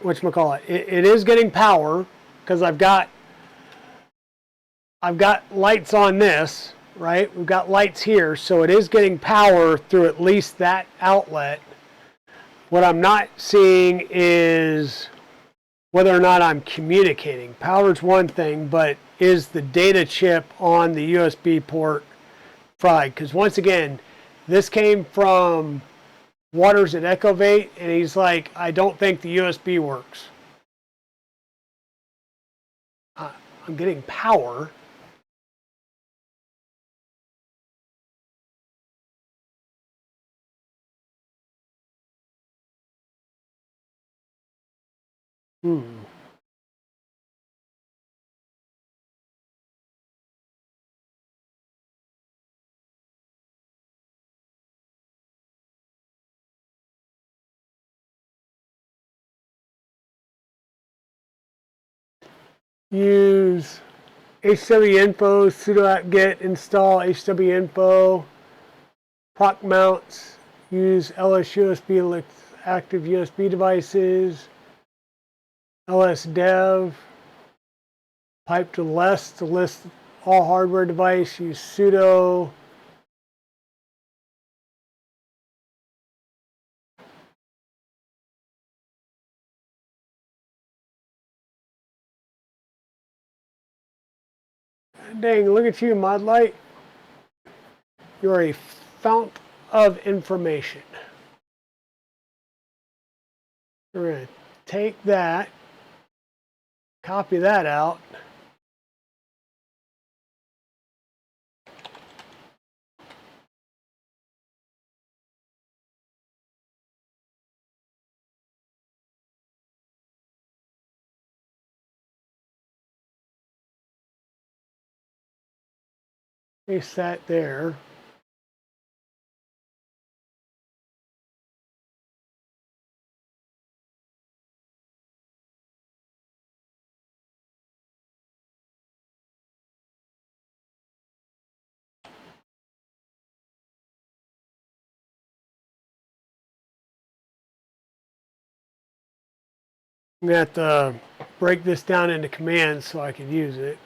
whatchamacallit, it is getting power because I've got lights on this, right? We've got lights here, so it is getting power through at least that outlet. What I'm not seeing is whether or not I'm communicating. Power's one thing, but is the data chip on the USB port fried? Because once again, this came from Waters at Echovate, and he's like, I don't think the USB works. I'm getting power. Use hwinfo sudo apt-get install hwinfo proc mounts. Use LSUSB active USB devices. LSDev pipe to less to list all hardware device. Use sudo Dang, look at you, Modlight. You're a fount of information. We're going to take that, copy that out. Paste that there. I'm going to have to break this down into commands so I can use it.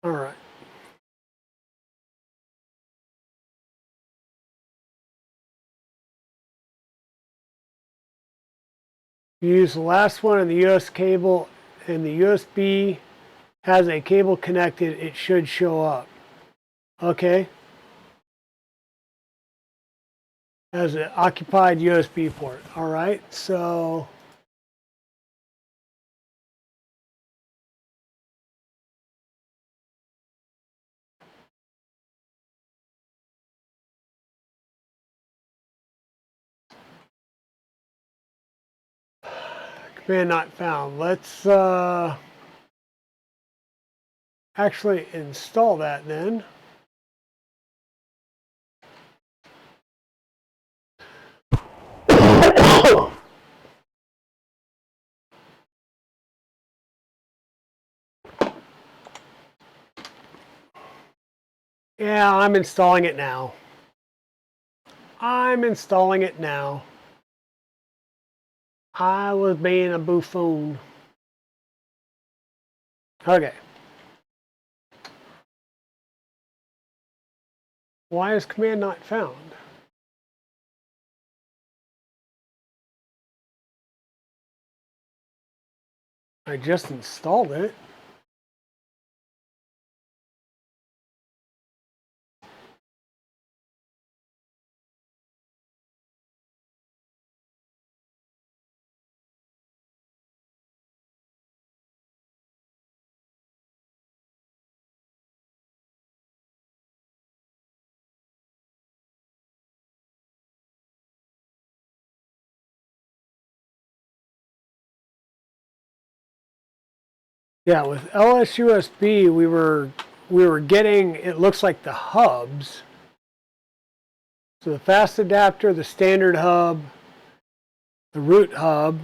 All right. Use the last one in the US cable, and the USB has a cable connected. It should show up. Okay. Has an occupied USB port. All right. So command not found. Let's actually install that then. Yeah, I'm installing it now. I'm installing it now. I was being a buffoon. Okay. Why is command not found? I just installed it. Yeah, with LSUSB we were getting, it looks like, the hubs. So the fast adapter, the standard hub, the root hub,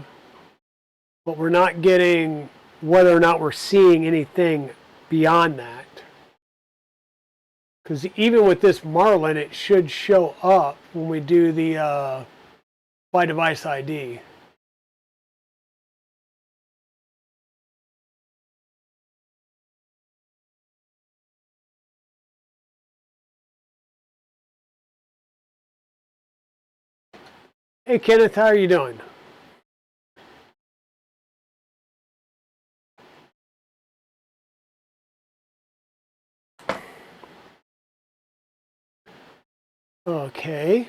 but we're not getting whether or not we're seeing anything beyond that. Because even with this Marlin, it should show up when we do the by device ID. Hey Kenneth, how are you doing? Okay.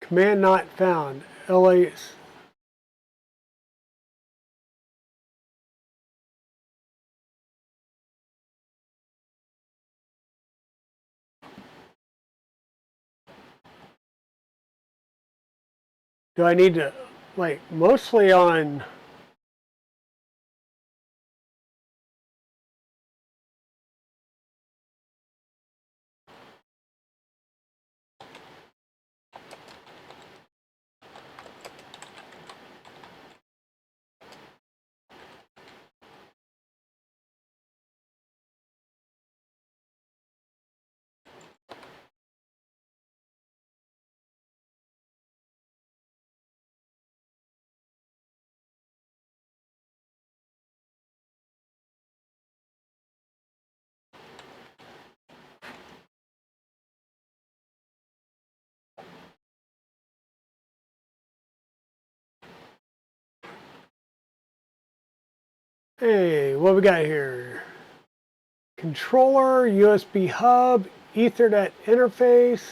Command not found. LAS. Do I need to, like, mostly on... Hey, what we got here? Controller, USB hub, Ethernet interface.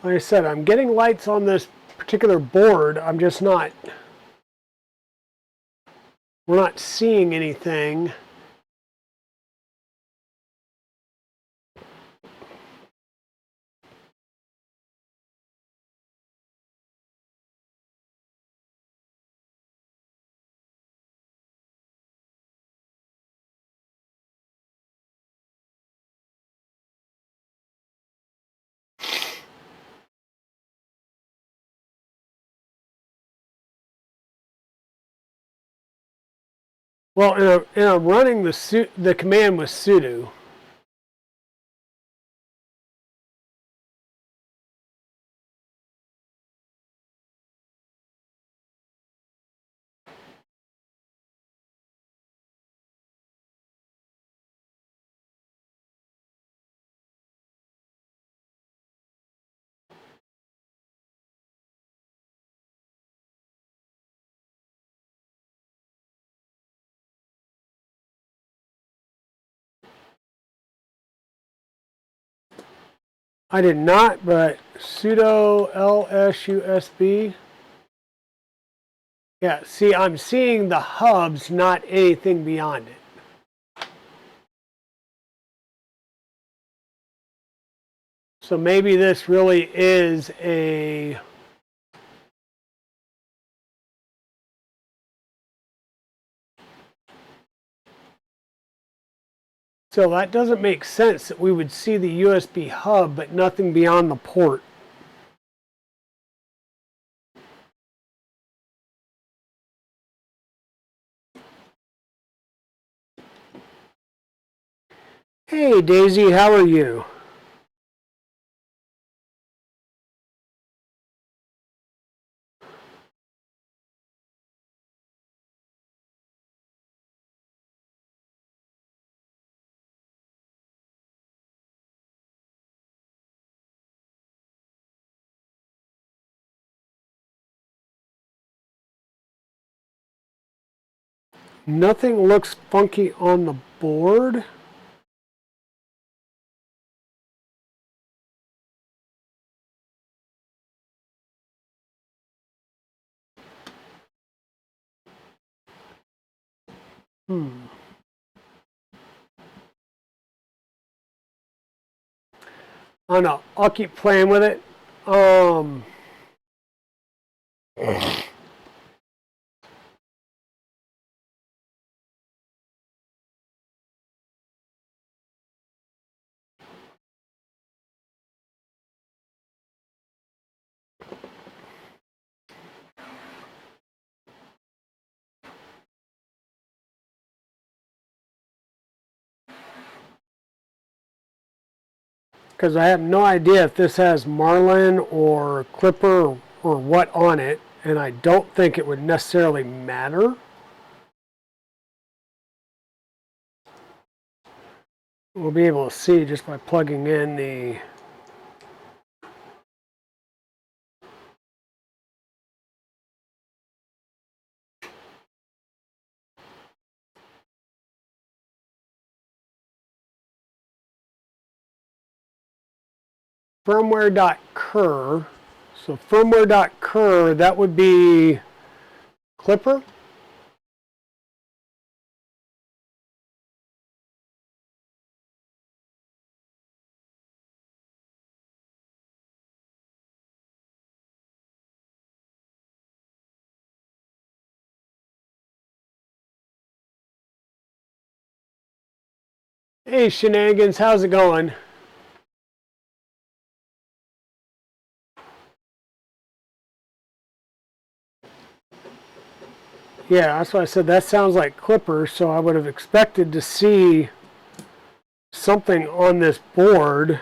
Like I said, I'm getting lights on this particular board. I'm just not... We're not seeing anything. Well, and I'm running the command with sudo. I did not, but sudo lsusb. Yeah, see, I'm seeing the hubs, not anything beyond it. So maybe this really is a... So that doesn't make sense that we would see the USB hub, but nothing beyond the port. Hey, Daisy, how are you? Nothing looks funky on the board. I don't know. I'll keep playing with it. Because I have no idea if this has Marlin or Klipper or what on it, and I don't think it would necessarily matter. We'll be able to see just by plugging in the... firmware.cur. So firmware.cur, that would be Klipper. Hey Shenanigans, how's it going? Yeah, that's why I said that sounds like Klipper, so I would have expected to see something on this board,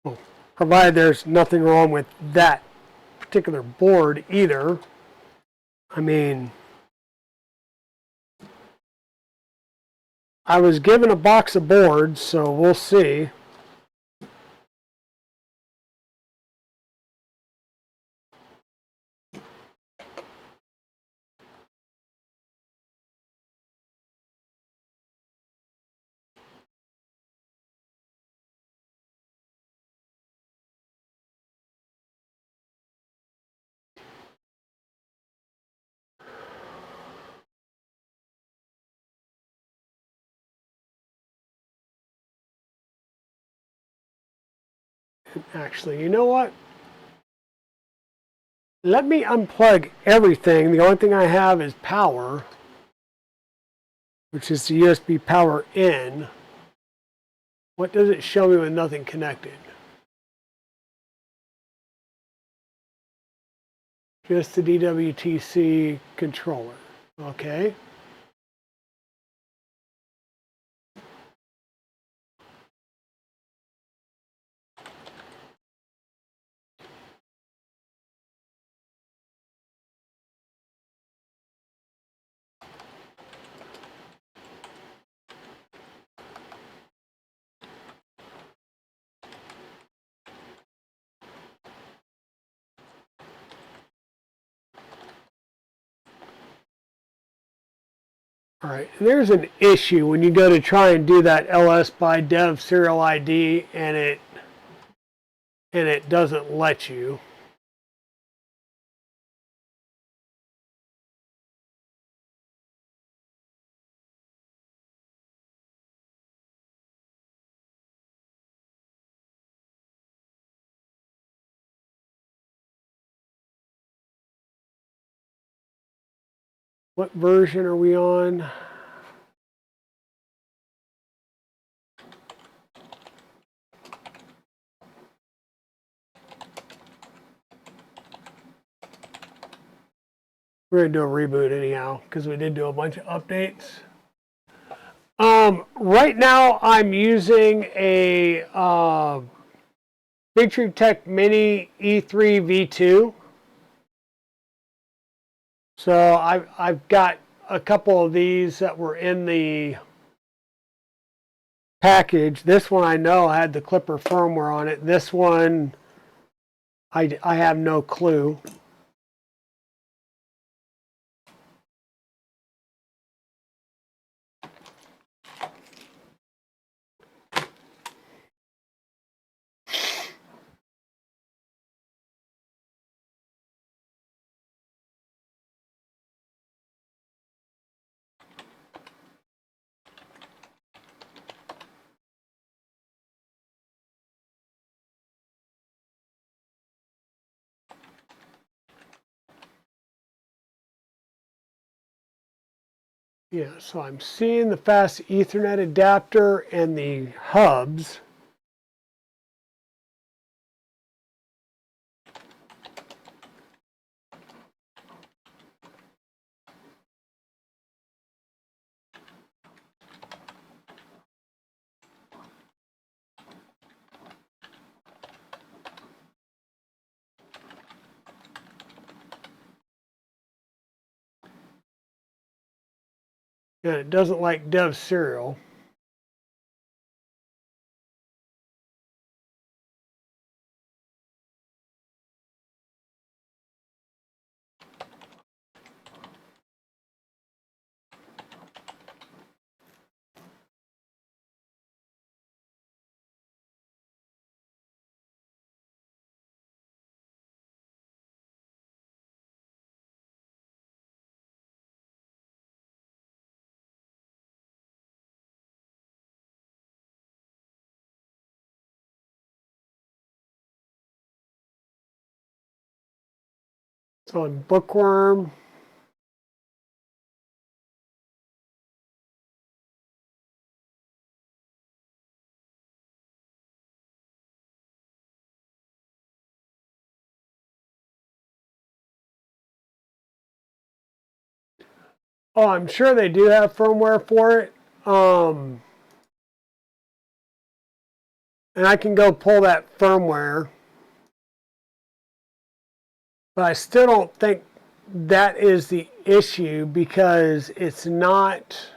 well, provided there's nothing wrong with that particular board either. I mean, I was given a box of boards, so we'll see. Actually, you know what? Let me unplug everything. The only thing I have is power, which is the USB power in. What does it show me with nothing connected? Just the DWTC controller. Okay. All right, there's an issue when you go to try and do that ls by dev serial ID and it doesn't let you. What version are we on? We're going to do a reboot anyhow because we did do a bunch of updates. Right now I'm using a Big Tree Tech Mini E3 V2. So I've got a couple of these that were in the package. This one I know had the Klipper firmware on it. This one I have no clue. Yeah, so I'm seeing the fast Ethernet adapter and the hubs. And it doesn't like dev serial. It's on Bookworm. Oh, I'm sure they do have firmware for it. And I can go pull that firmware. But I still don't think that is the issue because it's not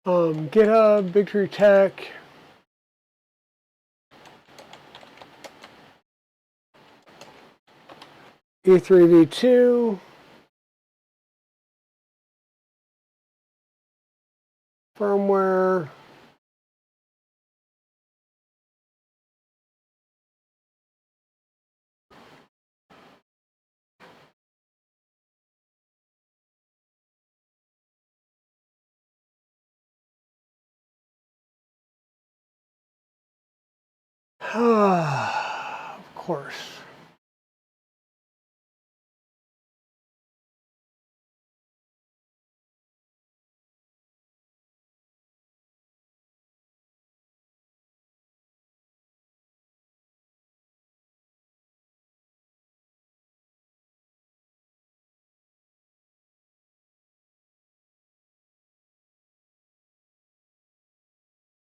GitHub, Victory Tech. E3v2. Firmware. Of course.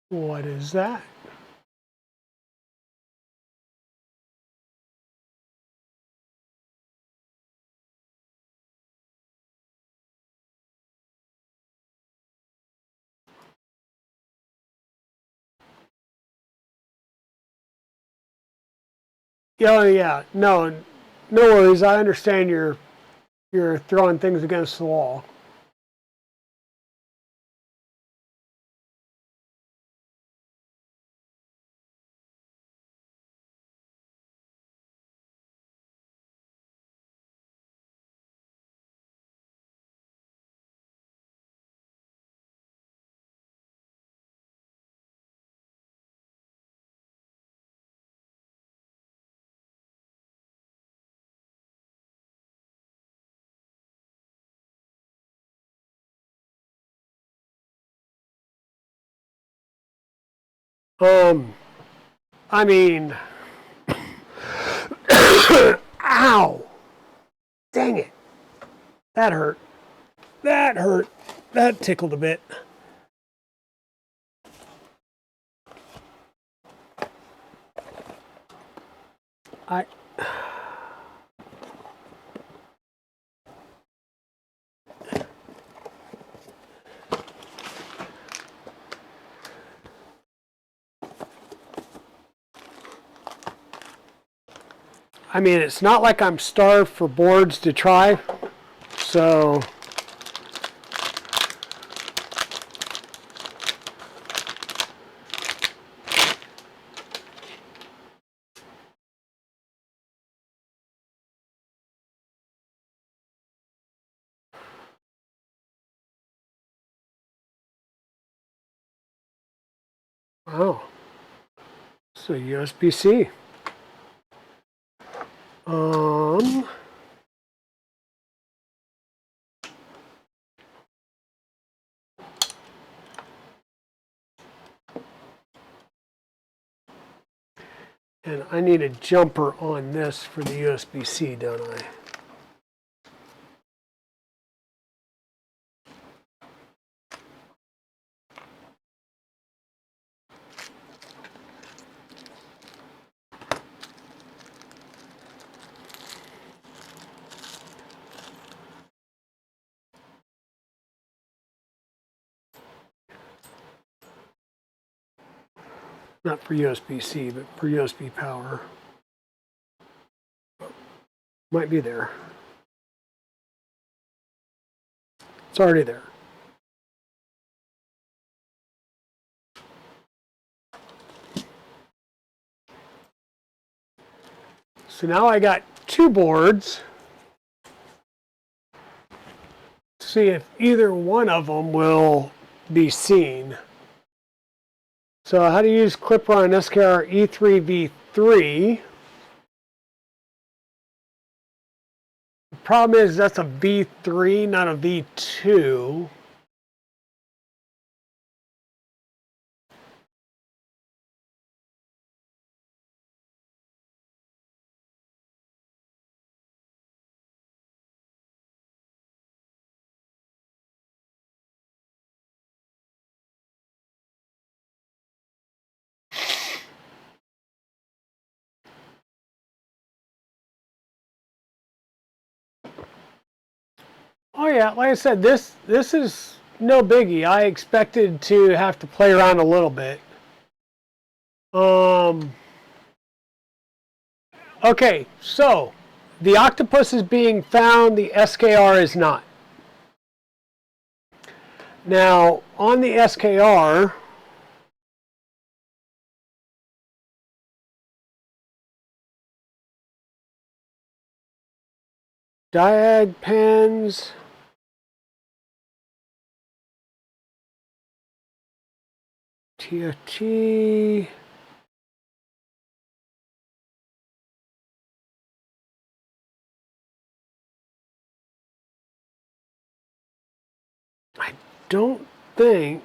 What is that? Oh yeah, no worries. I understand you're throwing things against the wall. I mean, ow! Dang it! That hurt. That hurt. That tickled a bit. I mean, it's not like I'm starved for boards to try, so oh, so USB-C. And I need a jumper on this for the USB-C, don't I? Not for USB-C, but for USB power. Might be there. It's already there. So now I got two boards. See if either one of them will be seen. So how to use Klipper on SKR E3V3. The problem is that's a V3, not a V2. Oh yeah, like I said, this is no biggie. I expected to have to play around a little bit. Okay, so the octopus is being found, the SKR is not. Now, on the SKR, diag pens, TFT, I don't think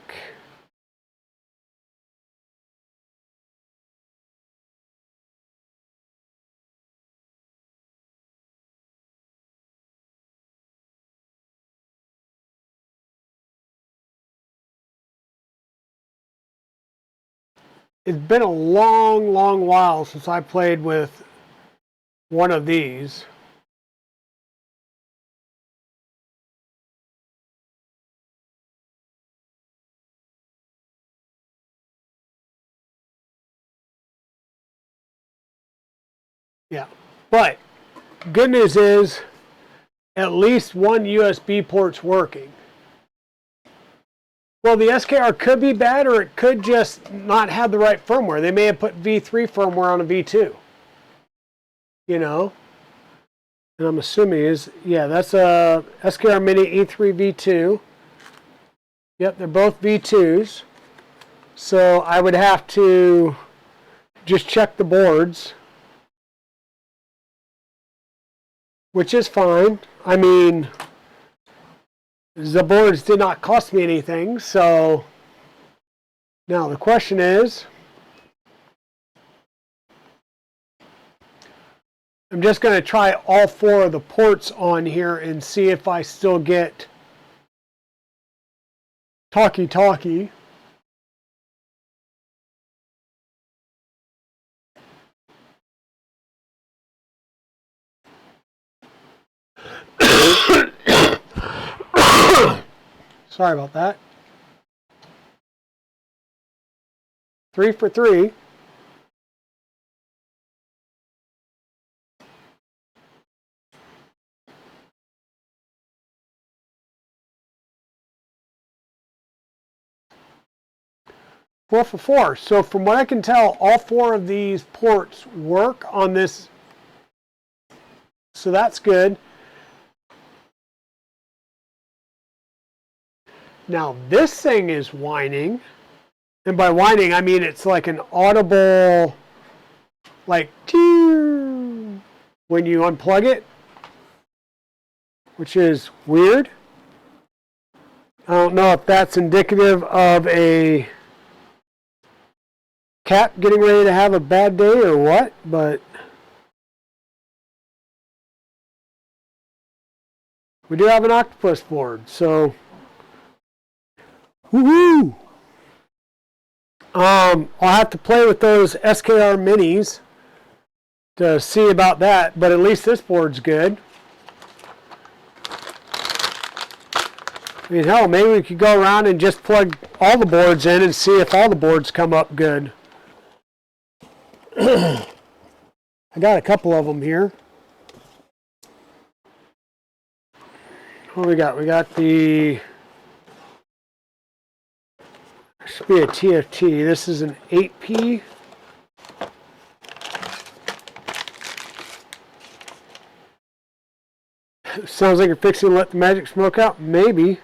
it's been a long while since I played with one of these. Yeah, but good news is at least one USB port's working. Well, the SKR could be bad, or it could just not have the right firmware. They may have put V3 firmware on a V2. You know? And I'm assuming yeah, that's a SKR Mini E3 V2. Yep, they're both V2s. So I would have to just check the boards, which is fine. I mean, the boards did not cost me anything, so now the question is, I'm just going to try all four of the ports on here and see if I still get talkie-talkie. Sorry about that. 3 for 3. Four for 4. So from what I can tell, all four of these ports work on this. So that's good. Now this thing is whining. And by whining, I mean it's like an audible, like, when you unplug it, which is weird. I don't know if that's indicative of a cat getting ready to have a bad day or what, but we do have an octopus board, so woohoo! I'll have to play with those SKR minis to see about that, but at least this board's good. I mean, hell, maybe we could go around and just plug all the boards in and see if all the boards come up good. I got a couple of them here. What do we got? We got the, should be a TFT. This is an 8P. Sounds like you're fixing to let the magic smoke out. Maybe.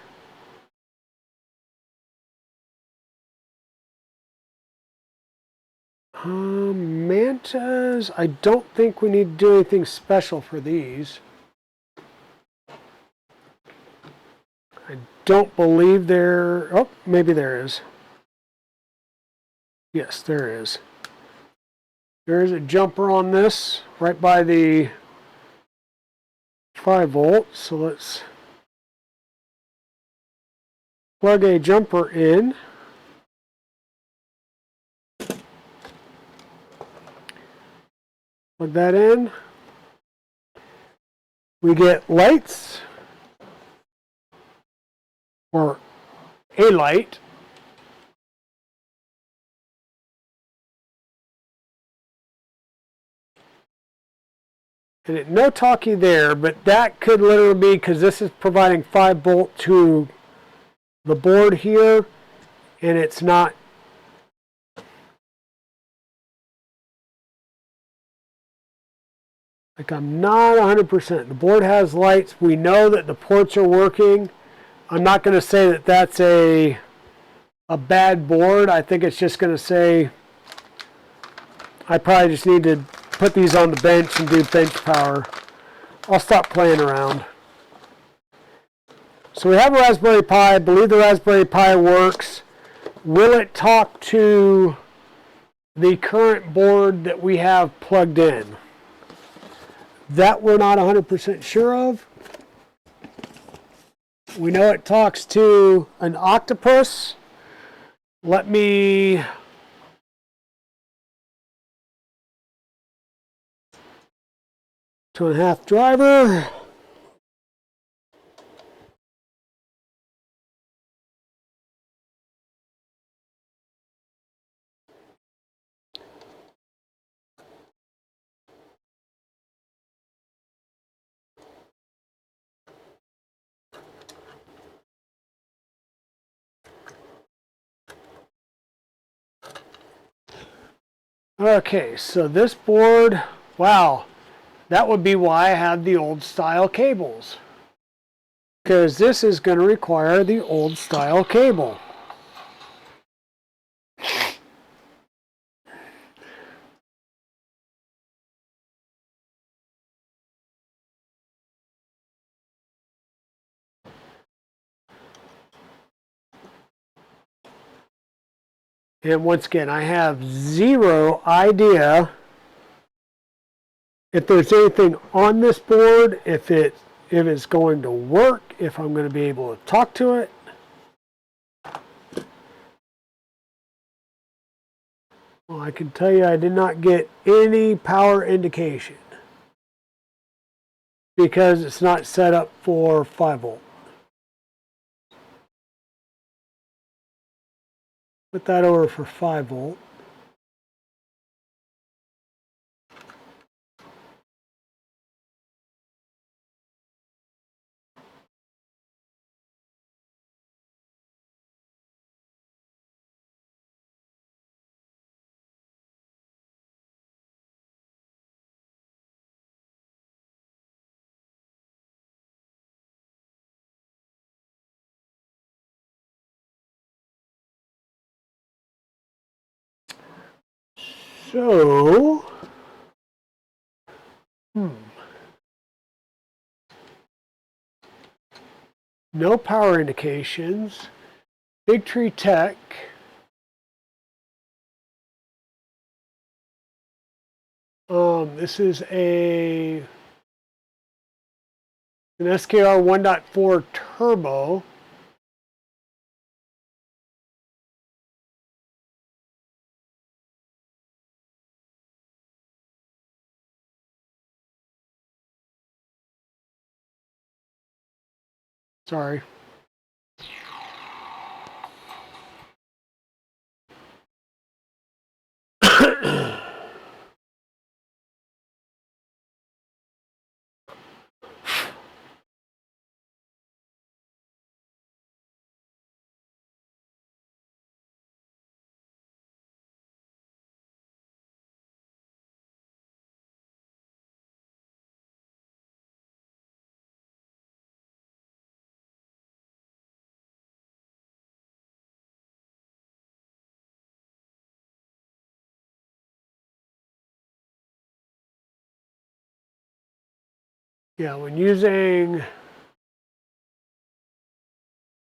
Mantas, I don't think we need to do anything special for these. I don't believe there, oh, maybe there is. Yes, there is. There is a jumper on this right by the 5 volts. So let's plug a jumper in. Plug that in. We get lights, or a light. And no talkie there, but that could literally be because this is providing 5 volt to the board here, and it's not. Like, I'm not 100%. The board has lights. We know that the ports are working. I'm not going to say that that's a bad board. I think it's just going to say I probably just need to put these on the bench and do bench power. I'll stop playing around. So we have a Raspberry Pi. I believe the Raspberry Pi works. Will it talk to the current board that we have plugged in? That we're not 100% sure of. We know it talks to an octopus. Let me 2.5 driver. Okay, so this board, wow, that would be why I had the old style cables. Because this is going to require the old style cable. And once again, I have zero idea if there's anything on this board, if it's going to work, if I'm going to be able to talk to it. Well, I can tell you I did not get any power indication because it's not set up for 5 volt. Put that over for 5 volt. So, no power indications. Big Tree Tech. This is an SKR 1.4 turbo. Sorry. Yeah, when using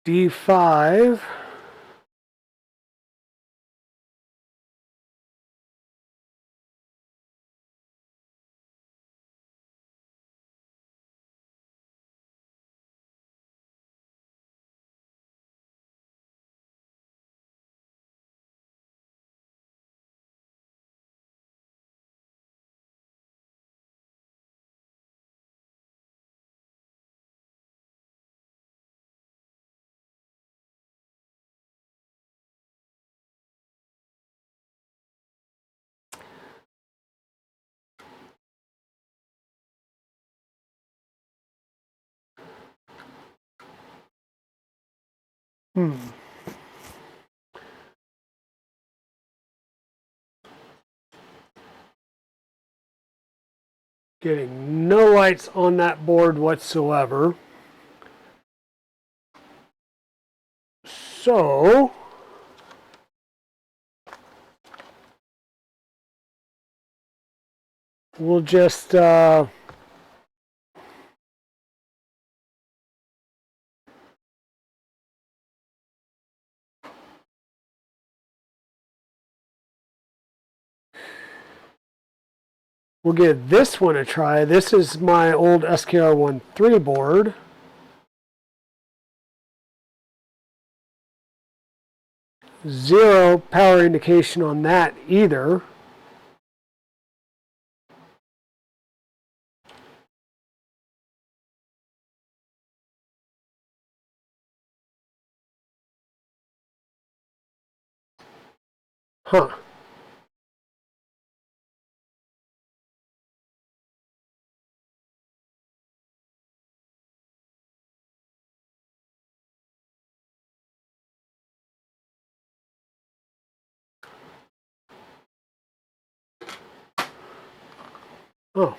D5, getting no lights on that board whatsoever. So, we'll just we'll give this one a try. This is my old SKR 1.3 board. Zero power indication on that either. Huh. Oh.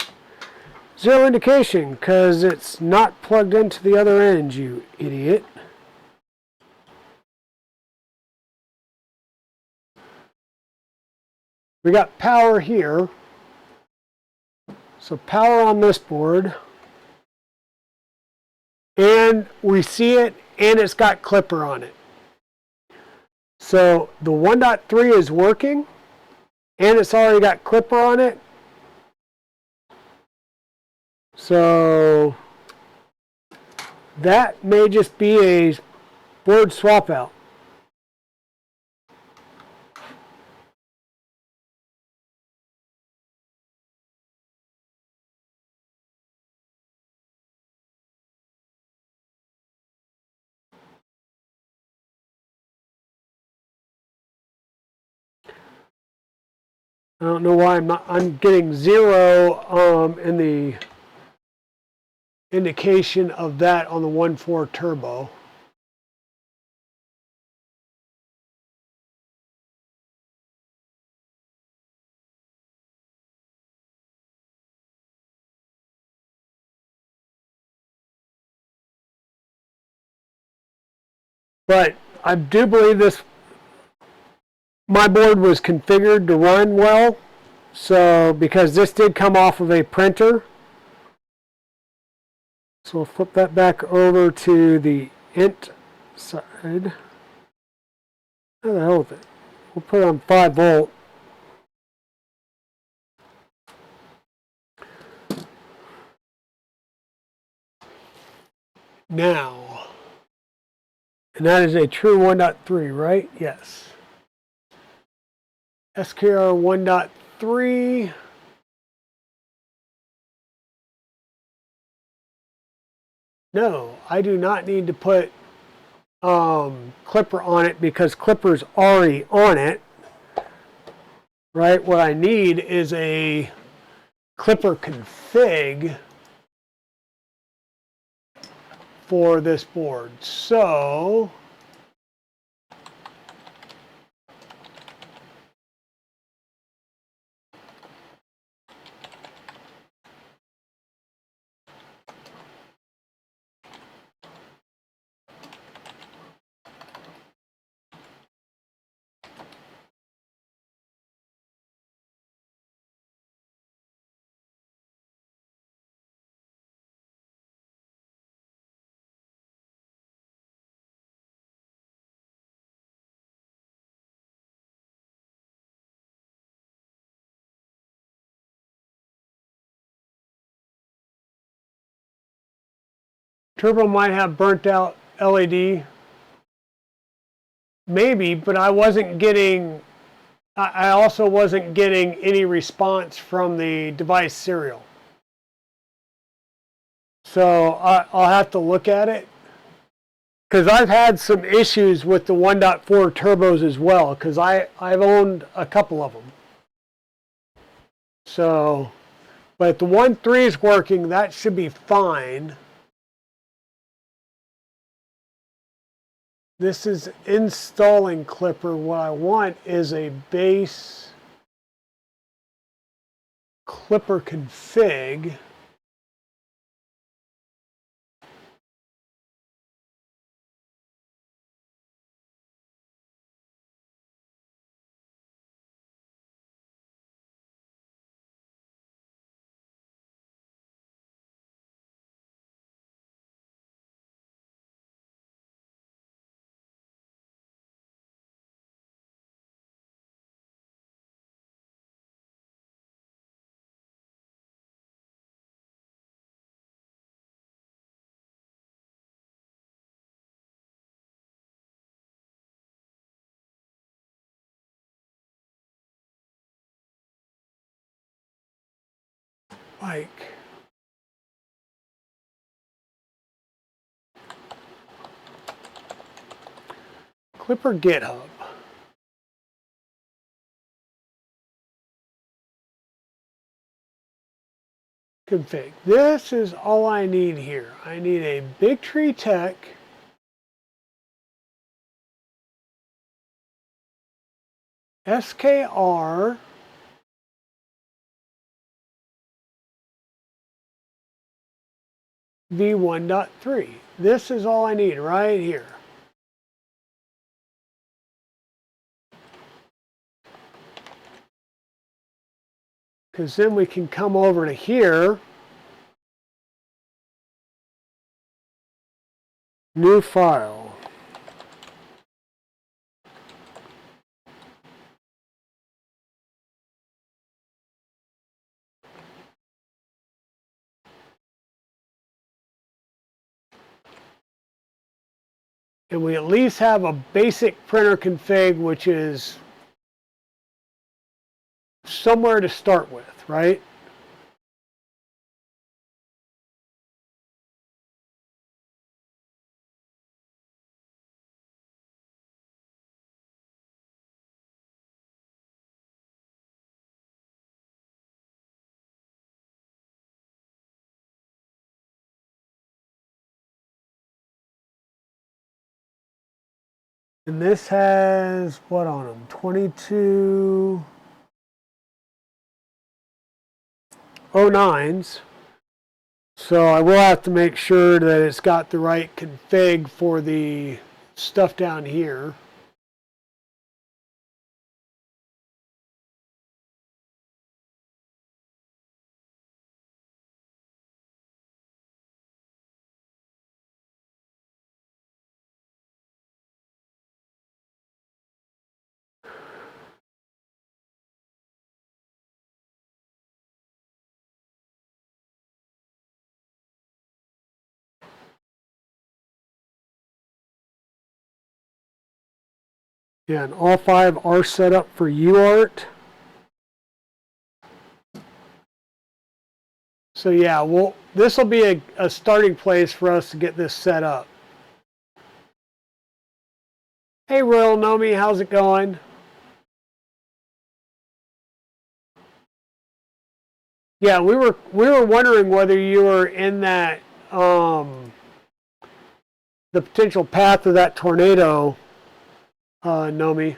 Zero indication because it's not plugged into the other end, you idiot. We got power here. So power on this board. And we see it, and it's got Klipper on it. So the 1.3 is working, and it's already got Klipper on it. So that may just be a board swap out. I don't know why I'm getting zero in the indication of that on the 1.4 turbo. But I do believe my board was configured to run well. So because this did come off of a printer. So we'll flip that back over to the int side. How the hell is it? We'll put it on 5 volt. Now, and that is a true 1.3, right? Yes. SKR 1.3. No, I do not need to put Klipper on it because Klipper's already on it. Right? What I need is a Klipper config for this board. So turbo might have burnt out LED. Maybe, but I wasn't getting, I also wasn't getting any response from the device serial. So I'll have to look at it. Because I've had some issues with the 1.4 turbos as well, because I've owned a couple of them. So, but the 1.3 is working, that should be fine. This is installing Klipper. What I want is a base Klipper config. Like, Klipper GitHub. Config. This is all I need here. I need a Big Tree Tech SKR V1.3. This is all I need right here. Because then we can come over to here, new file. And we at least have a basic printer config, which is somewhere to start with, right? And this has what on them? 2209s. So I will have to make sure that it's got the right config for the stuff down here. Yeah, and all 5 are set up for UART. So yeah, this will be a starting place for us to get this set up. Hey Royal Nomi, how's it going? Yeah, we were wondering whether you were in that the potential path of that tornado, Nomi.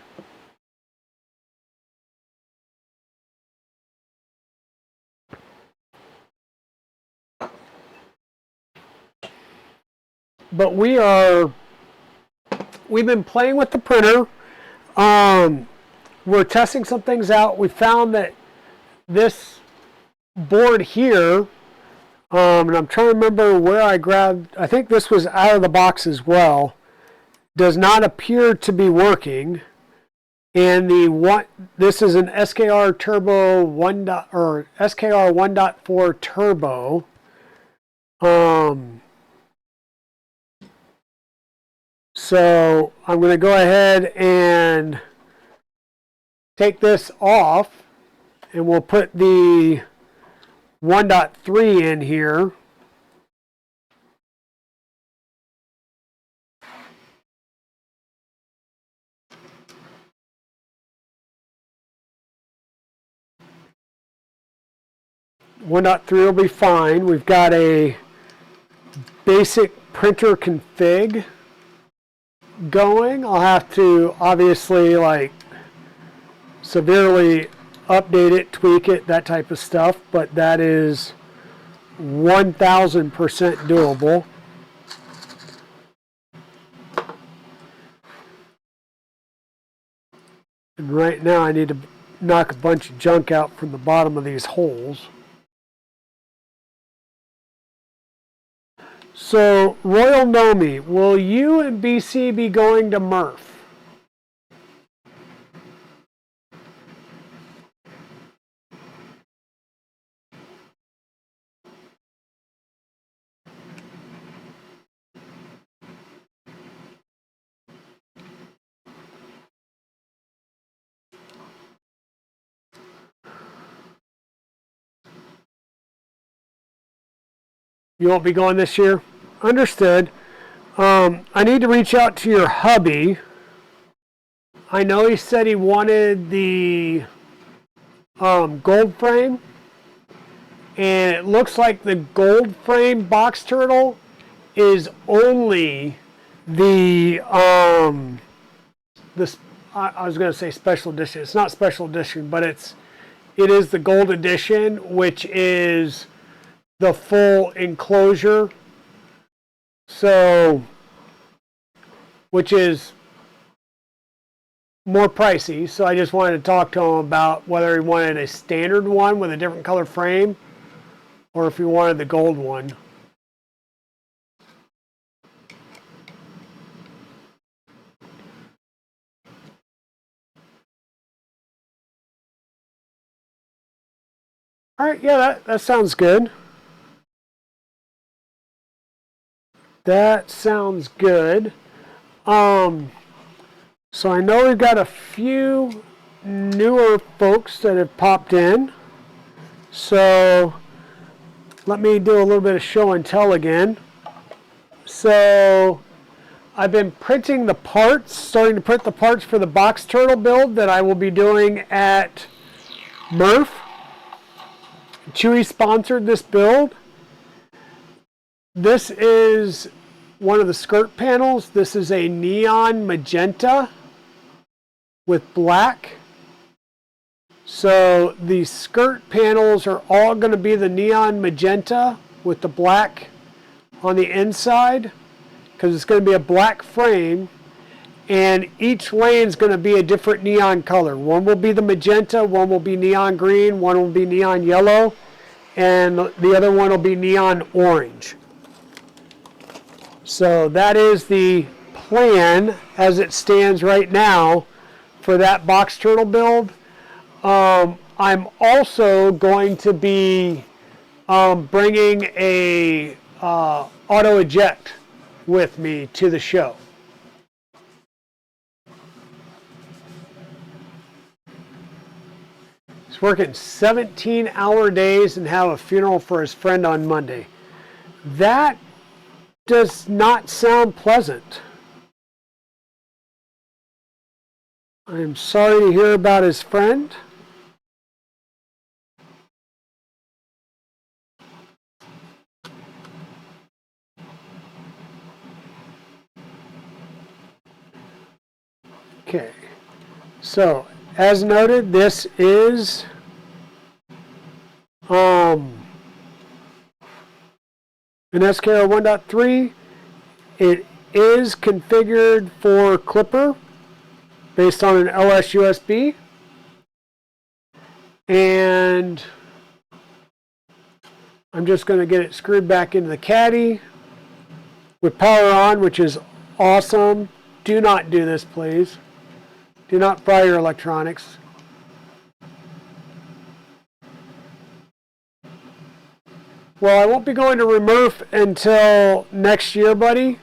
But we've been playing with the printer. We're testing some things out. We found that this board here, and I'm trying to remember where I grabbed, I think this was out of the box as well, does not appear to be working. And this is an SKR Turbo 1. Or SKR 1.4 Turbo. So I'm going to go ahead and take this off, and we'll put the 1.3 in here. One point 3 will be fine. We've got a basic printer config going. I'll have to obviously severely update it, tweak it, that type of stuff, but that is 1000% doable. And right now I need to knock a bunch of junk out from the bottom of these holes. So, Royal Nomi, will you and BC be going to Murph? You won't be going this year? Understood. I need to reach out to your hubby. I know he said he wanted the gold frame, and it looks like the gold frame box turtle is only the this. I was going to say special edition. It's not special edition, but it is the gold edition, which is the full enclosure. So, which is more pricey. So I just wanted to talk to him about whether he wanted a standard one with a different color frame or if he wanted the gold one. All right, yeah, that sounds good. That sounds good. So I know we've got a few newer folks that have popped in. So let me do a little bit of show and tell again. So I've been printing the parts, starting to print the parts for the box turtle build that I will be doing at Murph. Chewy sponsored this build. This is one of the skirt panels. This is a neon magenta with black. So the skirt panels are all going to be the neon magenta with the black on the inside, because it's going to be a black frame, and each lane is going to be a different neon color. One will be the magenta, one will be neon green, one will be neon yellow, and the other one will be neon orange. So that is the plan as it stands right now for that box turtle build. I'm also going to be bringing a auto eject with me to the show. He's working 17-hour days and have a funeral for his friend on Monday. That does not sound pleasant. I am sorry to hear about his friend. Okay, so as noted, this is an SKR 1.3. It is configured for Klipper based on an OS USB. And I'm just going to get it screwed back into the caddy with power on, which is awesome. Do not do this, please. Do not fry your electronics. Well, I won't be going to RIFF until next year, buddy.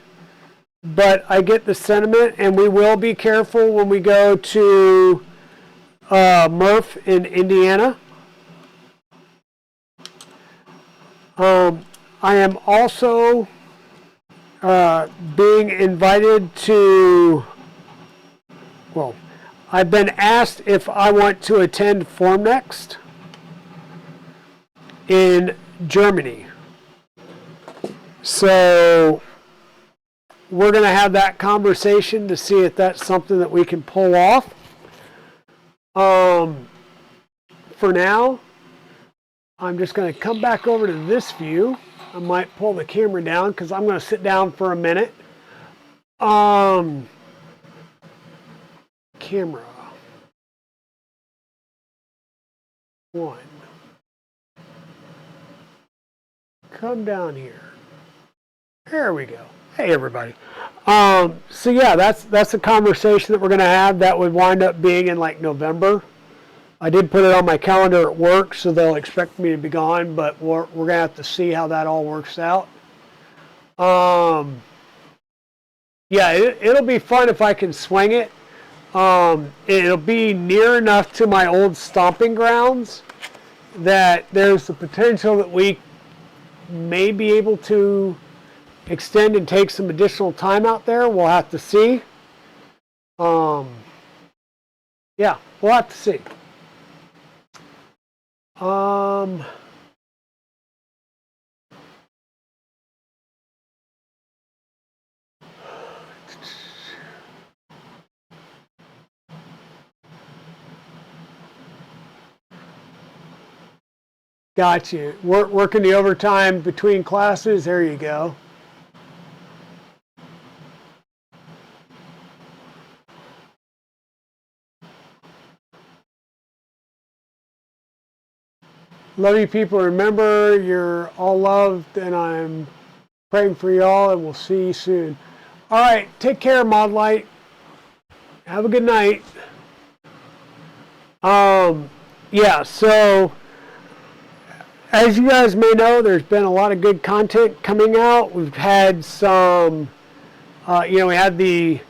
But I get the sentiment, and we will be careful when we go to MRF in Indiana. I am also being invited to, well, I've been asked if I want to attend Formnext in Germany. So we're going to have that conversation to see if that's something that we can pull off. For now, I'm just going to come back over to this view. I might pull the camera down because I'm going to sit down for a minute. Camera. 1. Come down here. There we go. Hey, everybody. So yeah, that's a conversation that we're going to have. That would wind up being in like November. I did put it on my calendar at work, so they'll expect me to be gone, but we're going to have to see how that all works out. Yeah, it'll be fun if I can swing it. It'll be near enough to my old stomping grounds that there's the potential that we may be able to extend and take some additional time out there. We'll have to see. Yeah, we'll have to see. Got you. Working the overtime between classes. There you go. Love you people. Remember, you're all loved, and I'm praying for y'all, and we'll see you soon. All right. Take care, Mod Light. Have a good night. Yeah, so as you guys may know, there's been a lot of good content coming out. We've had some, we had the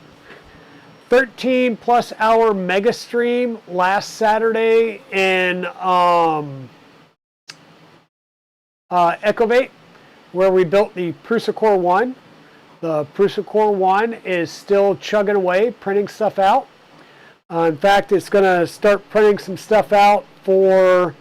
13 plus hour mega stream last Saturday in Ecovate, where we built the Prusa Core 1. The Prusa Core 1 is still chugging away, printing stuff out. In fact, it's going to start printing some stuff out for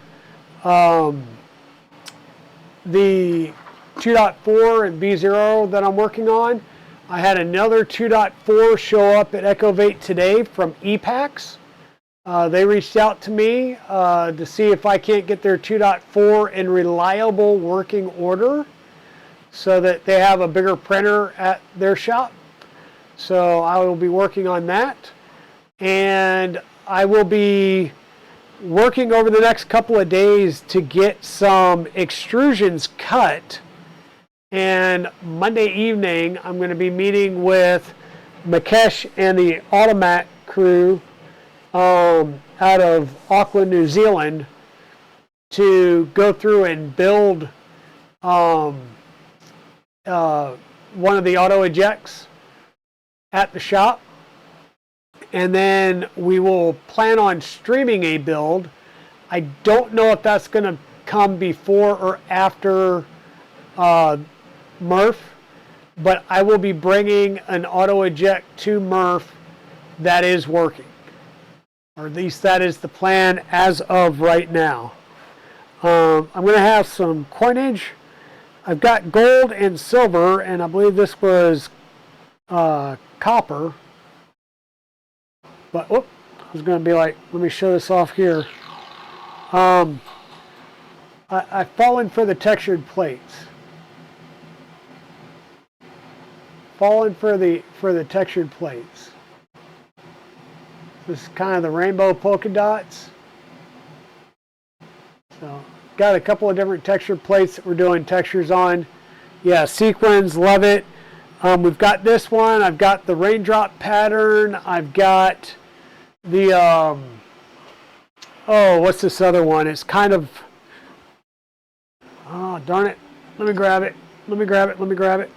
the 2.4 and B0 that I'm working on. I had another 2.4 show up at Ecovate today from EPAX. They reached out to me to see if I can't get their 2.4 in reliable working order so that they have a bigger printer at their shop. So I will be working on that. And I will be working over the next couple of days to get some extrusions cut. And Monday evening, I'm going to be meeting with Makesh and the Automat crew out of Auckland, New Zealand, to go through and build one of the auto ejects at the shop. And then we will plan on streaming a build I don't know if that's going to come before or after MRF, but I will be bringing an auto eject to MRF that is working, or at least that is the plan as of right now. I'm going to have some coinage. I've got gold and silver, and I believe this was copper. But I was going to be like, let me show this off here. I've fallen for the textured plates. Fallen for the textured plates. This is kind of the rainbow polka dots. So got a couple of different textured plates that we're doing textures on. Yeah, sequins, love it. We've got this one. I've got the raindrop pattern. I've got the what's this other one? It's kind of, oh darn it. Let me grab it. Let me grab it. Let me grab it.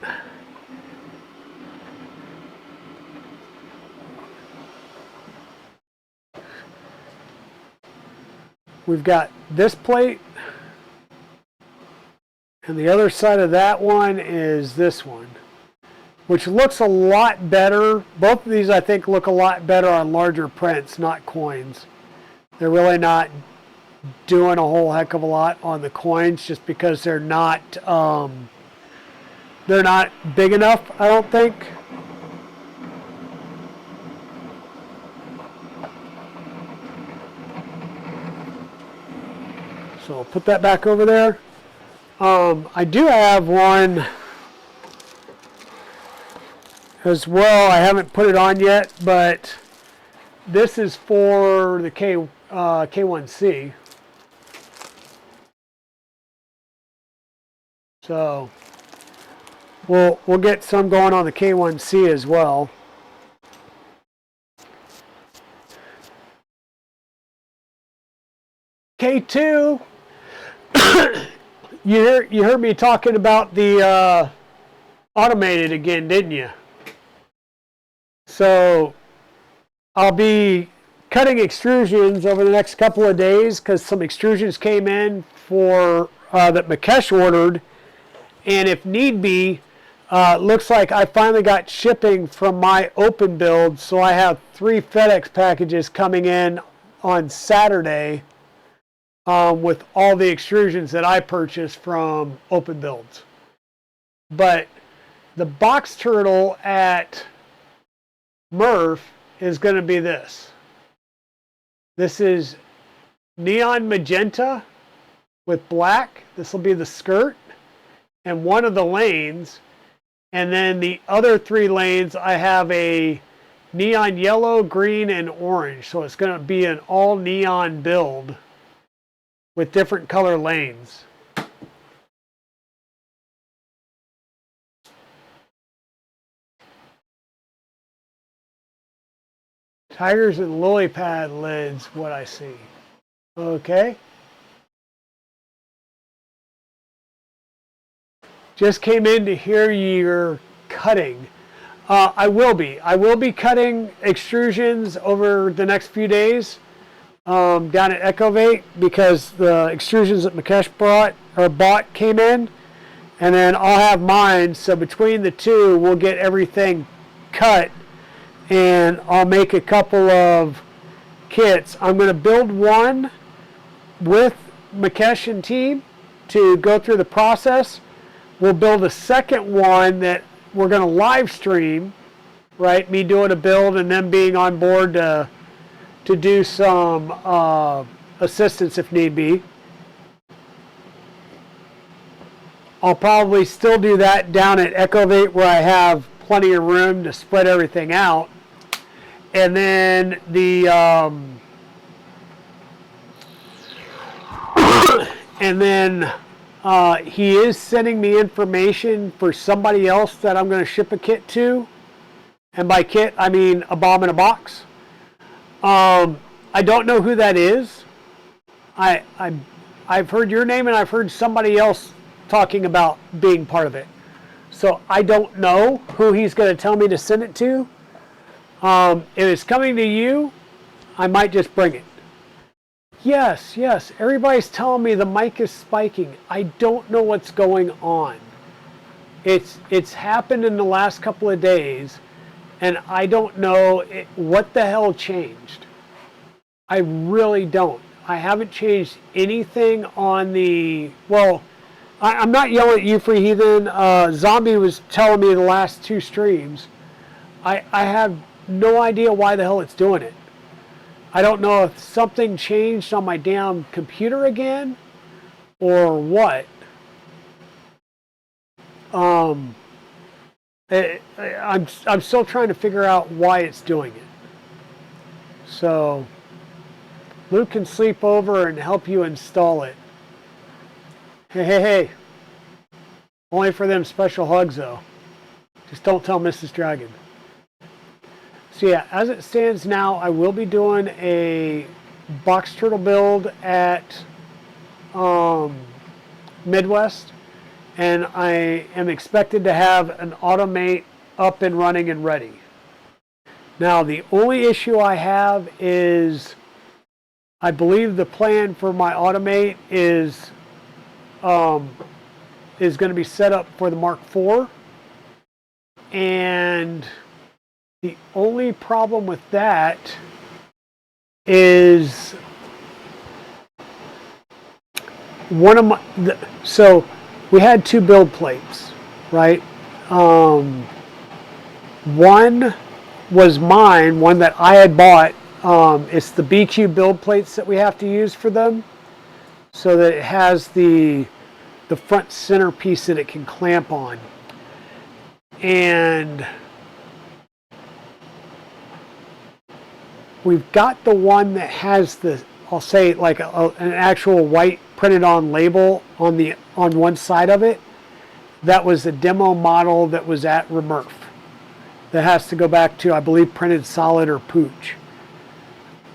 We've got this plate, and the other side of that one is this one, which looks a lot better. Both of these, I think, look a lot better on larger prints, not coins. They're really not doing a whole heck of a lot on the coins just because they're not big enough, I don't think. So I'll put that back over there. I do have one as well. I haven't put it on yet, but this is for the K1C. So we'll get some going on the K1C as well. K2. You heard me talking about the automated again, didn't you? So I'll be cutting extrusions over the next couple of days because some extrusions came in for that Mukesh ordered, and if need be, looks like I finally got shipping from my open build, so I have 3 FedEx packages coming in on Saturday. With all the extrusions that I purchased from open builds. But the box turtle at MRF is going to be this. This is neon magenta with black. This will be the skirt and one of the lanes. And then the other 3 lanes, I have a neon yellow, green, and orange. So it's going to be an all neon build with different color lanes. Tigers and lily pad lids, what I see. Okay. Just came in to hear you're cutting. I will be cutting extrusions over the next few days. Down at Ecovate because the extrusions that Mukesh bought came in, and then I'll have mine. So between the two, we'll get everything cut, and I'll make a couple of kits. I'm going to build one with Mukesh and team to go through the process. We'll build a second one that we're going to live stream, right? Me doing a build and them being on board to do some assistance if need be. I'll probably still do that down at Ecovate where I have plenty of room to spread everything out. And then the he is sending me information for somebody else that I'm going to ship a kit to. And by kit, I mean a bomb in a box. I don't know who that is. I've heard your name and I've heard somebody else talking about being part of it. So I don't know who he's going to tell me to send it to. If it's coming to you, I might just bring it. Yes, yes. Everybody's telling me the mic is spiking. I don't know what's going on. It's happened in the last couple of days, and I don't know what the hell changed. I really don't. I haven't changed anything on the, well, I'm not yelling at you, Free Heathen. Zombie was telling me the last two streams. I have no idea why the hell it's doing it. I don't know if something changed on my damn computer again or what. Um, I'm still trying to figure out why it's doing it. So Luke can sleep over and help you install it. Hey, hey, hey. Only for them special hugs, though. Just don't tell Mrs. Dragon. So yeah, as it stands now, I will be doing a box turtle build at Midwest, and I am expected to have an automate up and running and ready. Now, the only issue I have is I believe the plan for my automate is going to be set up for the Mark IV, and the only problem with that is one of my, so we had two build plates, right? One was mine, one that I had bought. It's the BQ build plates that we have to use for them, so that it has the front centerpiece that it can clamp on. And we've got the one that has the, I'll say like an actual white printed on label on one side of it. That was a demo model that was at RIFF. That has to go back to, I believe, printed solid or pooch.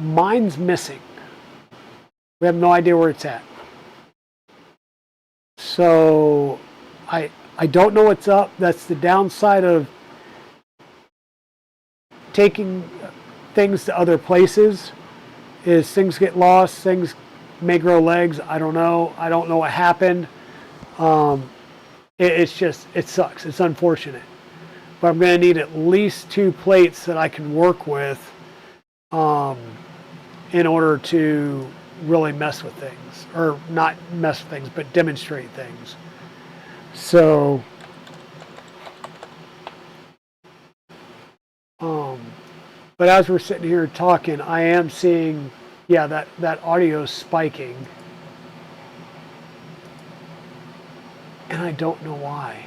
Mine's missing. We have no idea where it's at. So I don't know what's up. That's the downside of taking things to other places, is things get lost, things may grow legs. I don't know. I don't know what happened. It's just, it sucks. It's unfortunate. But I'm going to need at least two plates that I can work with in order to really mess with things. Or not mess with things, but demonstrate things. So, but as we're sitting here talking, I am seeing, yeah, that audio spiking. And I don't know why.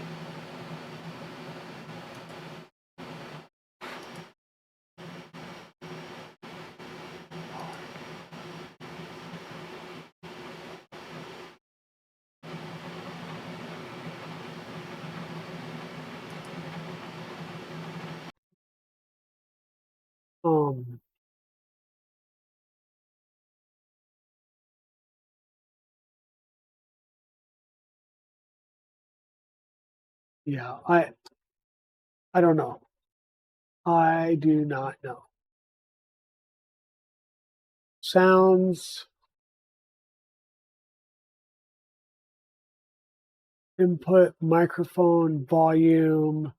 Yeah, I don't know. I do not know. Sounds, input, microphone, volume.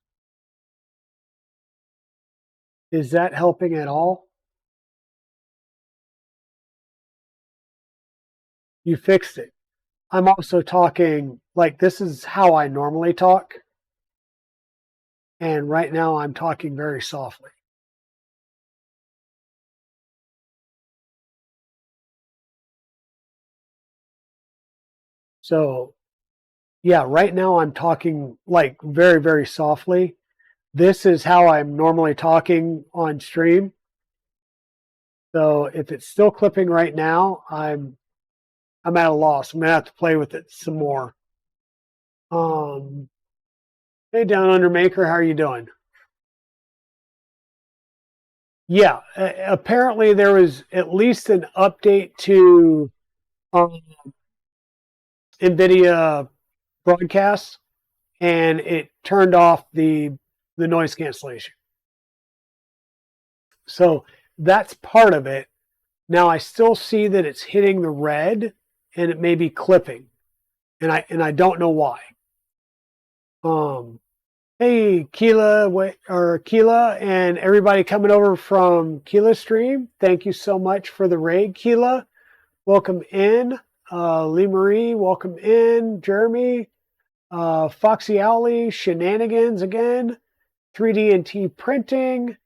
Is that helping at all? You fixed it. I'm also talking, like, this is how I normally talk. And right now I'm talking very softly. So yeah, right now I'm talking like very, very softly. This is how I'm normally talking on stream. So if it's still clipping right now, I'm at a loss. I'm gonna have to play with it some more. Hey, Down Under Maker, how are you doing? Yeah, apparently there was at least an update to NVIDIA broadcasts, and it turned off the noise cancellation. So that's part of it. Now I still see that it's hitting the red and it may be clipping. And I don't know why. Hey, Keela and everybody coming over from Keela Stream. Thank you so much for the raid, Keela. Welcome in. Lee Marie, welcome in. Jeremy, Foxy Owly, Shenanigans again. 3D and T Printing.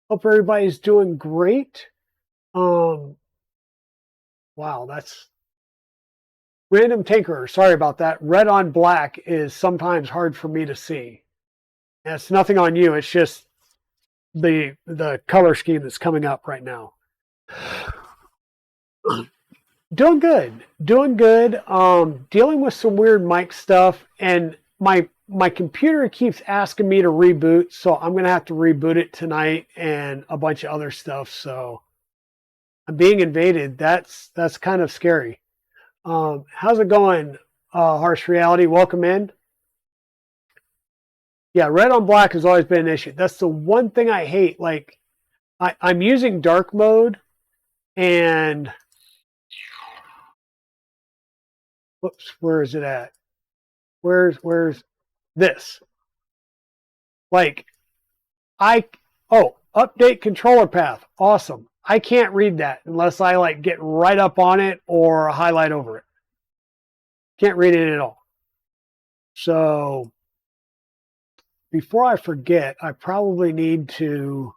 Hope everybody's doing great. Wow, that's Random Tinkerer. Sorry about that. Red on black is sometimes hard for me to see. And it's nothing on you. It's just the color scheme that's coming up right now. Doing good. Doing good. Dealing with some weird mic stuff, and my computer keeps asking me to reboot, so I'm going to have to reboot it tonight and a bunch of other stuff. So I'm being invaded. That's kind of scary. How's it going, Harsh Reality? Welcome in. Yeah, red on black has always been an issue. That's the one thing I hate. Like, I'm using dark mode, and whoops, where is it at? Where's this? Like, update controller path. Awesome. I can't read that unless I like get right up on it or highlight over it. Can't read it at all. So before I forget, I probably need to.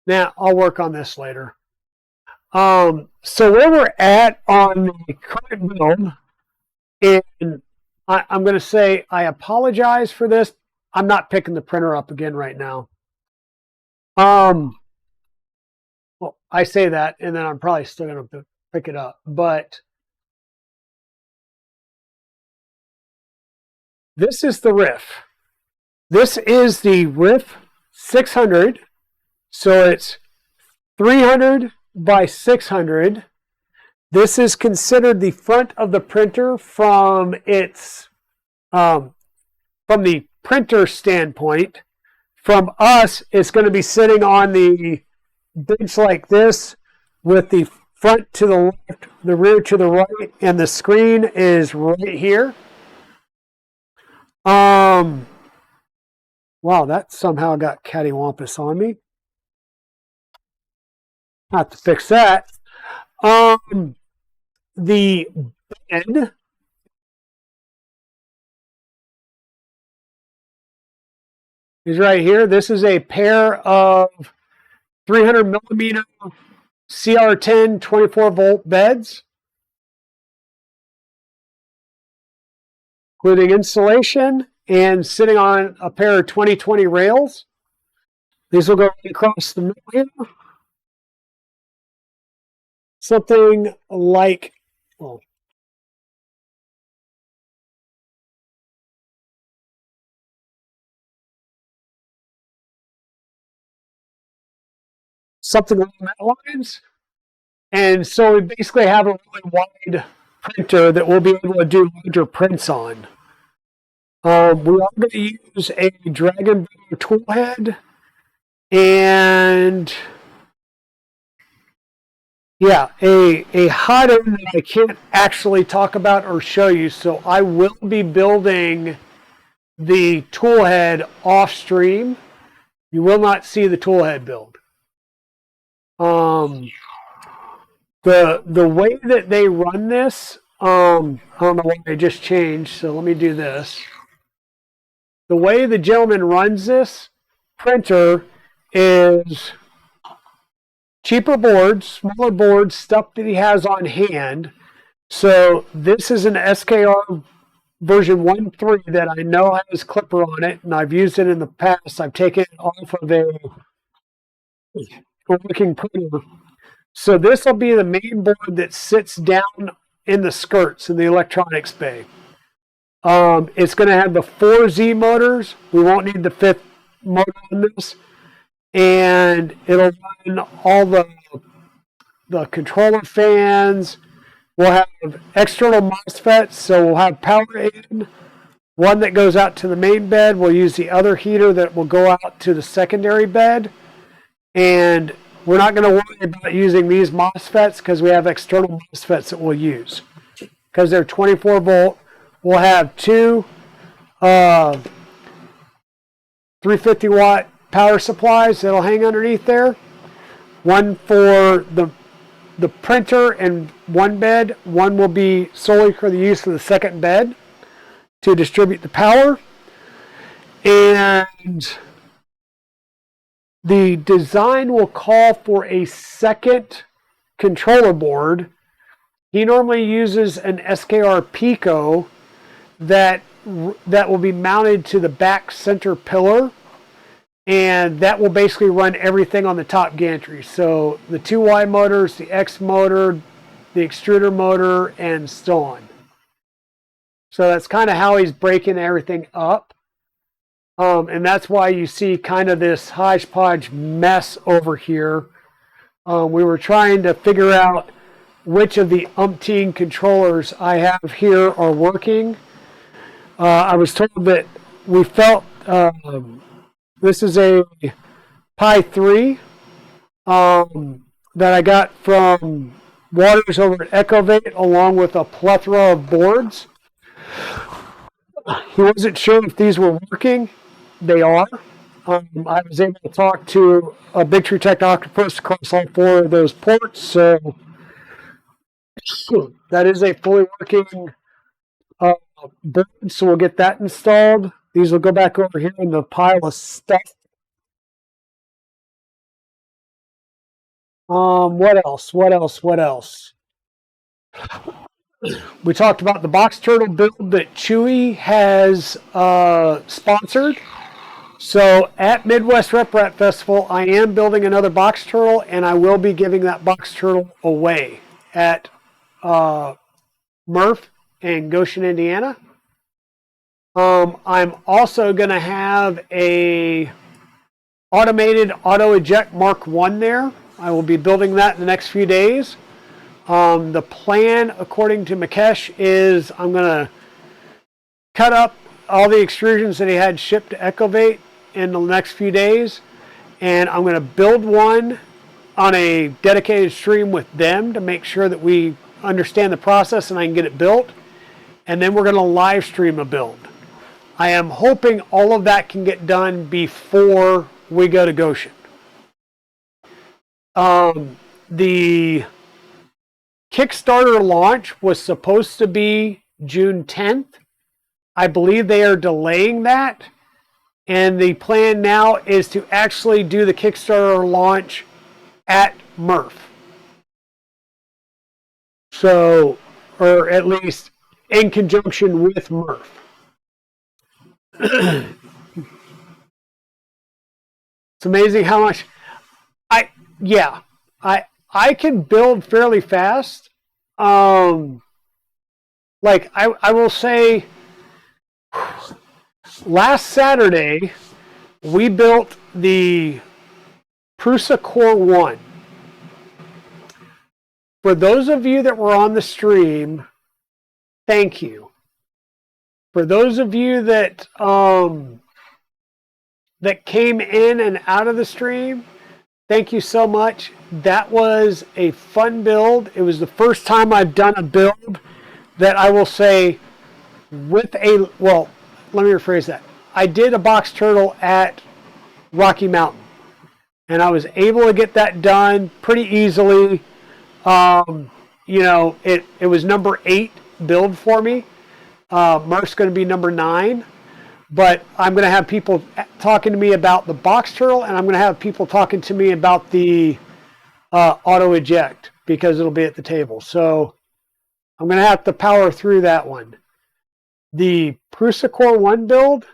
Now I'll work on this later. So where we're at on the current build, and I'm going to say I apologize for this. I'm not picking the printer up again right now. Well, I say that, and then I'm probably still going to pick it up. But this is the RIFF. This is the RIFF 600. So it's 300 by 600. This is considered the front of the printer from its from the printer standpoint. From us, it's going to be sitting on the bench like this with the front to the left, the rear to the right, and the screen is right here. Wow, that somehow got cattywampus on me. Have to fix that. The bed is right here. This is a pair of 300 millimeter CR10 24 volt beds, including insulation, and sitting on a pair of 2020 rails. These will go across the middle here. Something like, well, something along that lines. And so we basically have a really wide printer that we'll be able to do larger prints on. We are going to use a Dragon tool head, and yeah, a hot end that I can't actually talk about or show you. So I will be building the tool head off stream. You will not see the tool head build. The way that they run this, I don't know why they just changed. So let me do this. The way the gentleman runs this printer is cheaper boards, smaller boards, stuff that he has on hand. So this is an SKR version 1.3 that I know has Klipper on it, and I've used it in the past. I've taken it off of a working printer. So this will be the main board that sits down in the skirts in the electronics bay. It's going to have the 4 Z motors. We won't need the 5th motor on this. And it'll run all the controller fans. We'll have external MOSFETs, so we'll have power in. One that goes out to the main bed. We'll use the other heater that will go out to the secondary bed. And we're not going to worry about using these MOSFETs because we have external MOSFETs that we'll use. Because they're 24 volt. We'll have two 350 watt power supplies that'll hang underneath there. One for the printer and one bed. One will be solely for the use of the second bed to distribute the power. And the design will call for a second controller board. He normally uses an SKR Pico that will be mounted to the back center pillar, and that will basically run everything on the top gantry. So the 2Y motors, the X motor, the extruder motor, and so on. So that's kind of how he's breaking everything up. And that's why you see kind of this hodgepodge mess over here. We were trying to figure out which of the umpteen controllers I have here are working. I was told that we felt this is a Pi 3 that I got from Waters over at Ecovate, along with a plethora of boards. He wasn't sure if these were working. They are. I was able to talk to a Big Tree Tech Octopus across all four of those ports, so that is a fully working board, so we'll get that installed. These will go back over here in the pile of stuff. What else? We talked about the box turtle build that Chewy has sponsored. So at Midwest Rep Rat Festival, I am building another box turtle, and I will be giving that box turtle away at Murph in Goshen, Indiana. I'm also going to have a automated auto eject Mark 1 there. I will be building that in the next few days. The plan, according to Mukesh, is I'm going to cut up all the extrusions that he had shipped to Ecovate in the next few days, and I'm going to build one on a dedicated stream with them to make sure that we understand the process and I can get it built, and then we're going to live stream a build. I am hoping all of that can get done before we go to Goshen. The Kickstarter launch was supposed to be June 10th. I believe they are delaying that. And the plan now is to actually do the Kickstarter launch at Murph. So, or at least in conjunction with Murph. It's amazing how much I can build fairly fast. Like I will say, last Saturday we built the Prusa Core 1. For those of you that were on the stream, thank you. For those of you that that came in and out of the stream, thank you so much. That was a fun build. It was the first time I've done a build that I will say with a, well, let me rephrase that. I did a box turtle at Rocky Mountain, and I was able to get that done pretty easily. You know, it was number 8 build for me. Murph's going to be number 9. But I'm going to have people talking to me about the box turtle, and I'm going to have people talking to me about the auto eject because it'll be at the table. So I'm going to have to power through that one. The Prusa Core 1 build,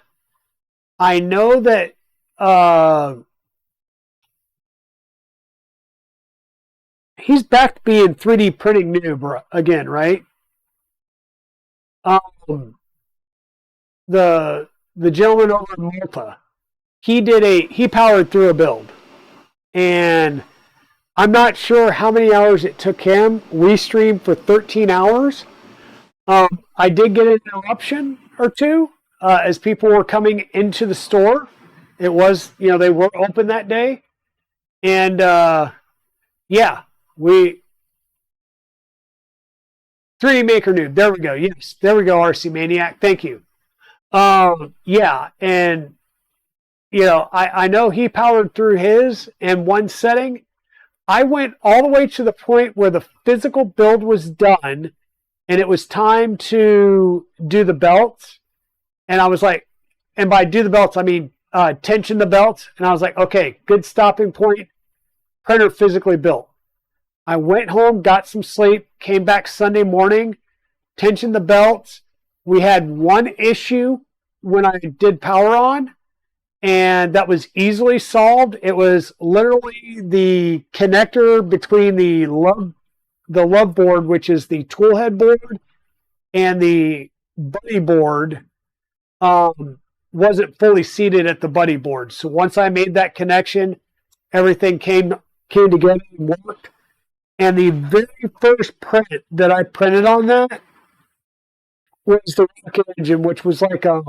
I know that he's back to being 3D printing noob again, right? The gentleman over in Malta, he powered through a build, and I'm not sure how many hours it took him. We streamed for 13 hours. I did get an interruption or two as people were coming into the store. It was, you know, they were open that day, and Yeah, we 3D Maker Noob. There we go. Yes, there we go. RC Maniac. Thank you. Yeah, and I know he powered through his and one setting. I went all the way to the point where the physical build was done, and it was time to do the belts. And I was like, and by do the belts, I mean tension the belts. And I was like, okay, good stopping point. Printer physically built. I went home, got some sleep, came back Sunday morning, tensioned the belts. We had one issue when I did power on, and that was easily solved. It was literally the connector between the love board, which is the tool head board, and the buddy board wasn't fully seated at the buddy board. So once I made that connection, everything came together and worked. And the very first print that I printed on that was the rocket engine, which was like I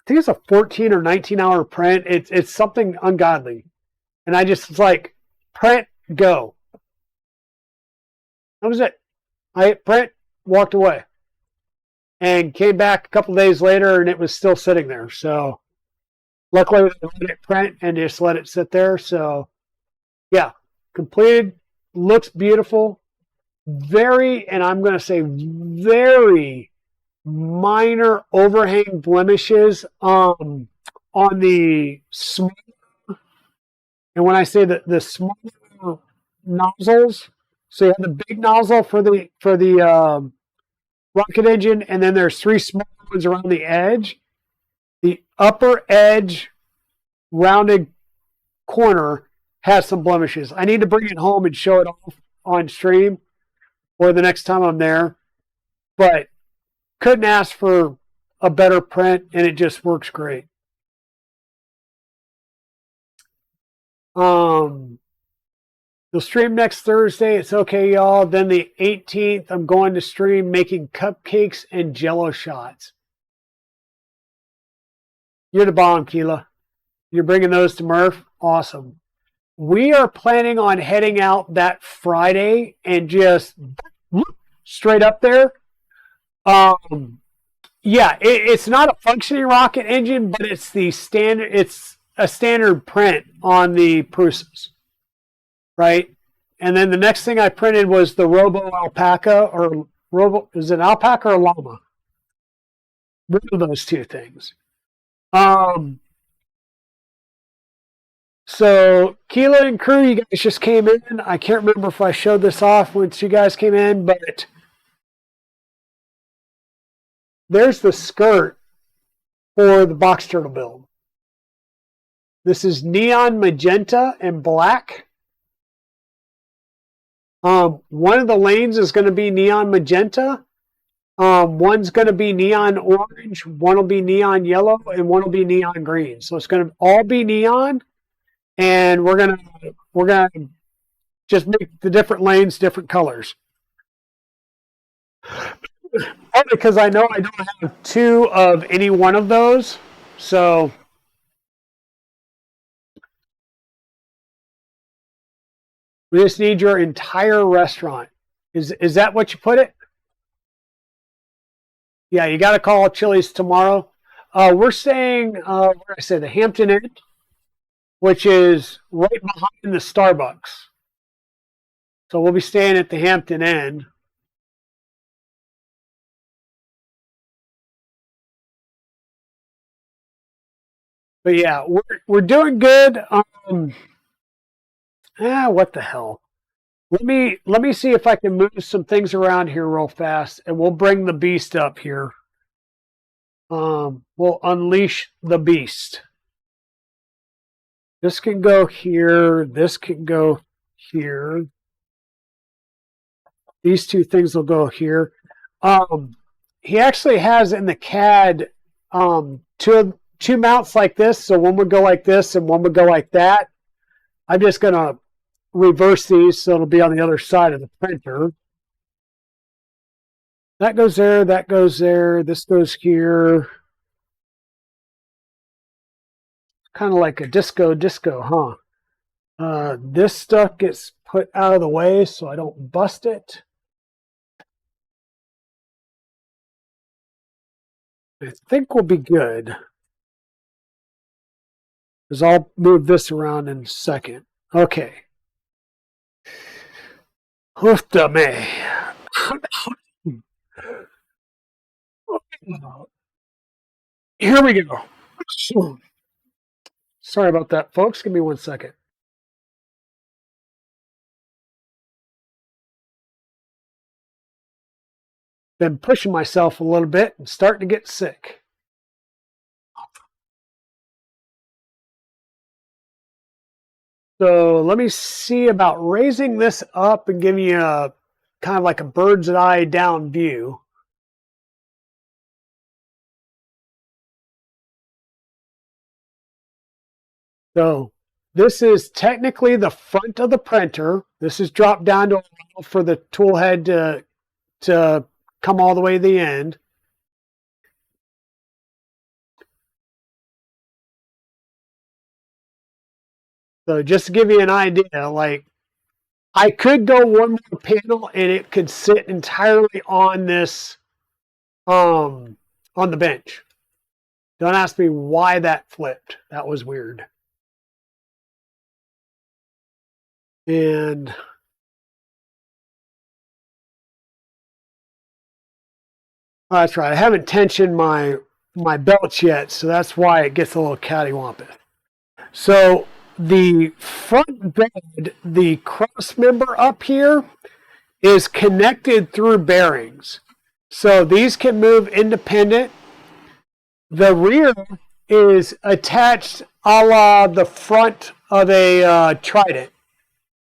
think it's a 14 or 19-hour print. It's something ungodly. And I just was like, print, go. That was it. I hit print, walked away. And came back a couple days later, and it was still sitting there. So luckily, I let it print and just let it sit there. So yeah, completed, looks beautiful. Very, and I'm going to say very minor overhang blemishes on the small. And when I say the small nozzles, so you have the big nozzle for the rocket engine, and then there's 3 small ones around the edge. The upper edge rounded corner has some blemishes. I need to bring it home and show it off on stream or the next time I'm there. But couldn't ask for a better print, and it just works great. You'll stream next Thursday. It's okay, y'all. Then the 18th, I'm going to stream making cupcakes and jello shots. You're the bomb, Keela. You're bringing those to Murph? Awesome. We are planning on heading out that Friday and just straight up there. Yeah, it's not a functioning rocket engine, but it's the standard. It's a standard print on the Prusas, right? And then the next thing I printed was the Robo Alpaca, or Robo. Is it alpaca or llama? One of those two things. So Keela and crew, you guys just came in. I can't remember if I showed this off once you guys came in, but there's the skirt for the box turtle build. This is neon magenta and black. One of the lanes is going to be neon magenta. One's going to be neon orange. One will be neon yellow, and one will be neon green. So it's going to all be neon, and we're gonna just make the different lanes different colors. Only because I know I don't have 2 of any one of those, so. We just need your entire restaurant. Is that what you put it? Yeah, you got to call Chili's tomorrow. We're staying, where did I say, the Hampton Inn, which is right behind the Starbucks. So we'll be staying at the Hampton Inn. But yeah, we're doing good. What the hell? Let me see if I can move some things around here real fast, and we'll bring the beast up here. We'll unleash the beast. This can go here. This can go here. These 2 things will go here. He actually has in the CAD two mounts like this, so one would go like this and one would go like that. I'm just going to reverse these so it'll be on the other side of the printer. That goes there, that goes there, this goes here. Kind of like a disco, huh? This stuff gets put out of the way so I don't bust it. I think we'll be good. Because I'll move this around in a second. Okay. Hoofda me. Here we go. Sorry about that, folks. Give me 1 second. Been pushing myself a little bit and starting to get sick. So let me see about raising this up and giving you a kind of like a bird's eye down view. So this is technically the front of the printer. This is dropped down to for the tool head to come all the way to the end. So just to give you an idea, like I could go one more panel and it could sit entirely on this on the bench. Don't ask me why that flipped. That was weird. And that's right. I haven't tensioned my belts yet, so that's why it gets a little cattywampus. So the front bed, the cross member up here, is connected through bearings. So these can move independent. The rear is attached a la the front of a Trident,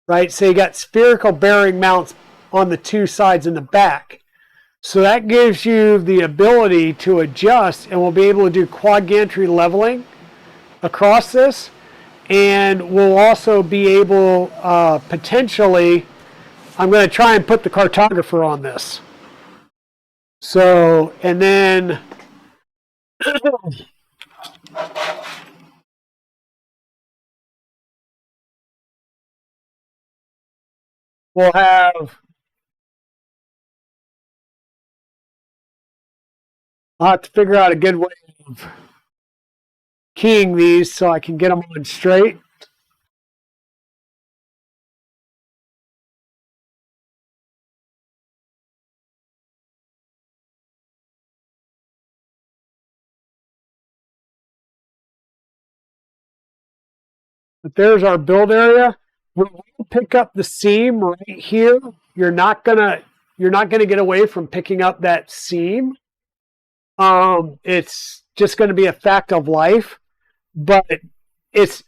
right? So you got spherical bearing mounts on the two sides in the back. So that gives you the ability to adjust, and we'll be able to do quad gantry leveling across this. And we'll also be able, potentially, I'm going to try and put the cartographer on this. So, and then we'll have, I'll have to figure out a good way of keying these so I can get them on straight. But there's our build area. We will pick up the seam right here. You're not gonna get away from picking up that seam. It's just going to be a fact of life, but it's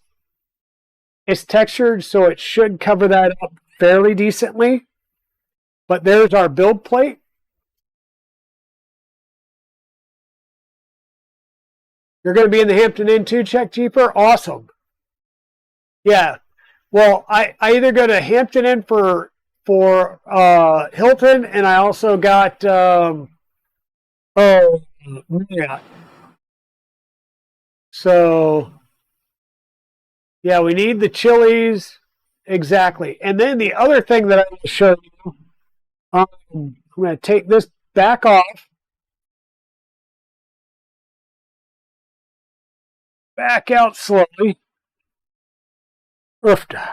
textured, so it should cover that up fairly decently. But there's our build plate. You're going to be in the Hampton Inn too, Check Jeeper? Awesome. Yeah. Well, I either go to Hampton Inn for Hilton, and I also got Marriott. So yeah, we need the chilies. Exactly. And then the other thing that I will show you, I'm going to take this back off. Back out slowly. Oofda.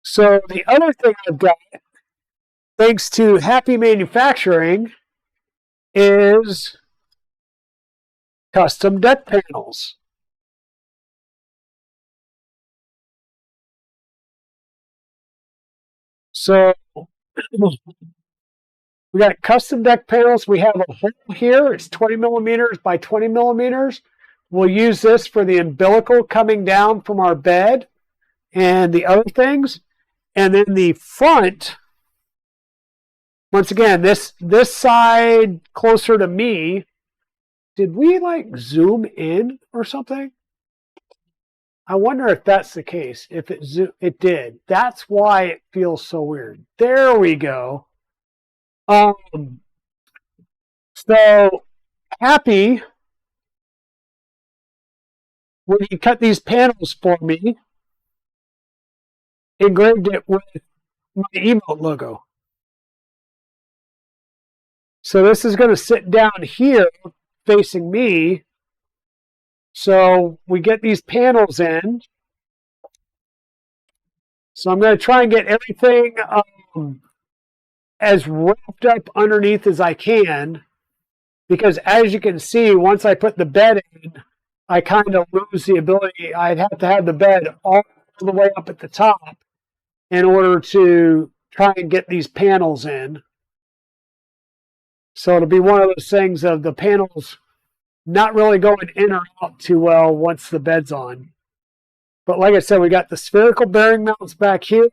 So the other thing I've got, thanks to Happy Manufacturing, is custom deck panels. So we got custom deck panels. We have a hole here. It's 20 millimeters by 20 millimeters. We'll use this for the umbilical coming down from our bed and the other things. And then the front, once again, this side closer to me, did we like zoom in or something? I wonder if that's the case. If it did. That's why it feels so weird. There we go. So Happy when he cut these panels for me, engraved it with my emote logo. So this is going to sit down here facing me. So we get these panels in. So I'm going to try and get everything as wrapped up underneath as I can, because as you can see, once I put the bed in, I kind of lose the ability. I'd have to have the bed all the way up at the top in order to try and get these panels in. So it'll be one of those things of the panels not really going in or out too well once the bed's on. But like I said, we got the spherical bearing mounts back here.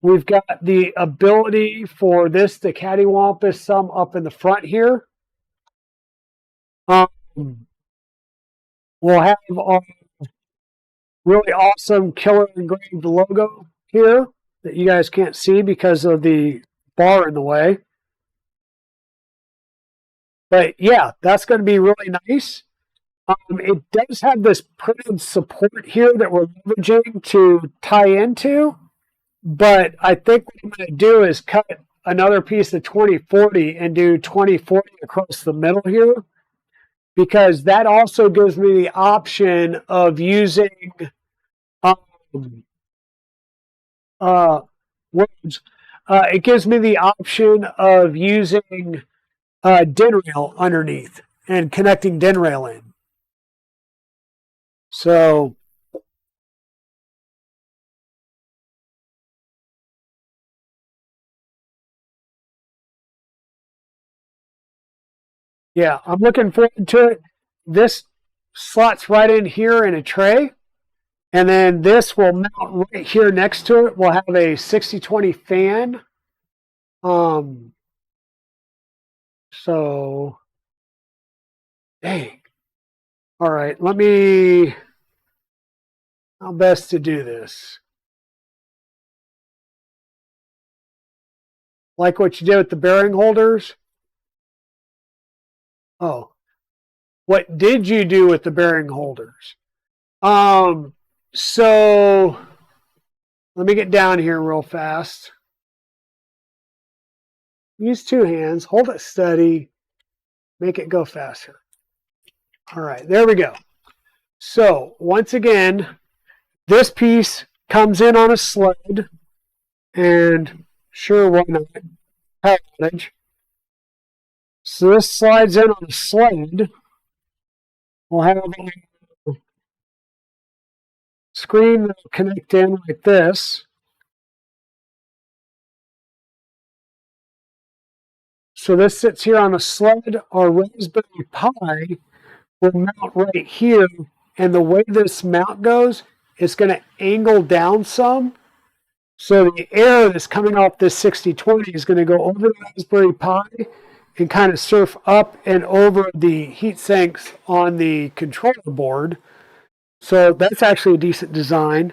We've got the ability for this to cattywampus some up in the front here. We'll have our really awesome killer engraved logo here that you guys can't see because of the bar in the way. But yeah, that's going to be really nice. It does have this printed support here that we're leveraging to tie into. But I think what I'm going to do is cut another piece of 2040 and do 2040 across the middle here, because that also gives me the option of using it gives me the option of using DIN rail underneath and connecting DIN rail in. So yeah, I'm looking forward to it. This slots right in here in a tray. And then this will mount right here next to it. We'll have a 60-20 fan. So, dang. All right, how best to do this? Like what you did with the bearing holders? Oh, what did you do with the bearing holders? So let me get down here real fast. Use two hands, hold it steady, make it go faster. All right, there we go. So once again, this piece comes in on a sled, and sure, why not? Power outage. So this slides in on a sled. We'll have a screen that will connect in like this. So this sits here on a sled. Our Raspberry Pi will mount right here. And the way this mount goes, it's going to angle down some. So the air that's coming off this 60-20 is going to go over the Raspberry Pi and kind of surf up and over the heat sinks on the controller board. So that's actually a decent design.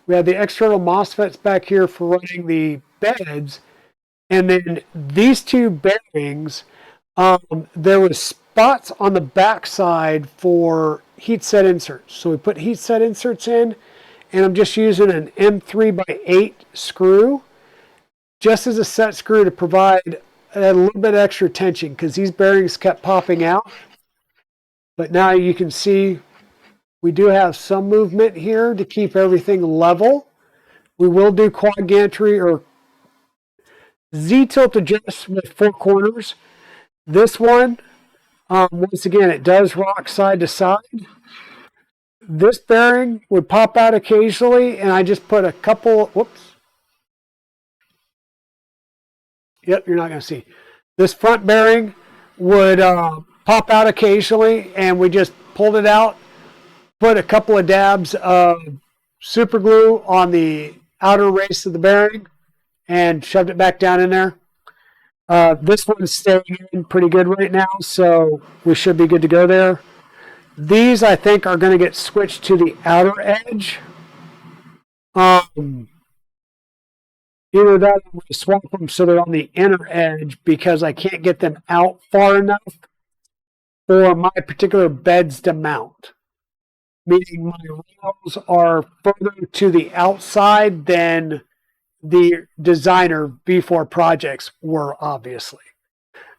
We have the external MOSFETs back here for running the beds. And then these two bearings, there was spots on the back side for heat set inserts. So we put heat set inserts in, and I'm just using an M3x8 screw just as a set screw to provide a little bit extra tension, because these bearings kept popping out. But now you can see we do have some movement here to keep everything level. We will do quad gantry or Z-tilt adjust with 4 corners. This one, once again, it does rock side to side. This bearing would pop out occasionally, and I just put a couple, whoops. Yep, you're not going to see. This front bearing would pop out occasionally, and we just pulled it out, put a couple of dabs of super glue on the outer race of the bearing, and shoved it back down in there. This one's staying in pretty good right now, so we should be good to go there. These, I think, are going to get switched to the outer edge. Either that or I'm going to swap them so they're on the inner edge, because I can't get them out far enough for my particular beds to mount. meaning my rails are further to the outside than the designer V4 projects were, obviously.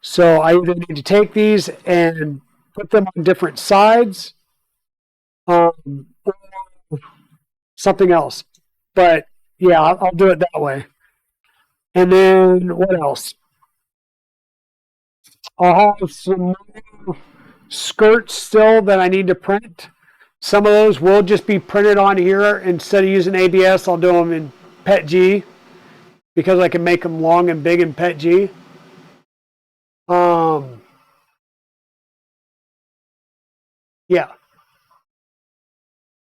So I either need to take these and put them on different sides, or something else. But yeah, I'll do it that way. And then what else? I'll have some more skirts still that I need to print. Some of those will just be printed on here. Instead of using ABS, I'll do them in PETG because I can make them long and big in PETG. Yeah.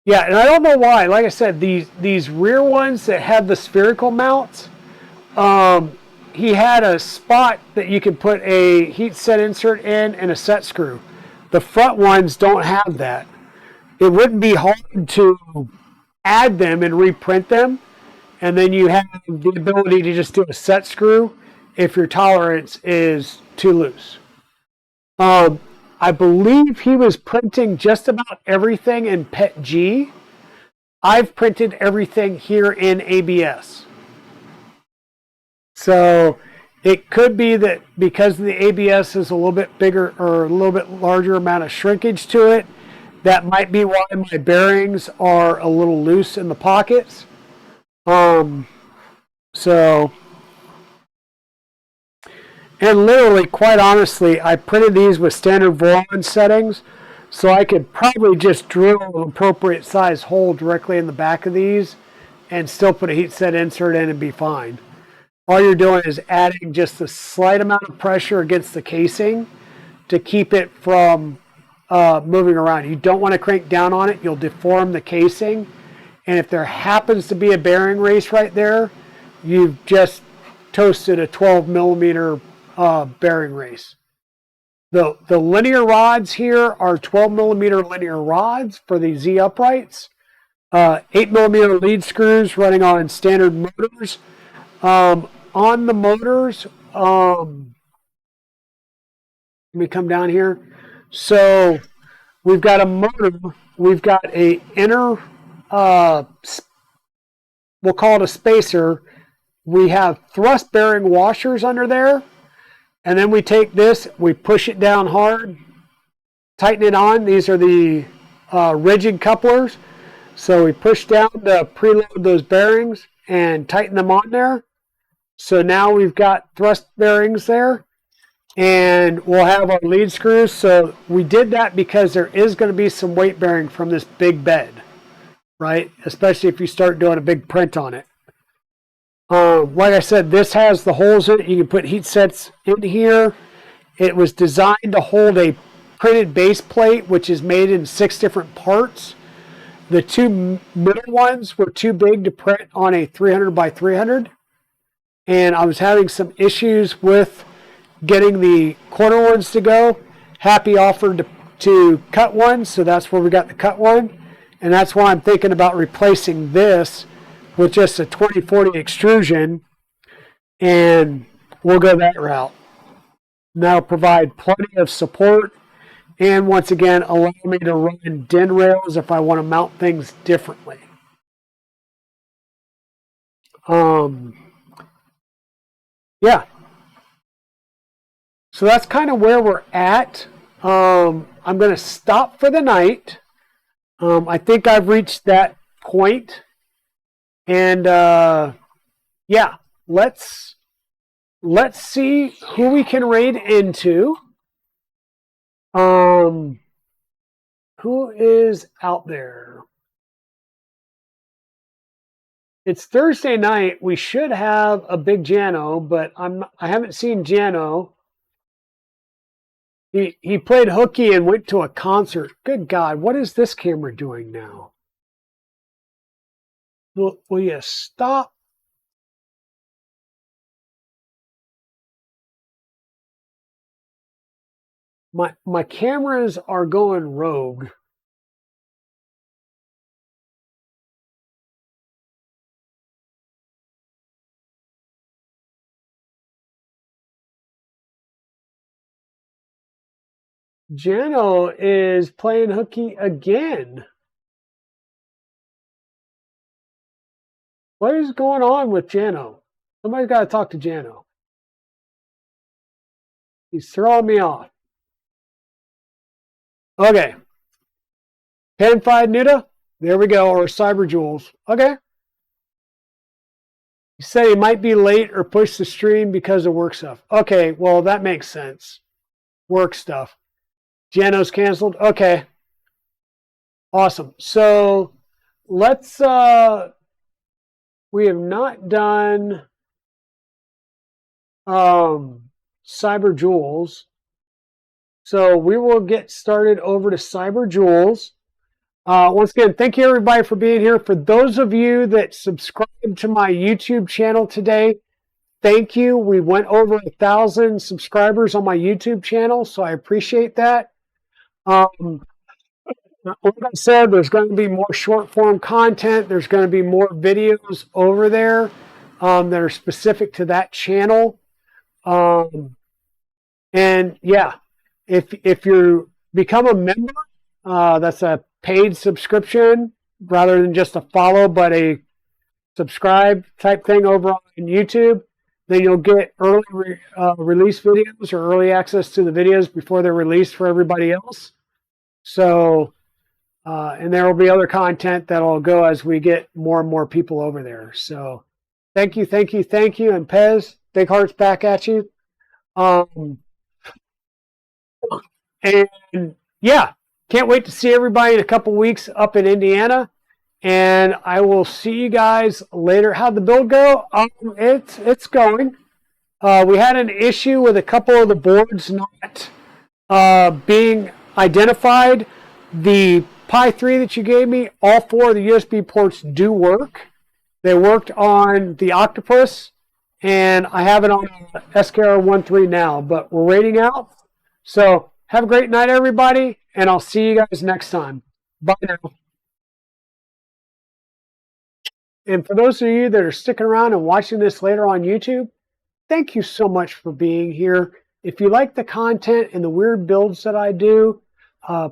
Yeah, and I don't know why. Like I said, these rear ones that have the spherical mounts, he had a spot that you could put a heat set insert in and a set screw. The front ones don't have that. It wouldn't be hard to add them and reprint them, and then you have the ability to just do a set screw if your tolerance is too loose. I believe he was printing just about everything in PETG. I've printed everything here in ABS. So it could be that because the ABS is a little bit bigger or a little bit larger amount of shrinkage to it, that might be why my bearings are a little loose in the pockets. So, and literally, quite honestly, I printed these with standard Voron settings, so I could probably just drill an appropriate size hole directly in the back of these and still put a heat set insert in and be fine. All you're doing is adding just a slight amount of pressure against the casing to keep it from moving around. You don't want to crank down on it. You'll deform the casing. And if there happens to be a bearing race right there, you've just toasted a 12 millimeter bearing race. The linear rods here are 12 millimeter linear rods for the Z uprights. 8 millimeter lead screws running on standard motors. On the motors, let me come down here. So we've got a motor. We've got a inner, we'll call it a spacer. We have thrust bearing washers under there. And then we take this, we push it down hard, tighten it on. These are the rigid couplers. So we push down to preload those bearings and tighten them on there. So now we've got thrust bearings there, and we'll have our lead screws. So we did that because there is going to be some weight bearing from this big bed, right? Especially if you start doing a big print on it. Like I said, this has the holes in it. You can put heat sets in here. It was designed to hold a printed base plate, which is made in 6 different parts. The 2 middle ones were too big to print on a 300 by 300. And I was having some issues with getting the corner ones to go. Happy offered to cut one, so that's where we got the cut one. And that's why I'm thinking about replacing this with just a 2040 extrusion, and we'll go that route. And that'll provide plenty of support, and once again, allow me to run DIN rails if I want to mount things differently. Yeah. So that's kind of where we're at. I'm going to stop for the night. I think I've reached that point. And yeah, let's see who we can raid into. Who is out there? It's Thursday night. We should have a big Jano, but I haven't seen Jano. He played hooky and went to a concert. Good God, what is this camera doing now? Will you stop? My cameras are going rogue. Jano is playing hooky again. What is going on with Jano? Somebody's got to talk to Jano. He's throwing me off. Okay. Pan-fried Nita. There we go. Or Cyber Jewels. Okay. He said he might be late or push the stream because of work stuff. Okay. Well, that makes sense. Work stuff. Jano's canceled. Okay. Awesome. So let's, we have not done Cyber Jewels. So we will get started over to Cyber Jewels. Once again, thank you everybody for being here. For those of you that subscribed to my YouTube channel today, thank you. We went over 1,000 subscribers on my YouTube channel, so I appreciate that. Like I said, there's going to be more short form content. There's going to be more videos over there that are specific to that channel. And yeah, if you become a member, that's a paid subscription rather than just a follow, but a subscribe type thing over on YouTube, then you'll get early release videos or early access to the videos before they're released for everybody else. So, and there will be other content that'll go as we get more and more people over there. So thank you, thank you, thank you. And Pez, big hearts back at you. And yeah, can't wait to see everybody in a couple weeks up in Indiana. And I will see you guys later. How'd the build go? It's going. We had an issue with a couple of the boards not being identified. The Pi 3 that you gave me, all 4 of the USB ports do work. They worked on the Octopus, and I have it on SKR 1.3 now, but we're waiting out. So have a great night, everybody, and I'll see you guys next time. Bye now. And for those of you that are sticking around and watching this later on YouTube, thank you so much for being here. If you like the content and the weird builds that I do,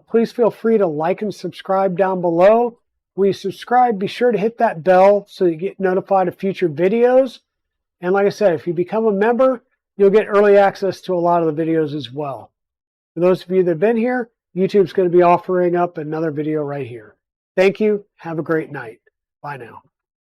please feel free to like and subscribe down below. When you subscribe, be sure to hit that bell so you get notified of future videos. And like I said, if you become a member, you'll get early access to a lot of the videos as well. For those of you that have been here, YouTube's going to be offering up another video right here. Thank you. Have a great night. Bye now.